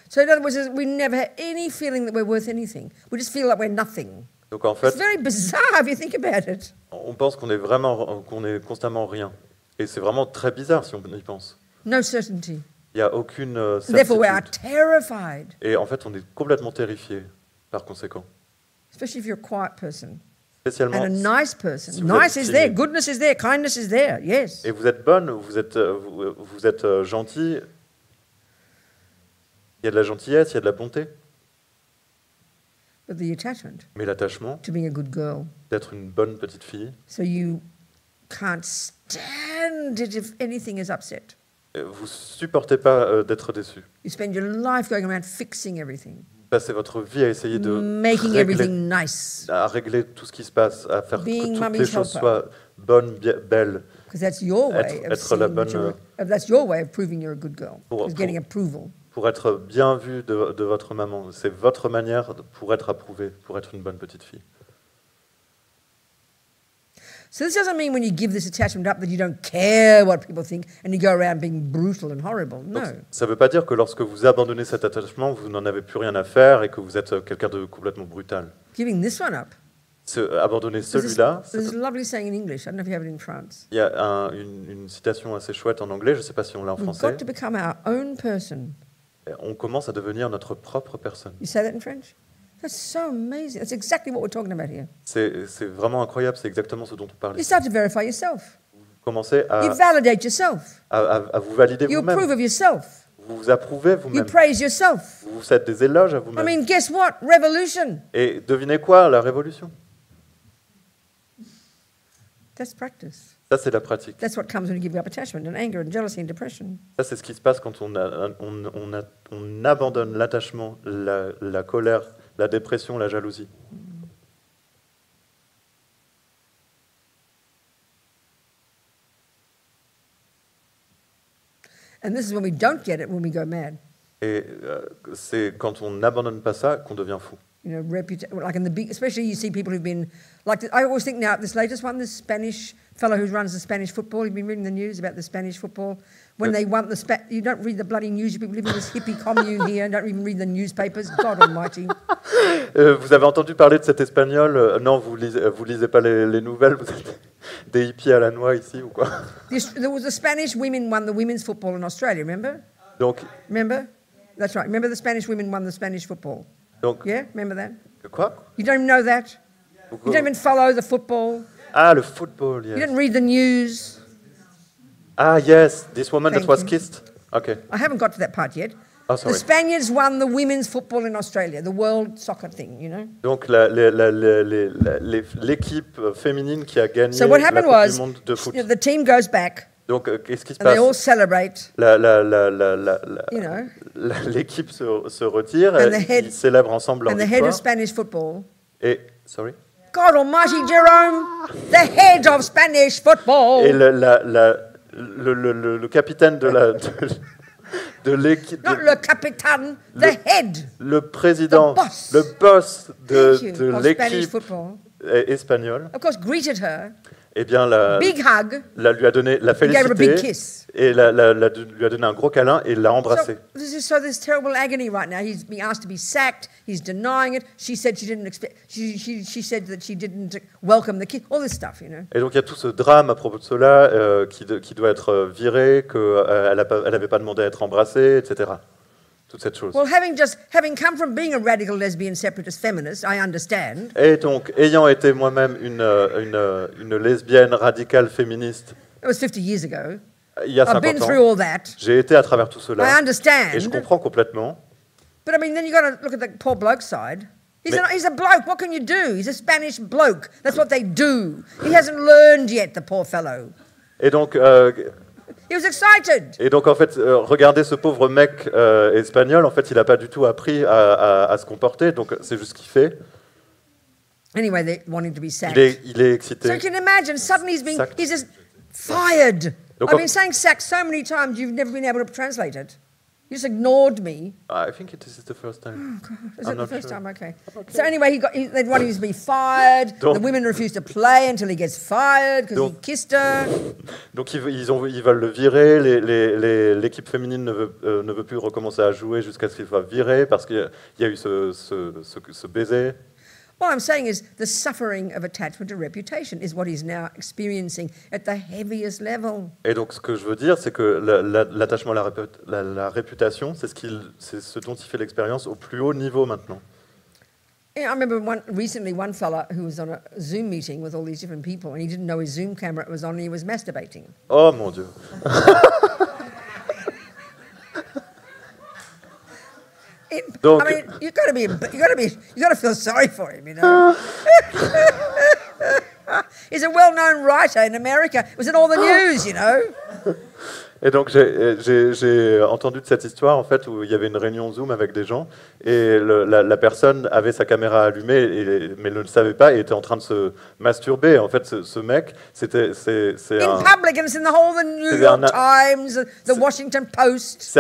Speaker 3: So in other words, we never have any feeling that we're worth anything. We just feel like we're nothing.
Speaker 2: Donc en
Speaker 3: It's
Speaker 2: fait,
Speaker 3: very bizarre if you think about it.
Speaker 2: on pense qu'on est constamment rien. Et c'est vraiment très bizarre si on y pense.
Speaker 3: No certainty.
Speaker 2: Il n'y a aucune
Speaker 3: Therefore, we are
Speaker 2: certitude.
Speaker 3: terrified,
Speaker 2: Et en fait, on est complètement terrifié par conséquent.
Speaker 3: especially if you're a quiet person
Speaker 2: Spécialement,
Speaker 3: and a nice person.
Speaker 2: si vous êtes
Speaker 3: Nice is there,
Speaker 2: timide.
Speaker 3: goodness is there, kindness is there. Yes.
Speaker 2: et vous êtes bonne, vous êtes gentil. Il y a de la gentillesse, il y a de la bonté.
Speaker 3: But the attachment
Speaker 2: Mais l'attachement,
Speaker 3: to being a good girl.
Speaker 2: d'être une bonne petite fille,
Speaker 3: So you can't stand it if anything is upset.
Speaker 2: vous supportez pas d'être déçu.
Speaker 3: You spend your life going around fixing everything,
Speaker 2: Vous passez votre vie à essayer de
Speaker 3: making everything nice,
Speaker 2: à régler tout ce qui se passe, à faire
Speaker 3: Being
Speaker 2: que toutes
Speaker 3: mummy's
Speaker 2: les choses
Speaker 3: helper.
Speaker 2: soient bonnes, belles.
Speaker 3: because that's your way of
Speaker 2: Être la
Speaker 3: seeing that
Speaker 2: bonne,
Speaker 3: that's your way of proving you're a good girl.
Speaker 2: pour-
Speaker 3: Is getting approval.
Speaker 2: Pour être bien vu de votre maman. C'est votre manière pour être approuvé, pour être une bonne petite fille.
Speaker 3: So this doesn't mean when you give this attachment up that you don't care what people think and you go around being brutal and horrible. No.
Speaker 2: Donc, ça ne veut pas dire que lorsque vous abandonnez cet attachement, vous n'en avez plus rien à faire et que vous êtes quelqu'un de complètement brutal.
Speaker 3: Giving this one up.
Speaker 2: Abandonner
Speaker 3: There's this,
Speaker 2: celui-là,
Speaker 3: there's a lovely saying in English. I don't know if you have it in France.
Speaker 2: il y a une citation assez chouette en anglais, je ne sais pas si on l'a en
Speaker 3: We've
Speaker 2: français.
Speaker 3: got to become our own person.
Speaker 2: On commence à devenir notre propre personne.
Speaker 3: You say that in French? That's so amazing. That's exactly what we're talking about here.
Speaker 2: C'est vraiment incroyable, c'est exactement ce dont on parle
Speaker 3: You
Speaker 2: ici.
Speaker 3: start to verify yourself.
Speaker 2: Vous commencez
Speaker 3: You validate yourself.
Speaker 2: à vous valider
Speaker 3: You approve
Speaker 2: vous-même.
Speaker 3: of yourself.
Speaker 2: Vous vous approuvez
Speaker 3: You
Speaker 2: vous-même.
Speaker 3: praise yourself.
Speaker 2: Vous faites des éloges à
Speaker 3: I
Speaker 2: vous-même.
Speaker 3: mean, guess what? Revolution.
Speaker 2: Et devinez quoi, la révolution?
Speaker 3: That's practice.
Speaker 2: Ça, c'est la pratique.
Speaker 3: That's what comes when you give up attachment and anger and jealousy and depression.
Speaker 2: Ça, c'est ce qui se passe quand on abandonne l'attachement, la colère, la dépression, la jalousie.
Speaker 3: And this is when we don't get it, when we go mad.
Speaker 2: Et c'est quand on n'abandonne pas ça qu'on devient fou.
Speaker 3: You know, like in the big, especially you see people who've been, like, I always think now, this latest one, this Spanish fellow who runs the Spanish football, you've been reading the news about the Spanish football, when they won you don't read the bloody news, you people live in this hippie commune here and don't even read the newspapers, God almighty.
Speaker 2: Vous avez entendu parler de cet Espagnol? Non, vous lisez pas les nouvelles, vous êtes des hippies à la noix ici ou quoi?
Speaker 3: There was the Spanish women won the women's football in Australia, remember?
Speaker 2: Donc,
Speaker 3: Remember? That's right, remember the Spanish women won the Spanish football? Yeah, remember that?
Speaker 2: quoi?
Speaker 3: You don't even know that? You don't even follow the football?
Speaker 2: Ah, le football,
Speaker 3: You
Speaker 2: yes.
Speaker 3: didn't read the news?
Speaker 2: Ah, yes, this woman that
Speaker 3: Thank
Speaker 2: was
Speaker 3: you.
Speaker 2: kissed. Okay.
Speaker 3: I haven't got to that part yet.
Speaker 2: Oh,
Speaker 3: The
Speaker 2: sorry.
Speaker 3: Spaniards won the women's football in Australia, the world soccer thing, you know.
Speaker 2: Donc, l'équipe féminine qui a gagné
Speaker 3: So what
Speaker 2: la
Speaker 3: happened
Speaker 2: Coupe
Speaker 3: was,
Speaker 2: du monde de foot.
Speaker 3: the team goes back
Speaker 2: Donc, qu'est-ce qui se
Speaker 3: and they all
Speaker 2: passe?
Speaker 3: celebrate, you know,
Speaker 2: L'équipe se retire,
Speaker 3: And the
Speaker 2: et
Speaker 3: head-
Speaker 2: ils célèbrent ensemble leur
Speaker 3: and the head of
Speaker 2: victoire.
Speaker 3: Spanish football,
Speaker 2: Et, sorry.
Speaker 3: God almighty, Jerome, the head of Spanish football.
Speaker 2: Et le capitaine de l'équipe,
Speaker 3: Not le capitaine, the head
Speaker 2: le président,
Speaker 3: The boss.
Speaker 2: le boss
Speaker 3: Thank you,
Speaker 2: de
Speaker 3: of Spanish
Speaker 2: l'équipe
Speaker 3: football,
Speaker 2: espagnole,
Speaker 3: of course, greeted her,
Speaker 2: eh bien,
Speaker 3: big hug,
Speaker 2: lui a donné la
Speaker 3: gave her a big
Speaker 2: félicité
Speaker 3: kiss.
Speaker 2: et lui a donné un gros câlin et l'a embrassé.
Speaker 3: So there's terrible agony right now. He's being asked to be sacked. He's denying it. She said she didn't expect. She said that she didn't welcome the kiss. All this stuff, you know.
Speaker 2: Et donc il y a tout ce drame à propos de cela qui doit être viré, qu'elle n'avait pas demandé à être embrassée, etc. toute cette chose.
Speaker 3: Well, having come from being a radical lesbian separatist feminist, I understand.
Speaker 2: Et donc, ayant été moi-même une lesbienne radicale féministe
Speaker 3: It was 50 years ago.
Speaker 2: il y a
Speaker 3: I've been
Speaker 2: 50
Speaker 3: through
Speaker 2: ans,
Speaker 3: all that.
Speaker 2: j'ai été à travers tout
Speaker 3: I
Speaker 2: cela, et je
Speaker 3: understand.
Speaker 2: comprends complètement.
Speaker 3: But I mean, then you got to look at the poor bloke's side. He's a bloke. What can you do? He's a Spanish bloke. That's what they do. He hasn't learned yet, the poor fellow.
Speaker 2: Et donc,
Speaker 3: He was excited.
Speaker 2: en fait, regardez ce pauvre mec espagnol, en fait, il n'a pas du tout appris à se comporter, donc c'est juste ce qu'il fait.
Speaker 3: Anyway, they wanting to be sacked.
Speaker 2: Il est
Speaker 3: So
Speaker 2: excité.
Speaker 3: you can imagine, suddenly
Speaker 2: Sacked.
Speaker 3: he's just fired.
Speaker 2: Donc,
Speaker 3: I've been saying sacked so many times, you've never been able to translate it. You just ignored me.
Speaker 2: I think it is the first time.
Speaker 3: Is
Speaker 2: I'm
Speaker 3: it the
Speaker 2: not
Speaker 3: first
Speaker 2: sure.
Speaker 3: time? Okay. So anyway, they wanted him to be fired.
Speaker 2: Donc-
Speaker 3: The women refused to play until he gets fired because he
Speaker 2: Donc-
Speaker 3: kissed her.
Speaker 2: Donc ils veulent le virer, l'équipe féminine ne veut plus recommencer à jouer jusqu'à ce qu'il soit viré parce qu'il y a eu ce baiser.
Speaker 3: What I'm saying is the suffering of attachment to reputation is what he's now experiencing at the heaviest level.
Speaker 2: Et donc ce que je veux dire, c'est que l'attachement à la réputation, c'est ce dont il fait l'expérience au plus haut niveau maintenant.
Speaker 3: I remember recently one fella who was on a Zoom meeting with all these different people and he didn't know his Zoom camera was on and he was masturbating.
Speaker 2: Oh mon Dieu. Donc-
Speaker 3: I mean, you got to feel sorry for him, you know. He's a well-known writer in America. It was in all the news, you know.
Speaker 2: Et donc j'ai entendu de cette histoire en fait où il y avait une réunion Zoom avec des gens et la personne avait sa caméra allumée mais ne le savait pas et était en train de se masturber. En fait, ce mec, c'est
Speaker 3: In public, and it's in the whole the New
Speaker 2: C'est
Speaker 3: York
Speaker 2: un-
Speaker 3: Times, the Washington Post.
Speaker 2: c'est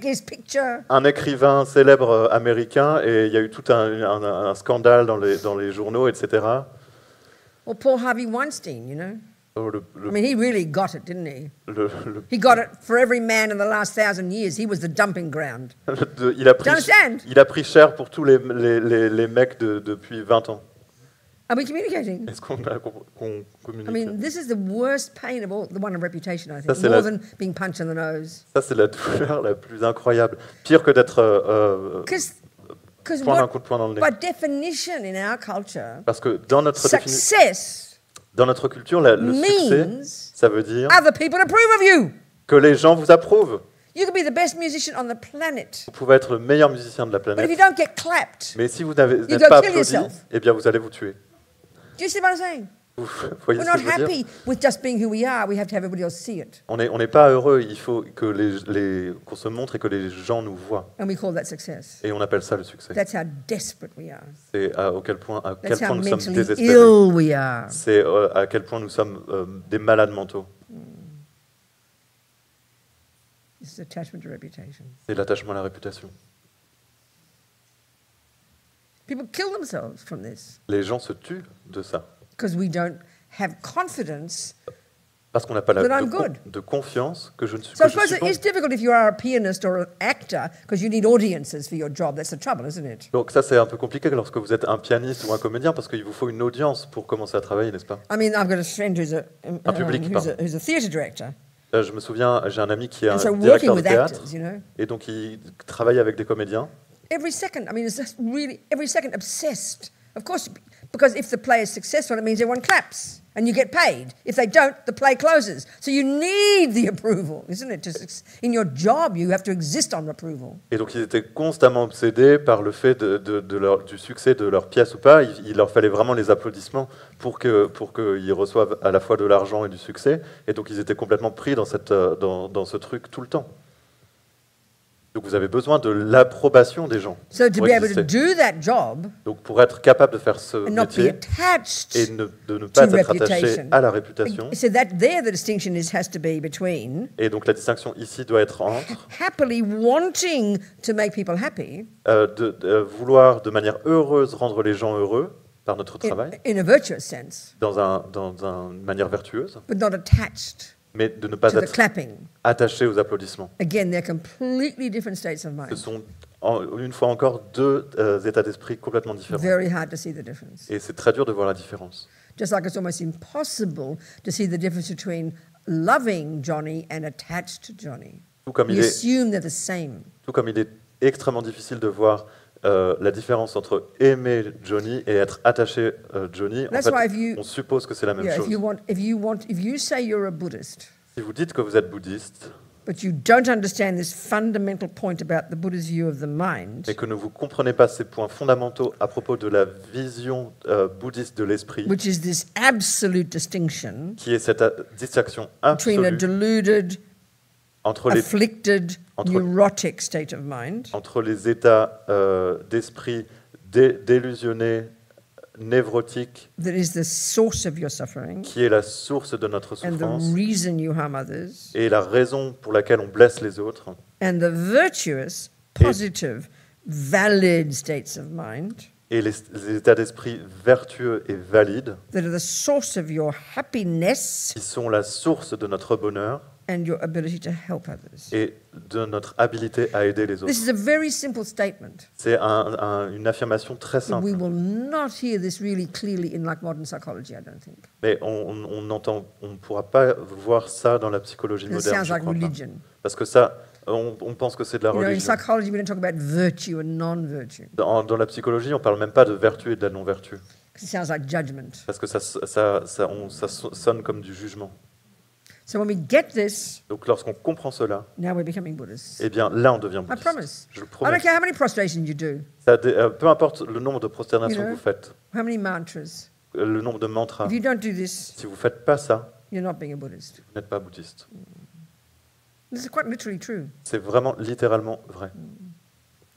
Speaker 3: His picture.
Speaker 2: un écrivain célèbre américain et il y a eu tout un scandale dans les journaux, etc.
Speaker 3: Or poor Harvey Weinstein, you know.
Speaker 2: Oh,
Speaker 3: I mean, he really got it, didn't he?
Speaker 2: le-
Speaker 3: He got it for every man in the last 1,000 years. He was the dumping ground.
Speaker 2: il a pris,
Speaker 3: Do you understand?
Speaker 2: il a pris cher pour tous les mecs depuis 20 ans.
Speaker 3: Are we communicating?
Speaker 2: Est-ce qu'on communique?
Speaker 3: I mean, this is the worst pain of all, the one of reputation, I
Speaker 2: Ça,
Speaker 3: think,
Speaker 2: c'est
Speaker 3: more
Speaker 2: la-
Speaker 3: than being punched in the nose.
Speaker 2: Ça, c'est la douleur la plus incroyable. Pire que d'être
Speaker 3: Because
Speaker 2: prendre un coup de poing dans le nez.
Speaker 3: by definition in our culture,
Speaker 2: Parce que dans notre
Speaker 3: success
Speaker 2: culture, le succès,
Speaker 3: means
Speaker 2: ça veut dire
Speaker 3: other people approve of you.
Speaker 2: que les gens vous approuvent.
Speaker 3: You could be the best musician on the planet,
Speaker 2: Vous pouvez être le meilleur musicien de la
Speaker 3: but if
Speaker 2: planète,
Speaker 3: you don't get clapped,
Speaker 2: mais si vous
Speaker 3: go
Speaker 2: n'êtes pas
Speaker 3: kill
Speaker 2: applaudi,
Speaker 3: yourself.
Speaker 2: eh bien vous allez vous tuer.
Speaker 3: do you see what I'm saying?
Speaker 2: Vous voyez
Speaker 3: We're
Speaker 2: ce que
Speaker 3: not
Speaker 2: je veux dire?
Speaker 3: happy with just being who we are. We have to have everybody else see it.
Speaker 2: On n'est pas heureux, il faut que qu'on se montre et que les gens nous voient.
Speaker 3: And we call that success.
Speaker 2: Et on appelle ça le succès.
Speaker 3: That's how desperate we are.
Speaker 2: C'est à quel point
Speaker 3: That's how
Speaker 2: nous sommes
Speaker 3: mentally
Speaker 2: désespérés.
Speaker 3: ill we are.
Speaker 2: C'est à quel point nous sommes des malades mentaux.
Speaker 3: This is attachment to reputation.
Speaker 2: C'est l'attachement à la réputation.
Speaker 3: People kill themselves from this
Speaker 2: Les gens se tuent de ça.
Speaker 3: because we don't have confidence.
Speaker 2: Parce qu'on n'a pas
Speaker 3: That I'm good.
Speaker 2: de confiance que je ne suis
Speaker 3: So I
Speaker 2: que je
Speaker 3: suppose
Speaker 2: suis
Speaker 3: it
Speaker 2: bon.
Speaker 3: is difficult if you are a pianist or an actor because you need audiences for your job. That's the trouble, isn't it?
Speaker 2: Donc ça, c'est un peu compliqué lorsque vous êtes un pianiste ou un comédien parce qu'il vous faut une audience pour commencer à travailler, n'est-ce pas?
Speaker 3: I mean, I've got a friend who's
Speaker 2: public, pardon.
Speaker 3: who's a theatre director.
Speaker 2: Je me souviens, j'ai un ami qui est
Speaker 3: And
Speaker 2: un
Speaker 3: so working
Speaker 2: directeur de
Speaker 3: with
Speaker 2: théâtre
Speaker 3: actors, you know,
Speaker 2: et donc il travaille avec des comédiens.
Speaker 3: every second, I mean, it's just really, every second obsessed. Of course, because if the play is successful, it means everyone claps and you get paid. If they don't, the play closes. So you need the approval, isn't it? In your job, you have to exist on approval.
Speaker 2: Et donc ils étaient constamment obsédés par le fait du succès de leur pièce ou pas. Il leur fallait vraiment les applaudissements pour qu'ils reçoivent à la fois de l'argent et du succès. Et donc ils étaient complètement pris dans ce truc tout le temps. Donc vous avez besoin de l'approbation des gens.
Speaker 3: So to
Speaker 2: pour
Speaker 3: be able to
Speaker 2: exister.
Speaker 3: do that job
Speaker 2: Donc pour être capable de faire ce
Speaker 3: and not be
Speaker 2: métier
Speaker 3: attached
Speaker 2: et de ne pas
Speaker 3: to
Speaker 2: être attaché
Speaker 3: reputation.
Speaker 2: à la réputation.
Speaker 3: So that there the distinction has to be between
Speaker 2: Et donc la distinction ici doit être entre
Speaker 3: happily wanting to make people happy
Speaker 2: de vouloir de manière heureuse rendre les gens heureux par notre travail,
Speaker 3: in a virtuous sense,
Speaker 2: dans une manière vertueuse,
Speaker 3: but not attached
Speaker 2: mais de ne pas
Speaker 3: to the
Speaker 2: être
Speaker 3: clapping.
Speaker 2: attaché aux applaudissements.
Speaker 3: Again, they're completely different states of mind.
Speaker 2: Ce sont, une fois encore, deux états d'esprit complètement différents.
Speaker 3: Very hard to see the difference.
Speaker 2: Et c'est très dur de voir la différence.
Speaker 3: Just like it's almost impossible to see the difference between loving Johnny and attached to Johnny.
Speaker 2: Tout comme
Speaker 3: You assume they're the same.
Speaker 2: Tout comme il est extrêmement difficile de voir la différence entre aimer Johnny et être attaché à Johnny. En
Speaker 3: That's
Speaker 2: fait,
Speaker 3: why if you,
Speaker 2: on suppose que c'est la même
Speaker 3: yeah,
Speaker 2: chose.
Speaker 3: if you say you're a Buddhist,
Speaker 2: Si vous dites que vous êtes bouddhiste
Speaker 3: but you don't understand this fundamental point about the Buddha's view of the mind,
Speaker 2: et que ne vous comprenez pas ces points fondamentaux à propos de la vision bouddhiste de l'esprit,
Speaker 3: which is this absolute distinction
Speaker 2: qui est cette distinction
Speaker 3: between a
Speaker 2: absolue
Speaker 3: deluded,
Speaker 2: entre les,
Speaker 3: afflicted,
Speaker 2: entre-
Speaker 3: neurotic state of mind
Speaker 2: entre les états d'esprit délusionnés, névrotiques,
Speaker 3: that is the source of your suffering
Speaker 2: qui est la source de notre
Speaker 3: and the
Speaker 2: souffrance,
Speaker 3: reason you harm others,
Speaker 2: et la raison pour laquelle on blesse les autres,
Speaker 3: and the virtuous, positive, valid states of mind
Speaker 2: et les états d'esprit vertueux et valides,
Speaker 3: that are the source of your happiness
Speaker 2: qui sont la source de notre bonheur
Speaker 3: and your ability to help others.
Speaker 2: et de notre habilité à aider les
Speaker 3: This
Speaker 2: autres.
Speaker 3: is a very simple statement,
Speaker 2: C'est une affirmation très
Speaker 3: but we
Speaker 2: simple,
Speaker 3: will not hear this really clearly in like modern psychology, I don't think.
Speaker 2: mais on ne pourra pas voir ça dans la psychologie
Speaker 3: It
Speaker 2: moderne,
Speaker 3: sounds
Speaker 2: je
Speaker 3: like
Speaker 2: crois pas.
Speaker 3: religion.
Speaker 2: Parce que ça, on pense que c'est de la
Speaker 3: You know, in
Speaker 2: religion.
Speaker 3: psychology, we don't talk about virtue and non-virtue.
Speaker 2: Dans la psychologie, on parle même pas de vertu et de la non-vertu,
Speaker 3: 'Cause it sounds like judgment.
Speaker 2: parce que ça sonne comme du jugement.
Speaker 3: So when we get this,
Speaker 2: Donc lorsqu'on comprend cela,
Speaker 3: now we're becoming Buddhists.
Speaker 2: eh bien là on devient
Speaker 3: I
Speaker 2: bouddhiste.
Speaker 3: promise.
Speaker 2: Je le
Speaker 3: I
Speaker 2: promets.
Speaker 3: don't care how many prostrations you do,
Speaker 2: Peu importe le nombre de prosternations
Speaker 3: You know.
Speaker 2: que vous faites,
Speaker 3: how many mantras.
Speaker 2: le nombre de mantras,
Speaker 3: If you don't do this,
Speaker 2: si vous ne faites pas ça,
Speaker 3: you're not being a Buddhist.
Speaker 2: vous n'êtes pas bouddhiste.
Speaker 3: This is quite literally true.
Speaker 2: C'est vraiment littéralement vrai.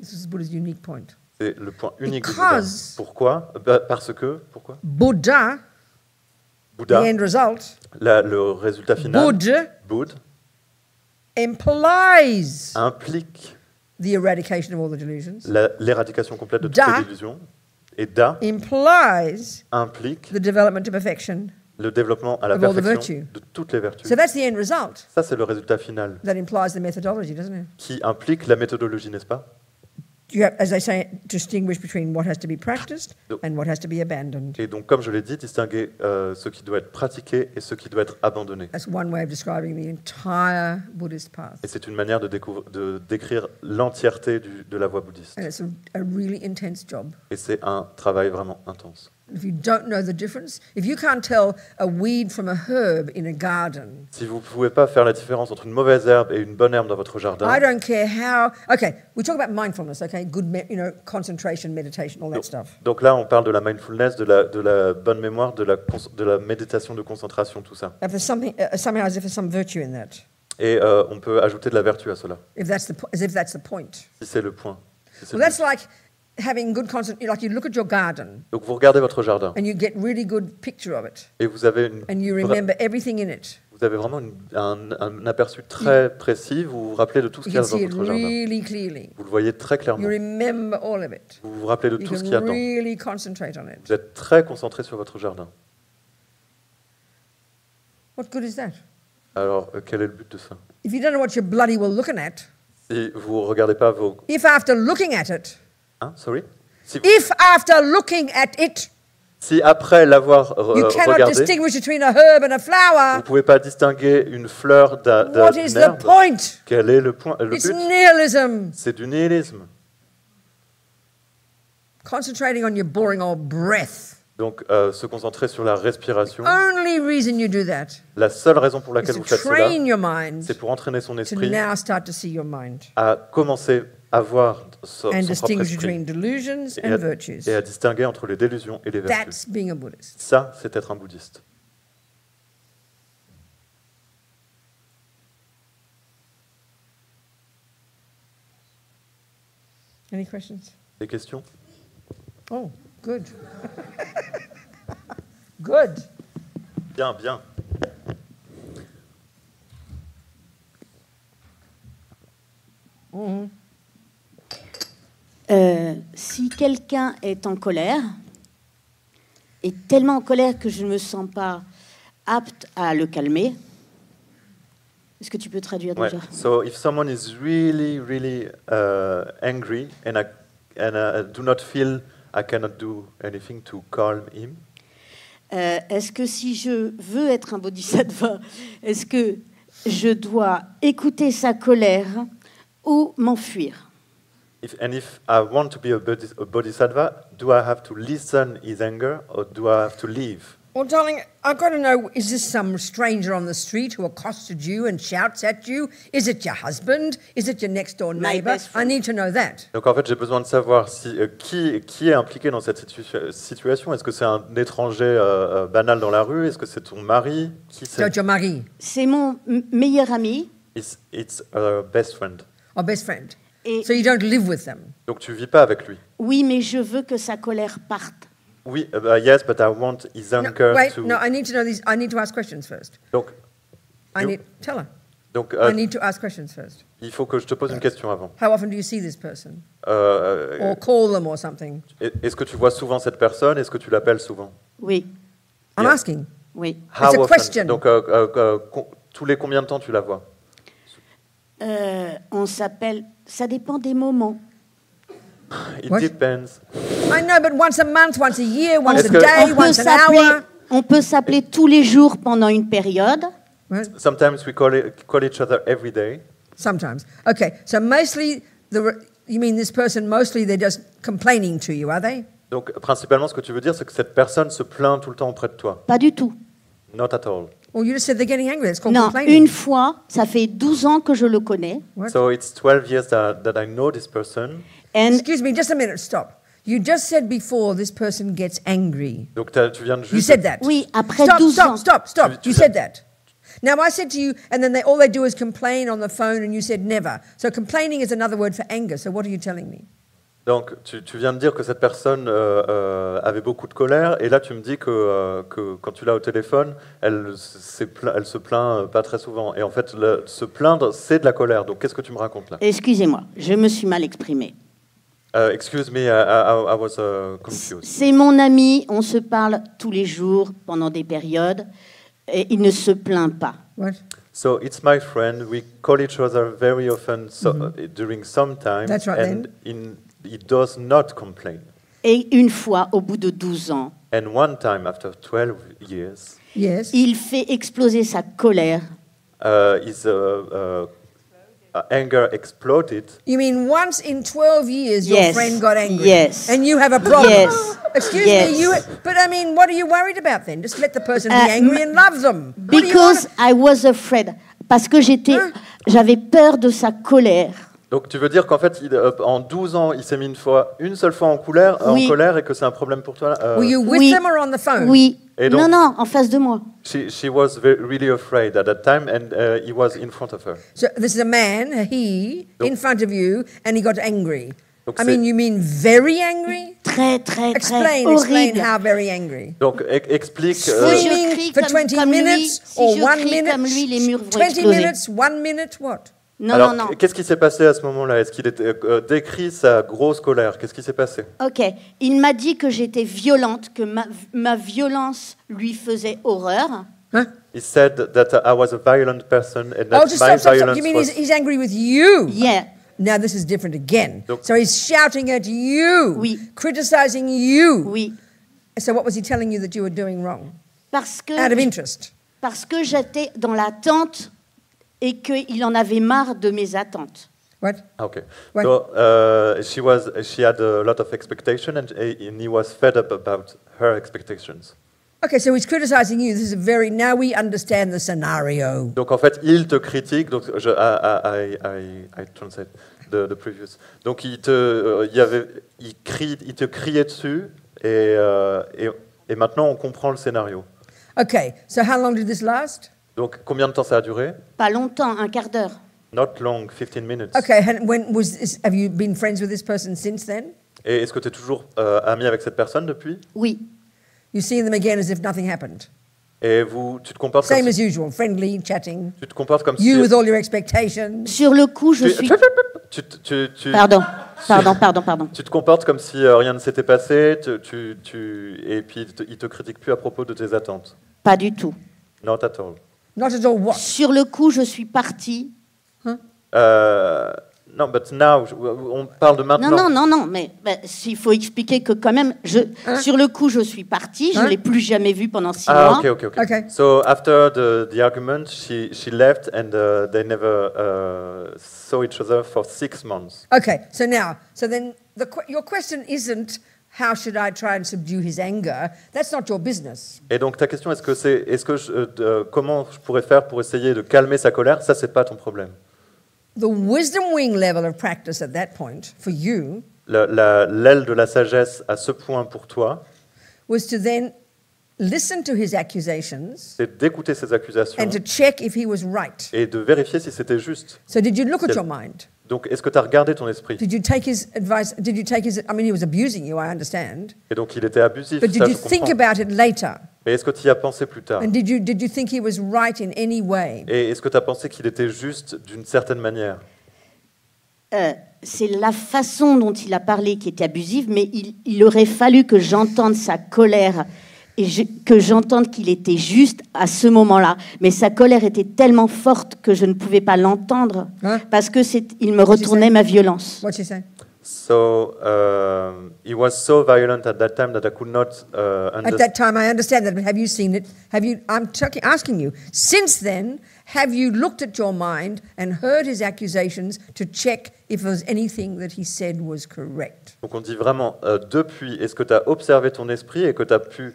Speaker 3: This is Buddha's unique point.
Speaker 2: C'est le point unique du Bouddha.
Speaker 3: Because-
Speaker 2: Pourquoi Parce que, pourquoi
Speaker 3: Buddha,
Speaker 2: Bouddha,
Speaker 3: the end result,
Speaker 2: le résultat final,
Speaker 3: Buddha
Speaker 2: Bouddha,
Speaker 3: implies
Speaker 2: implique
Speaker 3: the eradication of all the delusions,
Speaker 2: l'éradication complète de toutes
Speaker 3: Da.
Speaker 2: les illusions. Et Da
Speaker 3: implies
Speaker 2: implique
Speaker 3: the development to perfection.
Speaker 2: le développement à la
Speaker 3: Of all the
Speaker 2: perfection
Speaker 3: virtues.
Speaker 2: de toutes les vertus.
Speaker 3: So that's the end result.
Speaker 2: Ça, c'est le résultat final,
Speaker 3: That implies the methodology, doesn't it?
Speaker 2: qui implique la méthodologie, n'est-ce pas?
Speaker 3: You have, as they say, distinguish between what has to be practiced
Speaker 2: Donc-
Speaker 3: and what has to be abandoned.
Speaker 2: Et donc, comme je l'ai dit, distinguer ce qui doit être pratiqué et ce qui doit être abandonné.
Speaker 3: That's one way of describing the entire Buddhist path.
Speaker 2: Et c'est une manière de décrire l'entièreté de la voie bouddhiste.
Speaker 3: And it's a really intense job.
Speaker 2: Et c'est un travail vraiment intense.
Speaker 3: If you don't know the difference, if you can't tell a weed from a herb in a garden,
Speaker 2: Si vous ne pouvez pas faire la différence entre une mauvaise herbe et une bonne herbe dans votre jardin,
Speaker 3: I don't care how. Okay, we talk about mindfulness. Okay, good, concentration, meditation, all that stuff.
Speaker 2: donc là, on parle de la mindfulness, de la bonne mémoire, de la méditation de concentration, tout ça.
Speaker 3: If there's something, somehow as if there's some virtue in that,
Speaker 2: Et on peut ajouter de la vertu à cela,
Speaker 3: as if that's the point.
Speaker 2: si c'est le point. Si c'est
Speaker 3: Well,
Speaker 2: le
Speaker 3: that's like having good concentration. Like you look at your garden
Speaker 2: Donc vous regardez votre jardin
Speaker 3: and you get really good picture of it,
Speaker 2: et vous avez,
Speaker 3: and you remember everything in it.
Speaker 2: vous avez vraiment un aperçu très précis, vous vous rappelez de tout ce
Speaker 3: You
Speaker 2: qu'il y a
Speaker 3: can
Speaker 2: dans
Speaker 3: see it
Speaker 2: votre jardin.
Speaker 3: really clearly.
Speaker 2: Vous le voyez très
Speaker 3: You
Speaker 2: clairement.
Speaker 3: remember all of it.
Speaker 2: Vous vous rappelez de
Speaker 3: You
Speaker 2: tout ce qu'il y a
Speaker 3: can
Speaker 2: dedans.
Speaker 3: really concentrate on it.
Speaker 2: Vous êtes très concentré sur votre jardin.
Speaker 3: What good is that?
Speaker 2: Alors, quel est le but de ça?
Speaker 3: If you don't know what you're bloody well looking at,
Speaker 2: Si vous ne regardez pas vos...
Speaker 3: if after looking at it,
Speaker 2: Hein, sorry?
Speaker 3: if after looking at it,
Speaker 2: Si après l'avoir
Speaker 3: you cannot
Speaker 2: regardé,
Speaker 3: distinguish between a herb and a
Speaker 2: vous
Speaker 3: flower,
Speaker 2: ne pouvez pas distinguer une fleur
Speaker 3: what is
Speaker 2: d'une
Speaker 3: the
Speaker 2: herbe,
Speaker 3: point?
Speaker 2: quel est le point, le
Speaker 3: It's
Speaker 2: but?
Speaker 3: nihilism.
Speaker 2: C'est du nihilisme.
Speaker 3: Concentrating on your boring old breath.
Speaker 2: Donc, se concentrer sur la respiration.
Speaker 3: Only reason you do that
Speaker 2: La seule raison pour
Speaker 3: is
Speaker 2: laquelle
Speaker 3: to
Speaker 2: vous faites cela,
Speaker 3: train your mind
Speaker 2: c'est pour entraîner son
Speaker 3: to
Speaker 2: esprit
Speaker 3: now start to see your mind
Speaker 2: à commencer à voir son
Speaker 3: and
Speaker 2: propre
Speaker 3: distinguish
Speaker 2: esprit
Speaker 3: between delusions
Speaker 2: et
Speaker 3: and
Speaker 2: à,
Speaker 3: virtues.
Speaker 2: et à distinguer entre les délusions et les vertus.
Speaker 3: That's being a Buddhist.
Speaker 2: Ça, c'est être un bouddhiste.
Speaker 3: Any questions?
Speaker 2: Des questions?
Speaker 3: Oh, good. Good.
Speaker 2: Bien, bien.
Speaker 4: Si quelqu'un est en colère, est tellement en colère que je ne me sens pas apte à le calmer, est-ce que tu peux traduire
Speaker 2: Ouais.
Speaker 4: déjà?
Speaker 2: So if someone is really, really angry and I do not feel I cannot do anything to calm him,
Speaker 4: Est-ce que si je veux être un bodhisattva, est-ce que je dois écouter sa colère ou m'enfuir.
Speaker 2: If I want to be a bodhisattva, do I have to listen his anger or do I have to leave?
Speaker 3: Well, darling, I've got to know, is this some stranger on the street who accosted you and shouts at you? Is it your husband? Is it your next-door
Speaker 4: My
Speaker 3: neighbour?
Speaker 4: best
Speaker 3: I
Speaker 4: friend.
Speaker 3: need to know that.
Speaker 2: Donc en fait, j'ai besoin de savoir si, qui est impliqué dans cette situation. Est-ce que c'est un étranger banal dans la rue? Est-ce que c'est ton mari? Qui
Speaker 3: So
Speaker 2: c'est?
Speaker 3: it's your mari
Speaker 4: C'est mon meilleur ami.
Speaker 2: It's a best friend.
Speaker 3: or best friend.
Speaker 4: Et
Speaker 3: So you don't live with them.
Speaker 2: Donc tu vis pas avec lui.
Speaker 4: oui, mais je veux que sa colère parte.
Speaker 2: Oui, yes, but I want his anger
Speaker 3: Wait,
Speaker 2: to.
Speaker 3: no, I need to know these. I need to ask questions first.
Speaker 2: Donc,
Speaker 3: Tell her.
Speaker 2: donc
Speaker 3: I need to ask questions first.
Speaker 2: il faut que je te pose une question avant.
Speaker 3: How often do you see this person?
Speaker 2: Euh,
Speaker 3: Or call them or something?
Speaker 2: Est-ce que tu vois souvent cette personne? Est-ce que tu l'appelles souvent?
Speaker 4: Oui,
Speaker 3: I'm
Speaker 2: Yeah.
Speaker 3: asking.
Speaker 4: oui.
Speaker 3: It's a question.
Speaker 2: Donc tous les combien de temps tu la vois?
Speaker 4: On s'appelle... Ça dépend des moments.
Speaker 2: It
Speaker 3: What?
Speaker 2: depends.
Speaker 3: I know, but once a month, once a year, once
Speaker 2: Est-ce
Speaker 3: a
Speaker 2: que-
Speaker 3: day, once an hour.
Speaker 4: On peut s'appeler tous les jours pendant une période.
Speaker 3: Right?
Speaker 2: Sometimes we call each other every day.
Speaker 3: Sometimes. Okay, so mostly, you mean this person, mostly they're just complaining to you, are they?
Speaker 2: Donc principalement, ce que tu veux dire, c'est que cette personne se plaint tout le temps auprès de toi.
Speaker 4: Pas du tout.
Speaker 2: Not at all.
Speaker 3: Well, you just said they're getting angry. It's called
Speaker 4: Non,
Speaker 3: complaining.
Speaker 4: une fois, ça fait 12 ans que je le connais.
Speaker 3: What?
Speaker 2: So it's 12 years that I know this person.
Speaker 4: And
Speaker 3: Excuse me, just a minute, stop. You just said before this person gets angry.
Speaker 2: Donc tu viens de
Speaker 3: You
Speaker 2: juste.
Speaker 3: said that.
Speaker 4: oui, après
Speaker 3: Stop,
Speaker 4: 12
Speaker 3: stop,
Speaker 4: ans.
Speaker 3: stop, stop.
Speaker 2: Tu
Speaker 3: You
Speaker 2: viens-
Speaker 3: said that. Now I said to you, and then all they do is complain on the phone, and you said never. So complaining is another word for anger. So what are you telling me?
Speaker 2: Donc tu viens de dire que cette personne avait beaucoup de colère, et là tu me dis que quand tu l'as au téléphone, elle se plaint pas très souvent. Et en fait, se plaindre, c'est de la colère. Donc qu'est-ce que tu me racontes là?
Speaker 4: Excusez-moi, je me suis mal exprimée.
Speaker 2: Excuse me, I was confused.
Speaker 4: C'est mon ami, on se parle tous les jours pendant des périodes et il ne se plaint pas.
Speaker 3: What?
Speaker 2: So it's my friend. We call each other very often during some time,
Speaker 3: That's right,
Speaker 2: and he does not complain.
Speaker 4: Et une fois, au bout de 12 ans,
Speaker 2: And one time, after 12 years,
Speaker 3: Yes.
Speaker 4: il fait exploser sa colère.
Speaker 2: his anger exploded.
Speaker 3: You mean once in 12 years your
Speaker 4: Yes.
Speaker 3: friend got angry?
Speaker 4: Yes.
Speaker 3: And you have a problem?
Speaker 4: Yes.
Speaker 3: Excuse
Speaker 4: Yes.
Speaker 3: me, but I mean, what are you worried about then? Just let the person be
Speaker 4: Uh,
Speaker 3: angry and love them. What do you
Speaker 4: Because
Speaker 3: wanna-
Speaker 4: I was afraid. Parce que j'avais peur de sa colère.
Speaker 2: Donc tu veux dire qu'en fait, en 12 ans, il s'est mis une seule fois en
Speaker 4: Oui.
Speaker 2: colère et que c'est un problème pour toi?
Speaker 3: Were you with
Speaker 4: Oui.
Speaker 3: them or on the phone?
Speaker 4: Oui.
Speaker 2: Et donc-
Speaker 4: Non, non, en face de moi.
Speaker 2: She was really afraid at that time, and he was in front of her.
Speaker 3: So this is a man, in
Speaker 2: Donc-
Speaker 3: front of you, and he got angry.
Speaker 2: Donc
Speaker 3: I mean, you mean very angry?
Speaker 4: Très, très, très
Speaker 3: Explain
Speaker 4: horrible.
Speaker 3: how very angry.
Speaker 2: Donc explique.
Speaker 4: Si
Speaker 3: Screaming
Speaker 4: je crie
Speaker 3: for
Speaker 4: comme-
Speaker 3: 20
Speaker 4: comme lui,
Speaker 3: minutes
Speaker 4: si
Speaker 3: or
Speaker 4: je
Speaker 3: 1
Speaker 4: crie
Speaker 3: minute?
Speaker 4: comme lui, les murs vont
Speaker 3: 20
Speaker 4: exploser.
Speaker 3: minutes, 1 minute, what?
Speaker 4: Non,
Speaker 2: Alors,
Speaker 4: non, non.
Speaker 2: qu'est-ce qui s'est passé à ce moment-là? Est-ce qu'il décrit sa grosse colère? Qu'est-ce qui s'est passé?
Speaker 4: Ok. Il m'a dit que j'étais violente, que ma violence lui faisait horreur.
Speaker 3: Huh?
Speaker 2: He said that I was a violent person and
Speaker 3: Oh,
Speaker 2: that
Speaker 3: just
Speaker 2: my
Speaker 3: stop.
Speaker 2: violence
Speaker 3: You mean
Speaker 2: was.
Speaker 3: he's angry with you?
Speaker 4: Yeah.
Speaker 3: Now this is different again.
Speaker 2: Donc-
Speaker 3: So he's shouting at you,
Speaker 4: Oui.
Speaker 3: criticizing you.
Speaker 4: Oui.
Speaker 3: So what was he telling you that you were doing wrong?
Speaker 4: Parce que,
Speaker 3: Out of interest.
Speaker 4: parce que j'étais dans l'attente et qu'il en avait marre de mes attentes.
Speaker 3: What?
Speaker 2: Okay.
Speaker 3: Right.
Speaker 2: So she had a lot of expectation and he was fed up about her expectations.
Speaker 3: Okay, so he's criticizing you. This is now we understand the scenario.
Speaker 2: Donc en fait, il te critique. Donc I translate the previous. Donc il te criait dessus et maintenant on comprend le scénario.
Speaker 3: Okay, so how long did this last?
Speaker 2: Donc combien de temps ça a duré?
Speaker 4: Pas longtemps, un quart d'heure.
Speaker 2: Not long, 15 minutes.
Speaker 3: Okay, and have you been friends with this person since then?
Speaker 2: Et est-ce que tu es toujours ami avec cette personne depuis?
Speaker 4: Oui.
Speaker 3: You see them again as if nothing happened.
Speaker 2: Et tu te comportes
Speaker 3: Same
Speaker 2: comme
Speaker 3: as
Speaker 2: si,
Speaker 3: usual, friendly, chatting.
Speaker 2: tu te comportes comme
Speaker 3: You
Speaker 2: si
Speaker 3: with all your expectations.
Speaker 4: Sur le coup, je suis... Pardon.
Speaker 2: Tu te comportes comme si rien ne s'était passé, et puis il te critique plus à propos de tes attentes.
Speaker 4: Pas du tout.
Speaker 2: Not at all.
Speaker 3: Not at all what?
Speaker 4: Sur le coup, je suis partie.
Speaker 2: Non, Non, but now, on parle de maintenant.
Speaker 4: Non, mais il faut expliquer que quand même, sur le coup, je suis partie, je ne l'ai plus jamais vu pendant 6 mois.
Speaker 2: Okay.
Speaker 3: Okay.
Speaker 2: So after the argument, she left and they never saw each other for 6 months.
Speaker 3: Okay, so then your question isn't how should I try and subdue his anger? That's not your business.
Speaker 2: Et donc ta question, comment je pourrais faire pour essayer de calmer sa colère? Ça, c'est pas ton problème.
Speaker 3: The wisdom wing level of practice at that point for you
Speaker 2: L'aile de la sagesse à ce point pour toi,
Speaker 3: was to then listen to his accusations
Speaker 2: c'est d'écouter ses accusations
Speaker 3: and to check if he was right.
Speaker 2: et de vérifier si c'était juste.
Speaker 3: So did you look at your mind?
Speaker 2: Donc, est-ce que tu as regardé ton esprit?
Speaker 3: Did you take his advice? Did you take his? I mean, he was abusing you. I understand.
Speaker 2: Et donc, il était abusif,
Speaker 3: But
Speaker 2: ça
Speaker 3: did you
Speaker 2: je
Speaker 3: think
Speaker 2: comprends.
Speaker 3: about it later?
Speaker 2: Mais est-ce que tu y as pensé plus tard?
Speaker 3: And did you think he was right in any way?
Speaker 2: Et est-ce que tu as pensé qu'il était juste d'une certaine manière?
Speaker 4: C'est la façon dont il a parlé qui était abusive, mais il aurait fallu que j'entende sa colère et que j'entende qu'il était juste à ce moment-là. Mais sa colère était tellement forte que je ne pouvais pas l'entendre parce que il me retournait ma violence.
Speaker 3: What's he say?
Speaker 2: So he was so violent at that time that I could not
Speaker 3: At
Speaker 2: understand.
Speaker 3: that time, I understand that. But have you seen it? I'm asking you. Since then, have you looked at your mind and heard his accusations to check if there was anything that he said was correct?
Speaker 2: Donc on dit vraiment, depuis, est-ce que tu as observé ton esprit et que tu as pu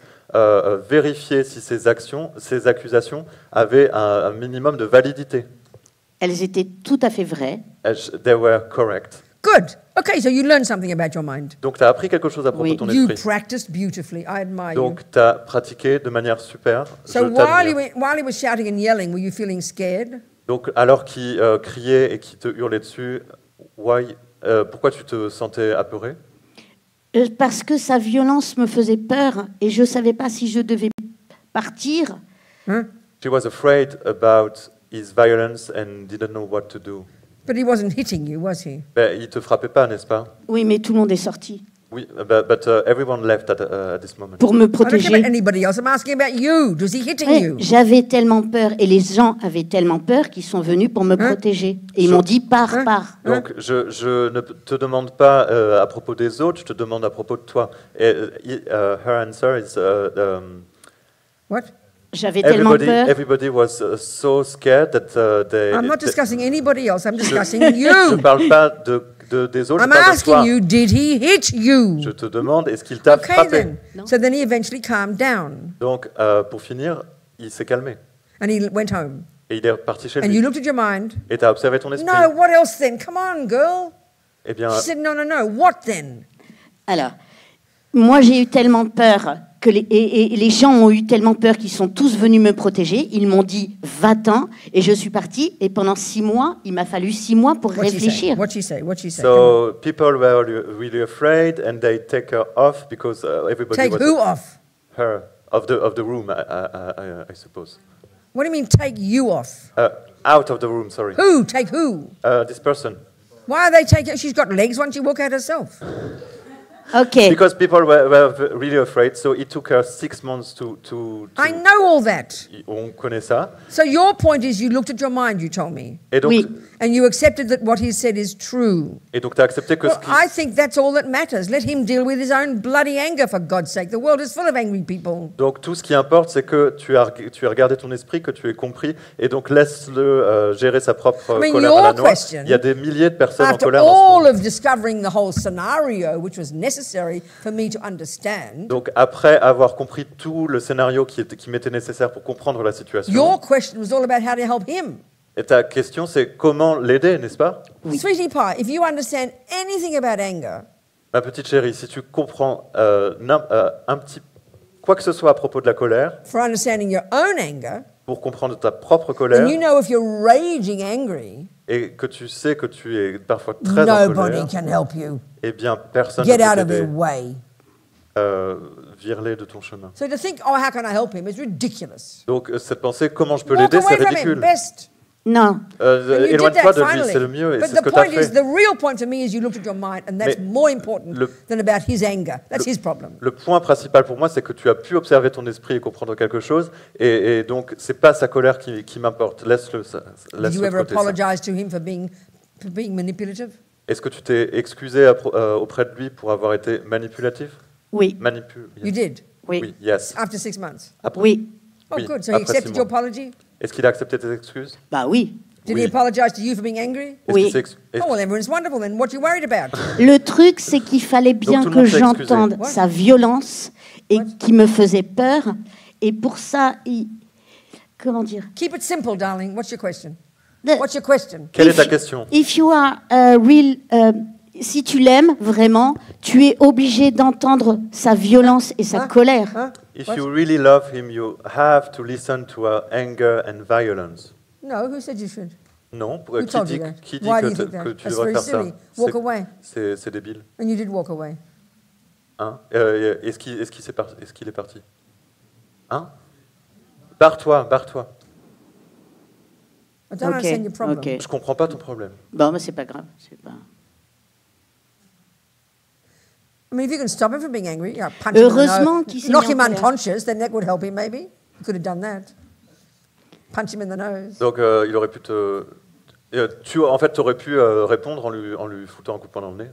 Speaker 2: vérifier si ces accusations avaient un minimum de validité?
Speaker 4: Elles étaient tout à fait vraies.
Speaker 2: They were correct.
Speaker 3: Good. Okay, so you learned something about your mind.
Speaker 2: Donc tu as appris quelque chose à propos
Speaker 4: Oui.
Speaker 2: de ton
Speaker 3: You
Speaker 2: esprit.
Speaker 3: practiced beautifully. I admire you.
Speaker 2: Donc tu as pratiqué de manière super.
Speaker 3: So
Speaker 2: Je t'admire.
Speaker 3: while he was shouting and yelling, were you feeling scared?
Speaker 2: Donc alors qu'il criait et qu'il te hurlait dessus, pourquoi tu te sentais apeuré?
Speaker 4: Parce que sa violence me faisait peur et je ne savais pas si je devais partir.
Speaker 2: She was afraid about his violence and didn't know what to do.
Speaker 3: But he wasn't hitting you, was he?
Speaker 2: Ben, il te frappait pas, n'est-ce pas?
Speaker 4: Oui, mais tout le monde est sorti
Speaker 2: Oui, but everyone left at this moment.
Speaker 4: pour me
Speaker 3: I don't care
Speaker 4: protéger.
Speaker 3: about anybody else. I'm asking about you. Was he hitting
Speaker 4: Ouais,
Speaker 3: you?
Speaker 4: j'avais tellement peur et les gens avaient tellement peur qu'ils sont venus pour me protéger. Et ils m'ont dit pars.
Speaker 2: Donc je ne te demande pas à propos des autres, je te demande à propos de toi. Et, her answer is
Speaker 3: What?
Speaker 4: J'avais tellement peur.
Speaker 2: everybody was so scared that they.
Speaker 3: I'm not discussing anybody else. I'm discussing
Speaker 2: Je
Speaker 3: you.
Speaker 2: parle pas des autres.
Speaker 3: I'm
Speaker 2: je parle de toi.
Speaker 3: asking you, did he hit you?
Speaker 2: Je te demande, est-ce qu'il t'a
Speaker 3: Okay,
Speaker 2: frappé?
Speaker 3: then. So then he eventually calmed down
Speaker 2: Donc pour finir, il s'est calmé
Speaker 3: and he went home.
Speaker 2: et il est reparti chez
Speaker 3: And
Speaker 2: lui.
Speaker 3: you looked at your mind.
Speaker 2: Et t'as observé ton esprit.
Speaker 3: No, what else then? Come on, girl.
Speaker 2: Eh bien,
Speaker 3: She said, no. What then?
Speaker 4: Alors, moi j'ai eu tellement peur que les gens ont eu tellement peur qu'ils sont tous venus me protéger. Ils m'ont dit va-t'en et je suis partie. Et pendant 6 mois, il m'a fallu 6 mois pour
Speaker 3: What'd she say?
Speaker 4: réfléchir.
Speaker 3: What'd she say? What'd she say?
Speaker 2: so people were really afraid and they take her off because everybody
Speaker 3: Take
Speaker 2: was
Speaker 3: who off?
Speaker 2: her of the room, I suppose.
Speaker 3: What do you mean take you off?
Speaker 2: Out of the room, sorry.
Speaker 3: Who? Take who?
Speaker 2: This person.
Speaker 3: Why are they taking? She's got legs. Why don't you walk out herself?
Speaker 4: Ok.
Speaker 2: Because people were really afraid, so it took her 6 months to
Speaker 3: I know all that.
Speaker 2: On connaît ça.
Speaker 3: So your point is you looked at your mind, you told me,
Speaker 2: Et donc,
Speaker 4: Oui.
Speaker 3: and you accepted that what he said is true.
Speaker 2: et donc tu as accepté que
Speaker 3: Well,
Speaker 2: ce qui...
Speaker 3: I think that's all that matters. Let him deal with his own bloody anger, for God's sake. The world is full of angry people.
Speaker 2: Donc tout ce qui importe, c'est que tu as regardé ton esprit, que tu aies compris, et donc laisse-le gérer sa propre
Speaker 3: I mean,
Speaker 2: colère à la
Speaker 3: your
Speaker 2: noix.
Speaker 3: question,
Speaker 2: Il y a des milliers de personnes en
Speaker 3: After
Speaker 2: colère dans ce monde.
Speaker 3: all of discovering the whole scenario, which was necessary for me to understand,
Speaker 2: Donc après avoir compris tout le scénario qui m'était nécessaire pour comprendre la situation,
Speaker 3: your question was all about how to help him.
Speaker 2: et ta question c'est comment l'aider, n'est-ce pas?
Speaker 3: Sweetie pie, if you understand anything about anger,
Speaker 2: Ma petite chérie, si tu comprends un petit quoi que ce soit à propos de la colère,
Speaker 3: for understanding your own anger,
Speaker 2: pour comprendre ta propre
Speaker 3: then
Speaker 2: colère,
Speaker 3: you know if you're raging angry,
Speaker 2: et que tu sais que tu es parfois très en
Speaker 3: nobody
Speaker 2: colère,
Speaker 3: can help you.
Speaker 2: eh bien personne
Speaker 3: Get
Speaker 2: ne
Speaker 3: out
Speaker 2: peut
Speaker 3: of his
Speaker 2: t'aider.
Speaker 3: way.
Speaker 2: Vire-les de ton chemin.
Speaker 3: So to think, oh, how can I help him is ridiculous.
Speaker 2: Donc cette pensée, comment je peux
Speaker 3: Walk
Speaker 2: l'aider, c'est
Speaker 3: away from him,
Speaker 2: ridicule.
Speaker 3: best.
Speaker 4: Non.
Speaker 3: And you did
Speaker 2: Éloigne-toi
Speaker 3: that
Speaker 2: de lui,
Speaker 3: finally.
Speaker 2: c'est le mieux, et
Speaker 3: But
Speaker 2: c'est ce
Speaker 3: the
Speaker 2: que tu as
Speaker 3: point is,
Speaker 2: fait.
Speaker 3: the real point to me is you looked at your mind, and that's
Speaker 2: Mais
Speaker 3: more important
Speaker 2: le-
Speaker 3: than about his anger. That's his problem.
Speaker 2: Le point principal pour moi, c'est que tu as pu observer ton esprit et comprendre quelque chose, et donc c'est pas sa colère qui m'importe. Laisse-le
Speaker 3: Did you ever
Speaker 2: côté ça.
Speaker 3: apologize to him for being For being manipulative?
Speaker 2: Est-ce que tu t'es excusé auprès de lui pour avoir été manipulatif?
Speaker 4: Oui,
Speaker 3: You did?
Speaker 4: oui,
Speaker 2: Oui, yes.
Speaker 3: After 6 months?
Speaker 2: Après-
Speaker 4: oui.
Speaker 3: Oh,
Speaker 2: Oui,
Speaker 3: good. So he
Speaker 2: après 6
Speaker 3: accepted your
Speaker 2: mois.
Speaker 3: apology?
Speaker 2: Est-ce qu'il a accepté tes excuses?
Speaker 4: Bah oui.
Speaker 3: Did
Speaker 2: Oui.
Speaker 3: he apologize to you for being angry?
Speaker 2: Est-ce
Speaker 4: Oui.
Speaker 2: qu'il s'est ex- est-ce-
Speaker 3: Oh, well, everyone's wonderful then. What are you worried about?
Speaker 4: Le truc, c'est qu'il fallait bien
Speaker 2: tout le
Speaker 4: que
Speaker 2: monde s'est excusé.
Speaker 4: j'entende
Speaker 3: What?
Speaker 4: sa violence et
Speaker 3: What?
Speaker 4: qui me faisait peur. Et pour ça, comment dire?
Speaker 3: Keep it simple, darling. What's your question?
Speaker 4: The-
Speaker 3: What's your question?
Speaker 2: Quelle est
Speaker 4: If
Speaker 2: ta
Speaker 4: you-
Speaker 2: question?
Speaker 4: If you are a real, si tu l'aimes vraiment, tu es obligé d'entendre sa violence et sa
Speaker 3: Hein?
Speaker 4: colère.
Speaker 3: Huh?
Speaker 2: If
Speaker 3: What?
Speaker 2: you really love him, you have to listen to her anger and violence.
Speaker 3: No, who said you should?
Speaker 2: Non,
Speaker 3: Who told you that?
Speaker 2: qui dit
Speaker 3: Why do
Speaker 2: que,
Speaker 3: you think
Speaker 2: que
Speaker 3: that?
Speaker 2: tu
Speaker 3: That's
Speaker 2: devrais
Speaker 3: very
Speaker 2: faire
Speaker 3: silly.
Speaker 2: ça?
Speaker 3: Walk away.
Speaker 2: C'est débile.
Speaker 3: And you did walk away.
Speaker 2: Hein? Est-ce qu'il est parti? Hein? Barre-toi, barre-toi.
Speaker 3: I don't understand your problem.
Speaker 4: ok.
Speaker 2: Je comprends pas ton problème.
Speaker 4: Bon, mais c'est pas grave. C'est pas...
Speaker 3: I mean, if you can stop him from being angry, punch him in the
Speaker 4: Heureusement qu'il
Speaker 3: nose,
Speaker 4: s'est
Speaker 3: knock
Speaker 4: mis en
Speaker 3: him
Speaker 4: colère.
Speaker 3: unconscious, then that would help him maybe. You could have done that. Punch him in the nose.
Speaker 2: Donc il aurait pu te... en fait, tu aurais pu répondre en lui foutant un coup de poing dans le nez.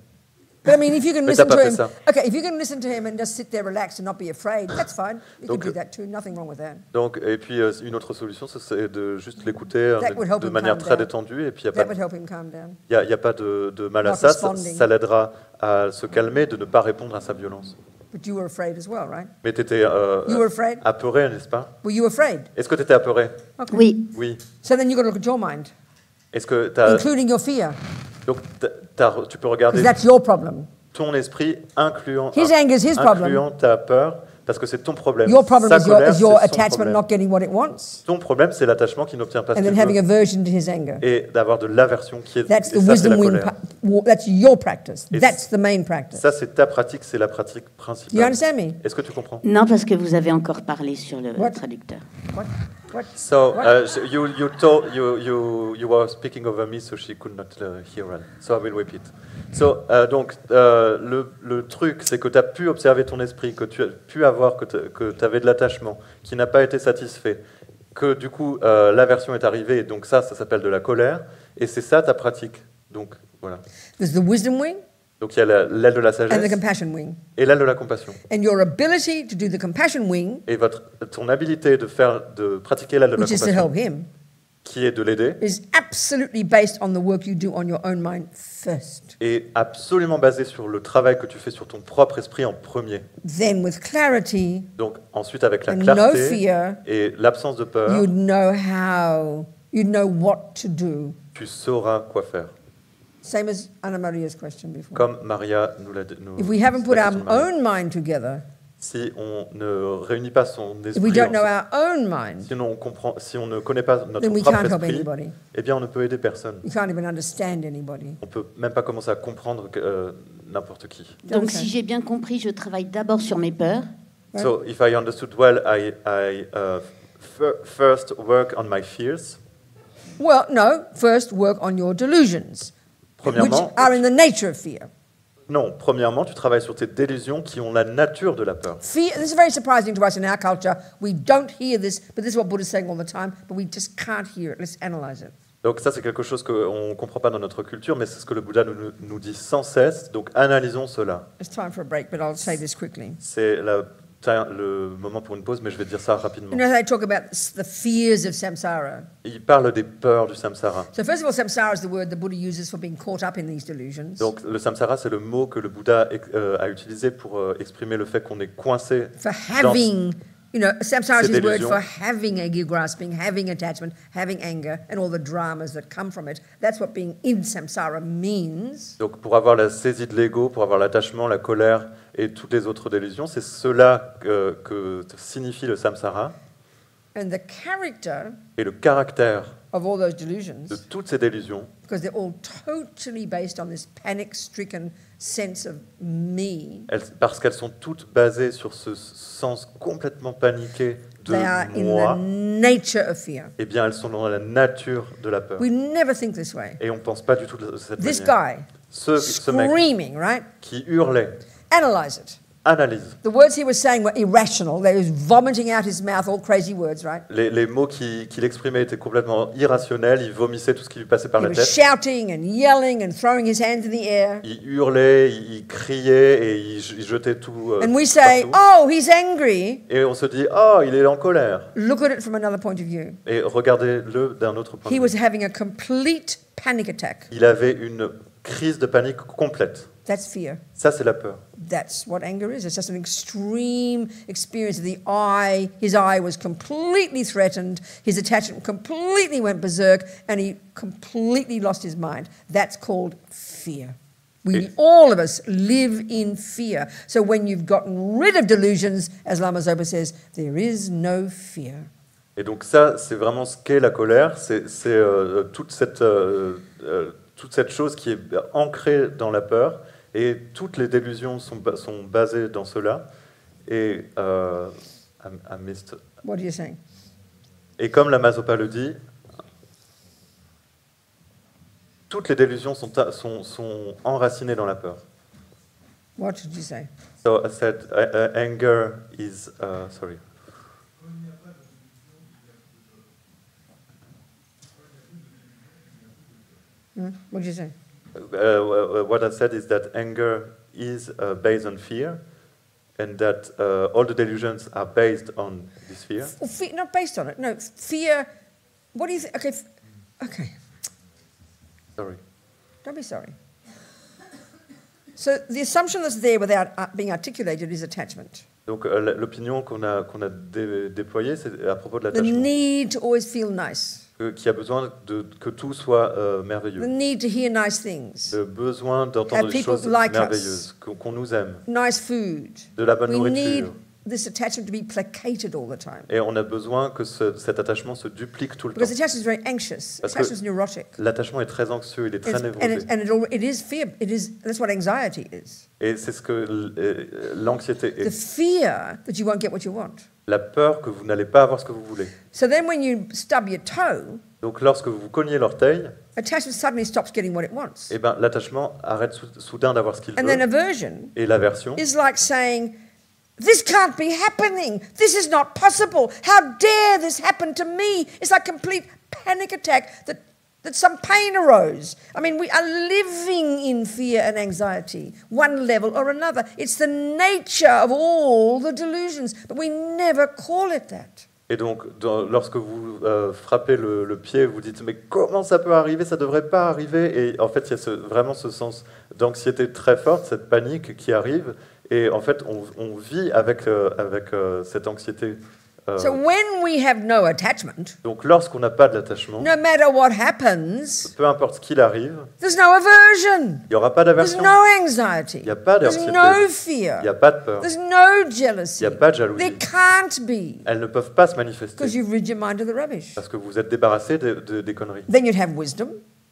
Speaker 3: But I mean, if you can
Speaker 2: Mais
Speaker 3: listen
Speaker 2: t'as
Speaker 3: to
Speaker 2: pas fait
Speaker 3: him,
Speaker 2: ça.
Speaker 3: okay, if you can listen to him and just sit there relaxed and not be afraid, that's fine. You can
Speaker 2: Donc,
Speaker 3: do that too. Nothing wrong with that.
Speaker 2: Donc, et puis une autre solution, c'est de juste l'écouter
Speaker 3: That would help
Speaker 2: de
Speaker 3: him
Speaker 2: manière
Speaker 3: calm
Speaker 2: très
Speaker 3: down.
Speaker 2: détendue. Et puis, il
Speaker 3: That would help him calm down.
Speaker 2: n'y a pas de mal à
Speaker 3: Not
Speaker 2: ça.
Speaker 3: responding.
Speaker 2: Ça l'aidera à se calmer, de ne pas répondre à sa violence.
Speaker 3: But you were afraid as well, right?
Speaker 2: Mais tu étais
Speaker 3: You were afraid?
Speaker 2: apeuré, n'est-ce pas?
Speaker 3: Were you afraid?
Speaker 2: Est-ce que tu étais apeuré?
Speaker 3: Okay.
Speaker 4: Oui,
Speaker 2: Oui.
Speaker 3: So then you've got to look at your mind,
Speaker 2: Est-ce que
Speaker 3: including your fear,
Speaker 2: donc tu peux regarder
Speaker 3: because that's your problem.
Speaker 2: ton esprit incluant
Speaker 3: His anger is his problem.
Speaker 2: incluant ta peur, parce que c'est ton problème.
Speaker 3: Your problem
Speaker 2: Sa
Speaker 3: is your,
Speaker 2: colère,
Speaker 3: is your
Speaker 2: c'est son
Speaker 3: attachment
Speaker 2: problème.
Speaker 3: not getting what it wants,
Speaker 2: Ton problème, c'est l'attachement qui n'obtient pas ce
Speaker 3: and then
Speaker 2: qu'il
Speaker 3: having
Speaker 2: veut,
Speaker 3: aversion to his anger.
Speaker 2: et d'avoir de l'aversion qui est.
Speaker 3: That's
Speaker 2: et
Speaker 3: the
Speaker 2: ça, c'est la
Speaker 3: wisdom wing.
Speaker 2: colère.
Speaker 3: That's your practice.
Speaker 2: Et
Speaker 3: That's the main practice.
Speaker 2: Ça, c'est ta pratique, c'est la pratique
Speaker 3: Do you
Speaker 2: principale.
Speaker 3: understand me?
Speaker 2: Est-ce que tu comprends?
Speaker 4: non, parce que vous avez encore parlé sur le
Speaker 3: What?
Speaker 4: traducteur.
Speaker 3: What? What?
Speaker 2: So
Speaker 3: What?
Speaker 2: you were speaking over me, so she could not hear well. So I will repeat. So donc le truc, c'est que tu as pu observer ton esprit, que tu as pu avoir que tu avais de l'attachement, qui n'a pas été satisfait, que du coup l'aversion est arrivée, et donc ça s'appelle de la colère, et c'est ça ta pratique. Donc voilà.
Speaker 3: There's the wisdom wing
Speaker 2: Donc il y a l'aile de la
Speaker 3: and the
Speaker 2: sagesse
Speaker 3: compassion wing.
Speaker 2: et l'aile de la compassion.
Speaker 3: And your ability to do the compassion wing,
Speaker 2: Et ton habilité de pratiquer l'aile de la
Speaker 3: which is to
Speaker 2: compassion,
Speaker 3: help him,
Speaker 2: qui est de l'aider,
Speaker 3: is absolutely based on the work you do on your own mind first.
Speaker 2: est absolument basée sur le travail que tu fais sur ton propre esprit en premier.
Speaker 3: Then, with clarity
Speaker 2: Donc ensuite avec la
Speaker 3: and no
Speaker 2: clarté
Speaker 3: fear,
Speaker 2: et l'absence de peur,
Speaker 3: you'd know what to do.
Speaker 2: tu sauras quoi faire.
Speaker 3: Same as Anna Maria's question before.
Speaker 2: Comme Maria nous l'a dit.
Speaker 3: If we haven't put
Speaker 2: la
Speaker 3: our
Speaker 2: question de Maria.
Speaker 3: own mind together,
Speaker 2: Si on ne réunit pas son
Speaker 3: if we
Speaker 2: esprit,
Speaker 3: don't know our own mind,
Speaker 2: si on ne connaît pas notre
Speaker 3: then we
Speaker 2: propre
Speaker 3: can't help
Speaker 2: esprit,
Speaker 3: anybody.
Speaker 2: eh bien on ne peut aider personne.
Speaker 3: You can't even understand anybody.
Speaker 2: On peut même pas commencer à comprendre n'importe qui.
Speaker 4: Donc,
Speaker 3: Okay.
Speaker 4: si j'ai bien compris, je travaille d'abord sur mes peurs.
Speaker 3: Right.
Speaker 2: So if I understood well, I first work on my fears.
Speaker 3: Well, no, first work on your delusions, which
Speaker 2: Premièrement,
Speaker 3: are in the nature of fear.
Speaker 2: non, premièrement, tu travailles sur tes délusions qui ont la nature de la peur.
Speaker 3: Fear, this is very surprising to us in our culture. We don't hear this, but this is what Buddha's saying all the time, but we just can't hear it. Let's analyze it.
Speaker 2: Donc ça, c'est quelque chose qu'on ne comprend pas dans notre culture, mais c'est ce que le Bouddha nous dit sans cesse. Donc analysons cela.
Speaker 3: It's time for a break, but I'll say this quickly.
Speaker 2: C'est le moment pour une pause, mais je vais dire ça rapidement.
Speaker 3: You know, they talk about the fears of samsara.
Speaker 2: Il parle des peurs du samsara.
Speaker 3: So first of all, samsara is the word the Buddha uses for being caught up in these delusions.
Speaker 2: Donc le samsara, c'est le mot que le Bouddha a utilisé pour exprimer le fait qu'on est coincé
Speaker 3: For having, you know, samsara is
Speaker 2: Ces
Speaker 3: his word
Speaker 2: délusions.
Speaker 3: for having ego grasping, having attachment, having anger, and all the dramas that come from it. That's what being in samsara means.
Speaker 2: Donc pour avoir la saisie de l'ego, pour avoir l'attachement, la colère et toutes les autres délusions, c'est cela que signifie le samsara.
Speaker 3: And the character
Speaker 2: Et le caractère
Speaker 3: of all those
Speaker 2: de
Speaker 3: delusions,
Speaker 2: toutes ces délusions,
Speaker 3: because they're all totally based on this panic-stricken sense of me,
Speaker 2: parce qu'elles sont toutes basées sur ce sens complètement paniqué de
Speaker 3: they are in
Speaker 2: moi,
Speaker 3: the nature of fear.
Speaker 2: eh bien elles sont dans la nature de la peur.
Speaker 3: We never think this way.
Speaker 2: Et on ne pense pas du tout de cette
Speaker 3: This
Speaker 2: manière.
Speaker 3: guy,
Speaker 2: Ce mec
Speaker 3: screaming, right?
Speaker 2: qui hurlait,
Speaker 3: Analyze it.
Speaker 2: analyse.
Speaker 3: The words he was saying were irrational. They was vomiting out his mouth all crazy words, right?
Speaker 2: Les mots qu'il exprimait étaient complètement irrationnels, il vomissait tout ce qui lui passait par
Speaker 3: He
Speaker 2: la
Speaker 3: was
Speaker 2: tête.
Speaker 3: shouting and yelling and throwing his hands in the air.
Speaker 2: Il hurlait, il criait et il jetait tout
Speaker 3: And we say,
Speaker 2: partout.
Speaker 3: oh, he's angry.
Speaker 2: Et on se dit, oh, il est en colère.
Speaker 3: Look at it from another point of view.
Speaker 2: Et regardez-le d'un autre point
Speaker 3: He
Speaker 2: de
Speaker 3: was
Speaker 2: vue.
Speaker 3: having a complete panic attack.
Speaker 2: Il avait une crise de panique complète.
Speaker 3: That's fear.
Speaker 2: Ça, c'est la peur.
Speaker 3: That's what anger is. It's just an extreme experience of the eye. His eye was completely threatened. His attachment completely went berserk, and he completely lost his mind. That's called fear. All of us live in fear. So when you've gotten rid of delusions, as Lama Zopa says, there is no fear.
Speaker 2: Et donc ça, c'est vraiment ce qu'est la colère. C'est toute cette chose qui est ancrée dans la peur. Et toutes les délusions sont basées dans cela. Et, I missed.
Speaker 3: What are you saying?
Speaker 2: Et comme la Mazopa le dit, toutes les délusions sont enracinées dans la peur.
Speaker 3: What did you say?
Speaker 2: So I said anger is sorry.
Speaker 3: What did you say?
Speaker 2: What I said is that anger is based on fear, and that all the delusions are based on this fear.
Speaker 3: Well, fear, not based on it. No, fear. What do you think? Okay, okay.
Speaker 2: Sorry.
Speaker 3: Don't be sorry. So the assumption that's there without being articulated is attachment.
Speaker 2: Donc l'opinion qu'on a déployée, c'est à propos de
Speaker 3: The
Speaker 2: l'attachement,
Speaker 3: need to always feel nice.
Speaker 2: qui a besoin que tout soit
Speaker 3: The
Speaker 2: merveilleux,
Speaker 3: need to hear nice things.
Speaker 2: le besoin
Speaker 3: Have
Speaker 2: d'entendre des
Speaker 3: people
Speaker 2: choses
Speaker 3: like us.
Speaker 2: merveilleuses, qu'on nous aime,
Speaker 3: Nice food.
Speaker 2: de la bonne
Speaker 3: We need
Speaker 2: nourriture.
Speaker 3: this attachment to be placated all the time.
Speaker 2: Et on a besoin que cet attachement se duplique tout le temps.
Speaker 3: Because attachment is very anxious.
Speaker 2: Parce que
Speaker 3: Attachment is neurotic.
Speaker 2: L'attachement est très anxieux, il est très
Speaker 3: It's-
Speaker 2: névrosé.
Speaker 3: it is fear. That's what anxiety is.
Speaker 2: Et c'est ce que l'anxiété
Speaker 3: The
Speaker 2: est.
Speaker 3: fear that you won't get what you want.
Speaker 2: La peur que vous n'allez pas avoir ce que vous voulez.
Speaker 3: So then when you stub your toe,
Speaker 2: Donc lorsque vous cognez l'orteil,
Speaker 3: attachment suddenly stops getting what it wants.
Speaker 2: eh ben, l'attachement arrête soudain d'avoir ce qu'il
Speaker 3: And then
Speaker 2: veut.
Speaker 3: aversion
Speaker 2: Et l'aversion,
Speaker 3: is like saying, this can't be happening. This is not possible. How dare this happen to me? It's like complete panic attack that some pain arose. I mean, we are living in fear and anxiety, one level or another. It's the nature of all the delusions, but we never call it that.
Speaker 2: et donc lorsque vous frappez le pied, vous dites mais comment ça peut arriver, ça devrait pas arriver. Et en fait, il y a vraiment ce sens d'anxiété très forte, cette panique qui arrive. Et en fait, on vit avec cette anxiété.
Speaker 3: So when we have no attachment,
Speaker 2: Donc lorsqu'on n'a pas de l'attachement,
Speaker 3: no matter what happens,
Speaker 2: peu importe ce qu'il arrive,
Speaker 3: there's no aversion.
Speaker 2: il n'y aura pas
Speaker 3: There's
Speaker 2: d'aversion,
Speaker 3: no anxiety.
Speaker 2: il n'y a pas
Speaker 3: There's
Speaker 2: d'anxiété,
Speaker 3: no
Speaker 2: il
Speaker 3: fear.
Speaker 2: n'y a pas de peur,
Speaker 3: There's no
Speaker 2: il
Speaker 3: jealousy.
Speaker 2: n'y a pas de jalousie.
Speaker 3: There can't be,
Speaker 2: Elles ne peuvent pas se manifester
Speaker 3: because you've rid your mind of the rubbish.
Speaker 2: parce que vous êtes débarrassé des conneries.
Speaker 3: Then you'd have wisdom.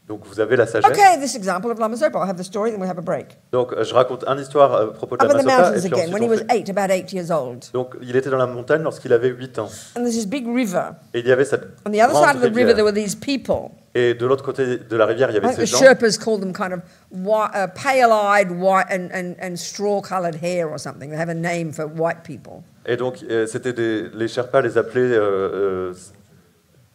Speaker 2: Donc vous avez la sagesse.
Speaker 3: Okay, this example of Lama Zopa. I'll have the story, then we'll have a break.
Speaker 2: Donc je raconte une histoire à propos de
Speaker 3: Up
Speaker 2: la
Speaker 3: in the
Speaker 2: Mazopa,
Speaker 3: mountains
Speaker 2: et puis
Speaker 3: again, when he
Speaker 2: ensuite
Speaker 3: was
Speaker 2: on fait-
Speaker 3: about 8 years old.
Speaker 2: Donc il était dans la montagne lorsqu'il avait 8 ans.
Speaker 3: And there's this big river.
Speaker 2: Et il y avait cette
Speaker 3: On the other side
Speaker 2: grande
Speaker 3: of the river, there
Speaker 2: rivière.
Speaker 3: were these people.
Speaker 2: Et de l'autre côté de la rivière, il y
Speaker 3: I
Speaker 2: avait
Speaker 3: think
Speaker 2: ces
Speaker 3: the
Speaker 2: gens.
Speaker 3: Sherpas called them kind of pale-eyed, white, and straw-coloured hair or something. They have a name for white people.
Speaker 2: Et donc c'était les Sherpas les appelaient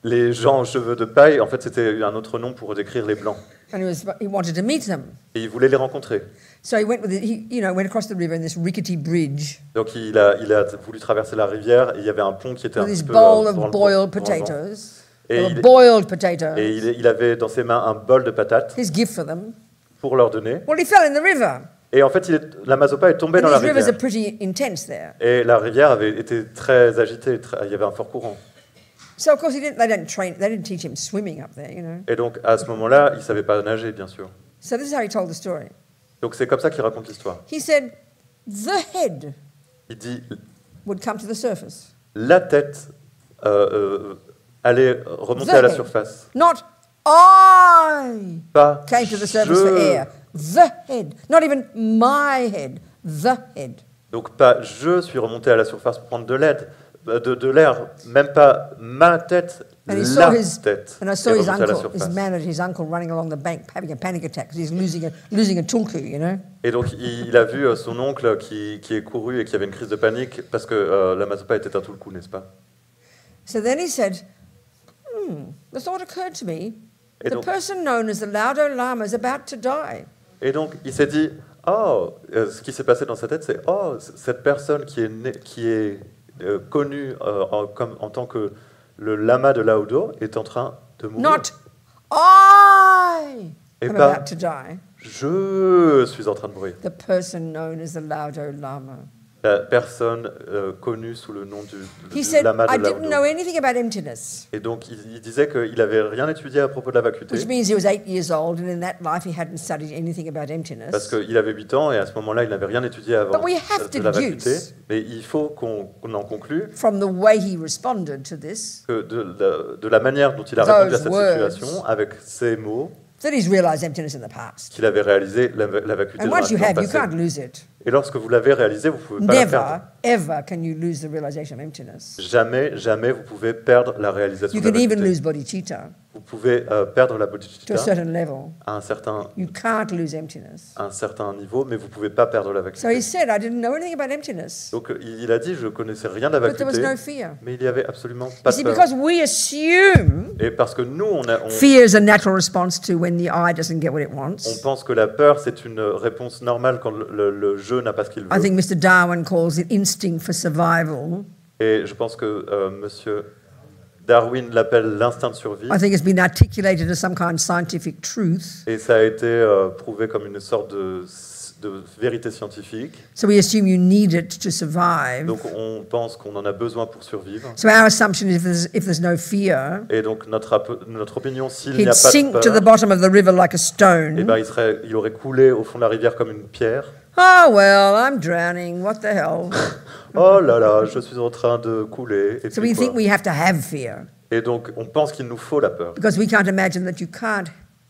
Speaker 2: les gens aux cheveux de paille. En fait, c'était un autre nom pour décrire les blancs.
Speaker 3: And he wanted to meet them.
Speaker 2: Et il voulait les rencontrer.
Speaker 3: So he went went across the river in this rickety bridge
Speaker 2: Donc il a voulu traverser la rivière et il y avait un pont qui était un
Speaker 3: with
Speaker 2: petit
Speaker 3: his
Speaker 2: peu
Speaker 3: bowl
Speaker 2: dans
Speaker 3: of
Speaker 2: le-
Speaker 3: boiled
Speaker 2: dans le vent.
Speaker 3: potatoes.
Speaker 2: Et
Speaker 3: They were
Speaker 2: il-
Speaker 3: boiled potatoes.
Speaker 2: Et il avait dans ses mains un bol de patates
Speaker 3: His gift for them.
Speaker 2: pour leur donner.
Speaker 3: Well, he fell in the river.
Speaker 2: Et en fait, la Mazopa est tombée
Speaker 3: And
Speaker 2: dans la
Speaker 3: these rivers are
Speaker 2: rivière.
Speaker 3: pretty intense there.
Speaker 2: Et la rivière avait été très agitée, il y avait un fort courant.
Speaker 3: So of course they didn't teach him swimming up there, you know.
Speaker 2: Et donc à ce moment-là, il ne savait pas nager, bien sûr.
Speaker 3: So this is how he told the story.
Speaker 2: Donc c'est comme ça qu'il raconte l'histoire.
Speaker 3: He said, the head
Speaker 2: Il dit
Speaker 3: would come to the surface.
Speaker 2: la tête allait remonter
Speaker 3: The
Speaker 2: à la
Speaker 3: head.
Speaker 2: surface.
Speaker 3: Not I
Speaker 2: Pas
Speaker 3: came to the surface for
Speaker 2: je.
Speaker 3: air. The head. Not even my head. The head.
Speaker 2: Donc pas je suis remonté à la surface pour prendre de l'aide, de l'air, même pas ma tête
Speaker 3: And he
Speaker 2: la
Speaker 3: saw his
Speaker 2: tête
Speaker 3: and I
Speaker 2: est
Speaker 3: saw his
Speaker 2: remontée à la
Speaker 3: uncle, his
Speaker 2: surface.
Speaker 3: man, his uncle running along the bank, having a panic attack because he's losing a tulku, you know.
Speaker 2: Et donc, il a vu son oncle qui est couru et qui avait une crise de panique parce que la Mazapa était un tout le coup, n'est-ce pas?
Speaker 3: So then he said, the thought occurred to me,
Speaker 2: Et
Speaker 3: the
Speaker 2: donc-
Speaker 3: person known as the Laudo Lama is about to die.
Speaker 2: Et donc, il s'est dit, ce qui s'est passé dans sa tête, c'est, cette personne qui est connue en tant que le lama de Laudo est en train de mourir.
Speaker 3: Not I
Speaker 2: Et
Speaker 3: am
Speaker 2: pas-
Speaker 3: about to die.
Speaker 2: Je suis en train de mourir.
Speaker 3: The person known as the Laudo Lama.
Speaker 2: La personne connue sous le nom
Speaker 3: He
Speaker 2: du
Speaker 3: said,
Speaker 2: lama
Speaker 3: I
Speaker 2: de
Speaker 3: didn't know
Speaker 2: Laudo.
Speaker 3: anything about emptiness,
Speaker 2: Et donc, il disait qu'il n'avait rien étudié à propos de la vacuité.
Speaker 3: which means he was 8 years old, and in that life he hadn't studied anything about emptiness.
Speaker 2: Parce qu'il avait 8 ans et à ce moment-là, il n'avait rien étudié avant
Speaker 3: But we have
Speaker 2: de la vacuité.
Speaker 3: deduce
Speaker 2: Mais il faut qu'on en conclue
Speaker 3: From the way he responded to this,
Speaker 2: que de la manière dont il a répondu à
Speaker 3: Those
Speaker 2: cette
Speaker 3: words.
Speaker 2: situation, avec ces mots,
Speaker 3: that he's realized emptiness in the past.
Speaker 2: qu'il avait réalisé la vacuité
Speaker 3: And
Speaker 2: dans
Speaker 3: once you
Speaker 2: le
Speaker 3: have, you
Speaker 2: passé.
Speaker 3: can't lose it.
Speaker 2: Et lorsque vous l'avez réalisé, vous ne pouvez pas la
Speaker 3: Never,
Speaker 2: perdre.
Speaker 3: ever can you lose the realization of emptiness.
Speaker 2: Jamais, jamais vous pouvez perdre la réalisation
Speaker 3: You
Speaker 2: de la
Speaker 3: can even
Speaker 2: vacuité.
Speaker 3: lose bodhicitta
Speaker 2: Vous pouvez perdre la
Speaker 3: to a
Speaker 2: bodhicitta
Speaker 3: certain level.
Speaker 2: à un certain
Speaker 3: You can't lose emptiness.
Speaker 2: niveau, mais vous ne pouvez pas perdre la
Speaker 3: So
Speaker 2: vacuité.
Speaker 3: he said, I didn't know anything about emptiness,
Speaker 2: Donc il a dit, je connaissais rien de la
Speaker 3: but there was
Speaker 2: vacuité,
Speaker 3: no fear.
Speaker 2: mais il n'y avait absolument
Speaker 3: You
Speaker 2: pas
Speaker 3: see,
Speaker 2: de peur.
Speaker 3: because we assume
Speaker 2: Et parce que nous, on
Speaker 3: fear is a natural response to when the eye doesn't get what it
Speaker 2: on
Speaker 3: wants.
Speaker 2: pense que la peur, c'est une réponse normale quand le jeu n'a pas ce qu'il
Speaker 3: I
Speaker 2: veut.
Speaker 3: think Mr. Darwin calls it instinct for survival.
Speaker 2: Et je pense que Monsieur Darwin l'appelle l'instinct de survie.
Speaker 3: I think it's been articulated as some kind of scientific truth.
Speaker 2: Et ça a été prouvé comme une sorte de vérité scientifique.
Speaker 3: So we assume you need it to survive.
Speaker 2: Donc on pense qu'on en a besoin pour survivre.
Speaker 3: So our assumption is if there's no fear,
Speaker 2: Et donc notre opinion, s'il n'y
Speaker 3: he'd
Speaker 2: a pas de
Speaker 3: sink to the
Speaker 2: peur,
Speaker 3: bottom of the river like a
Speaker 2: eh
Speaker 3: stone.
Speaker 2: ben, il aurait coulé au fond de la rivière comme une pierre.
Speaker 3: Oh, well, I'm drowning. What the hell?
Speaker 2: Oh là là, je suis en train de couler. Et,
Speaker 3: So
Speaker 2: puis
Speaker 3: we think
Speaker 2: quoi.
Speaker 3: we have to have fear
Speaker 2: Et donc on pense qu'il nous faut la peur.
Speaker 3: because we can't imagine that you can't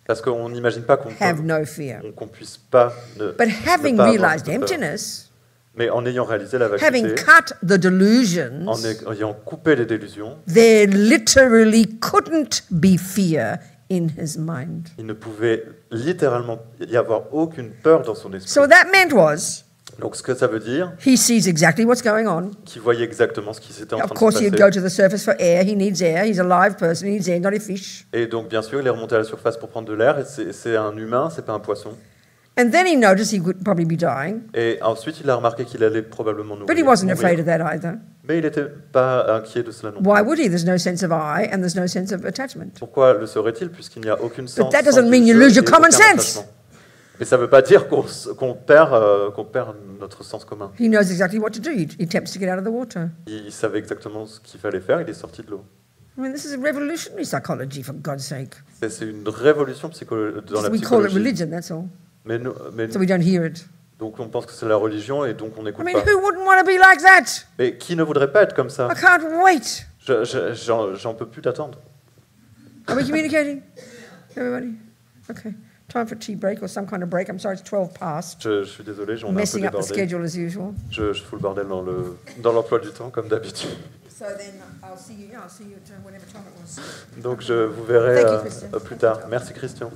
Speaker 2: Parce qu'on n'imagine pas qu'on
Speaker 3: have no fear.
Speaker 2: puisse pas
Speaker 3: But having
Speaker 2: ne pas avoir
Speaker 3: realized
Speaker 2: de peur.
Speaker 3: emptiness,
Speaker 2: Mais en ayant réalisé la
Speaker 3: having
Speaker 2: vacuité,
Speaker 3: cut the delusions,
Speaker 2: ayant coupé les délusions,
Speaker 3: there literally couldn't be fear in his mind.
Speaker 2: il ne pouvait littéralement y avoir aucune peur dans son esprit.
Speaker 3: So that meant was
Speaker 2: Donc ce que ça veut dire,
Speaker 3: he sees exactly what's going on.
Speaker 2: qu'il voyait exactement ce qui s'était en
Speaker 3: Of
Speaker 2: train de
Speaker 3: course,
Speaker 2: se
Speaker 3: he'd
Speaker 2: passer.
Speaker 3: go to the surface for air. He needs air. He's a live person. He needs air, not a fish.
Speaker 2: Et donc bien sûr, il est remonté à la surface pour prendre de l'air. Et c'est un humain, c'est pas un poisson.
Speaker 3: And then he noticed he would probably be dying,
Speaker 2: Et ensuite, il a remarqué qu'il allait probablement
Speaker 3: but he
Speaker 2: mourir.
Speaker 3: wasn't afraid of that either.
Speaker 2: Mais il n'était pas inquiet de cela non plus.
Speaker 3: Why would he? There's no sense of I and there's no sense of attachment.
Speaker 2: Pourquoi le serait-il puisqu'il n'y a aucune sens
Speaker 3: that doesn't
Speaker 2: sens
Speaker 3: mean
Speaker 2: du
Speaker 3: you
Speaker 2: jeu
Speaker 3: lose your
Speaker 2: et
Speaker 3: common
Speaker 2: aucun
Speaker 3: sense.
Speaker 2: attachement. Mais ça ne veut pas dire qu'on perd notre sens commun.
Speaker 3: He knows exactly what to do. He attempts to get out of the water.
Speaker 2: Il savait exactement ce qu'il fallait faire, il est sorti de l'eau.
Speaker 3: I mean, this is a revolutionary psychology, for God's sake.
Speaker 2: C'est une révolution dans la
Speaker 3: We call it
Speaker 2: psychologie.
Speaker 3: religion, that's all.
Speaker 2: Mais
Speaker 3: So we don't hear it.
Speaker 2: donc on pense que c'est la religion et donc on
Speaker 3: I
Speaker 2: n'écoute
Speaker 3: mean,
Speaker 2: pas.
Speaker 3: who wouldn't want to be like that?
Speaker 2: Mais qui ne voudrait pas être comme ça?
Speaker 3: I can't wait.
Speaker 2: J'en peux plus d'attendre.
Speaker 3: Are we communicating? Everybody? Okay. Time for tea break or some kind of break. I'm sorry, it's 12 past.
Speaker 2: Je suis désolé, on a un peu
Speaker 3: Messing up the
Speaker 2: débordé.
Speaker 3: schedule as usual.
Speaker 2: Je fous le bordel dans l'emploi du temps comme d'habitude.
Speaker 3: So then I'll see you at whatever time it was.
Speaker 2: Donc je vous verrai
Speaker 3: Thank you, Christian.
Speaker 2: plus tard. Merci Christian.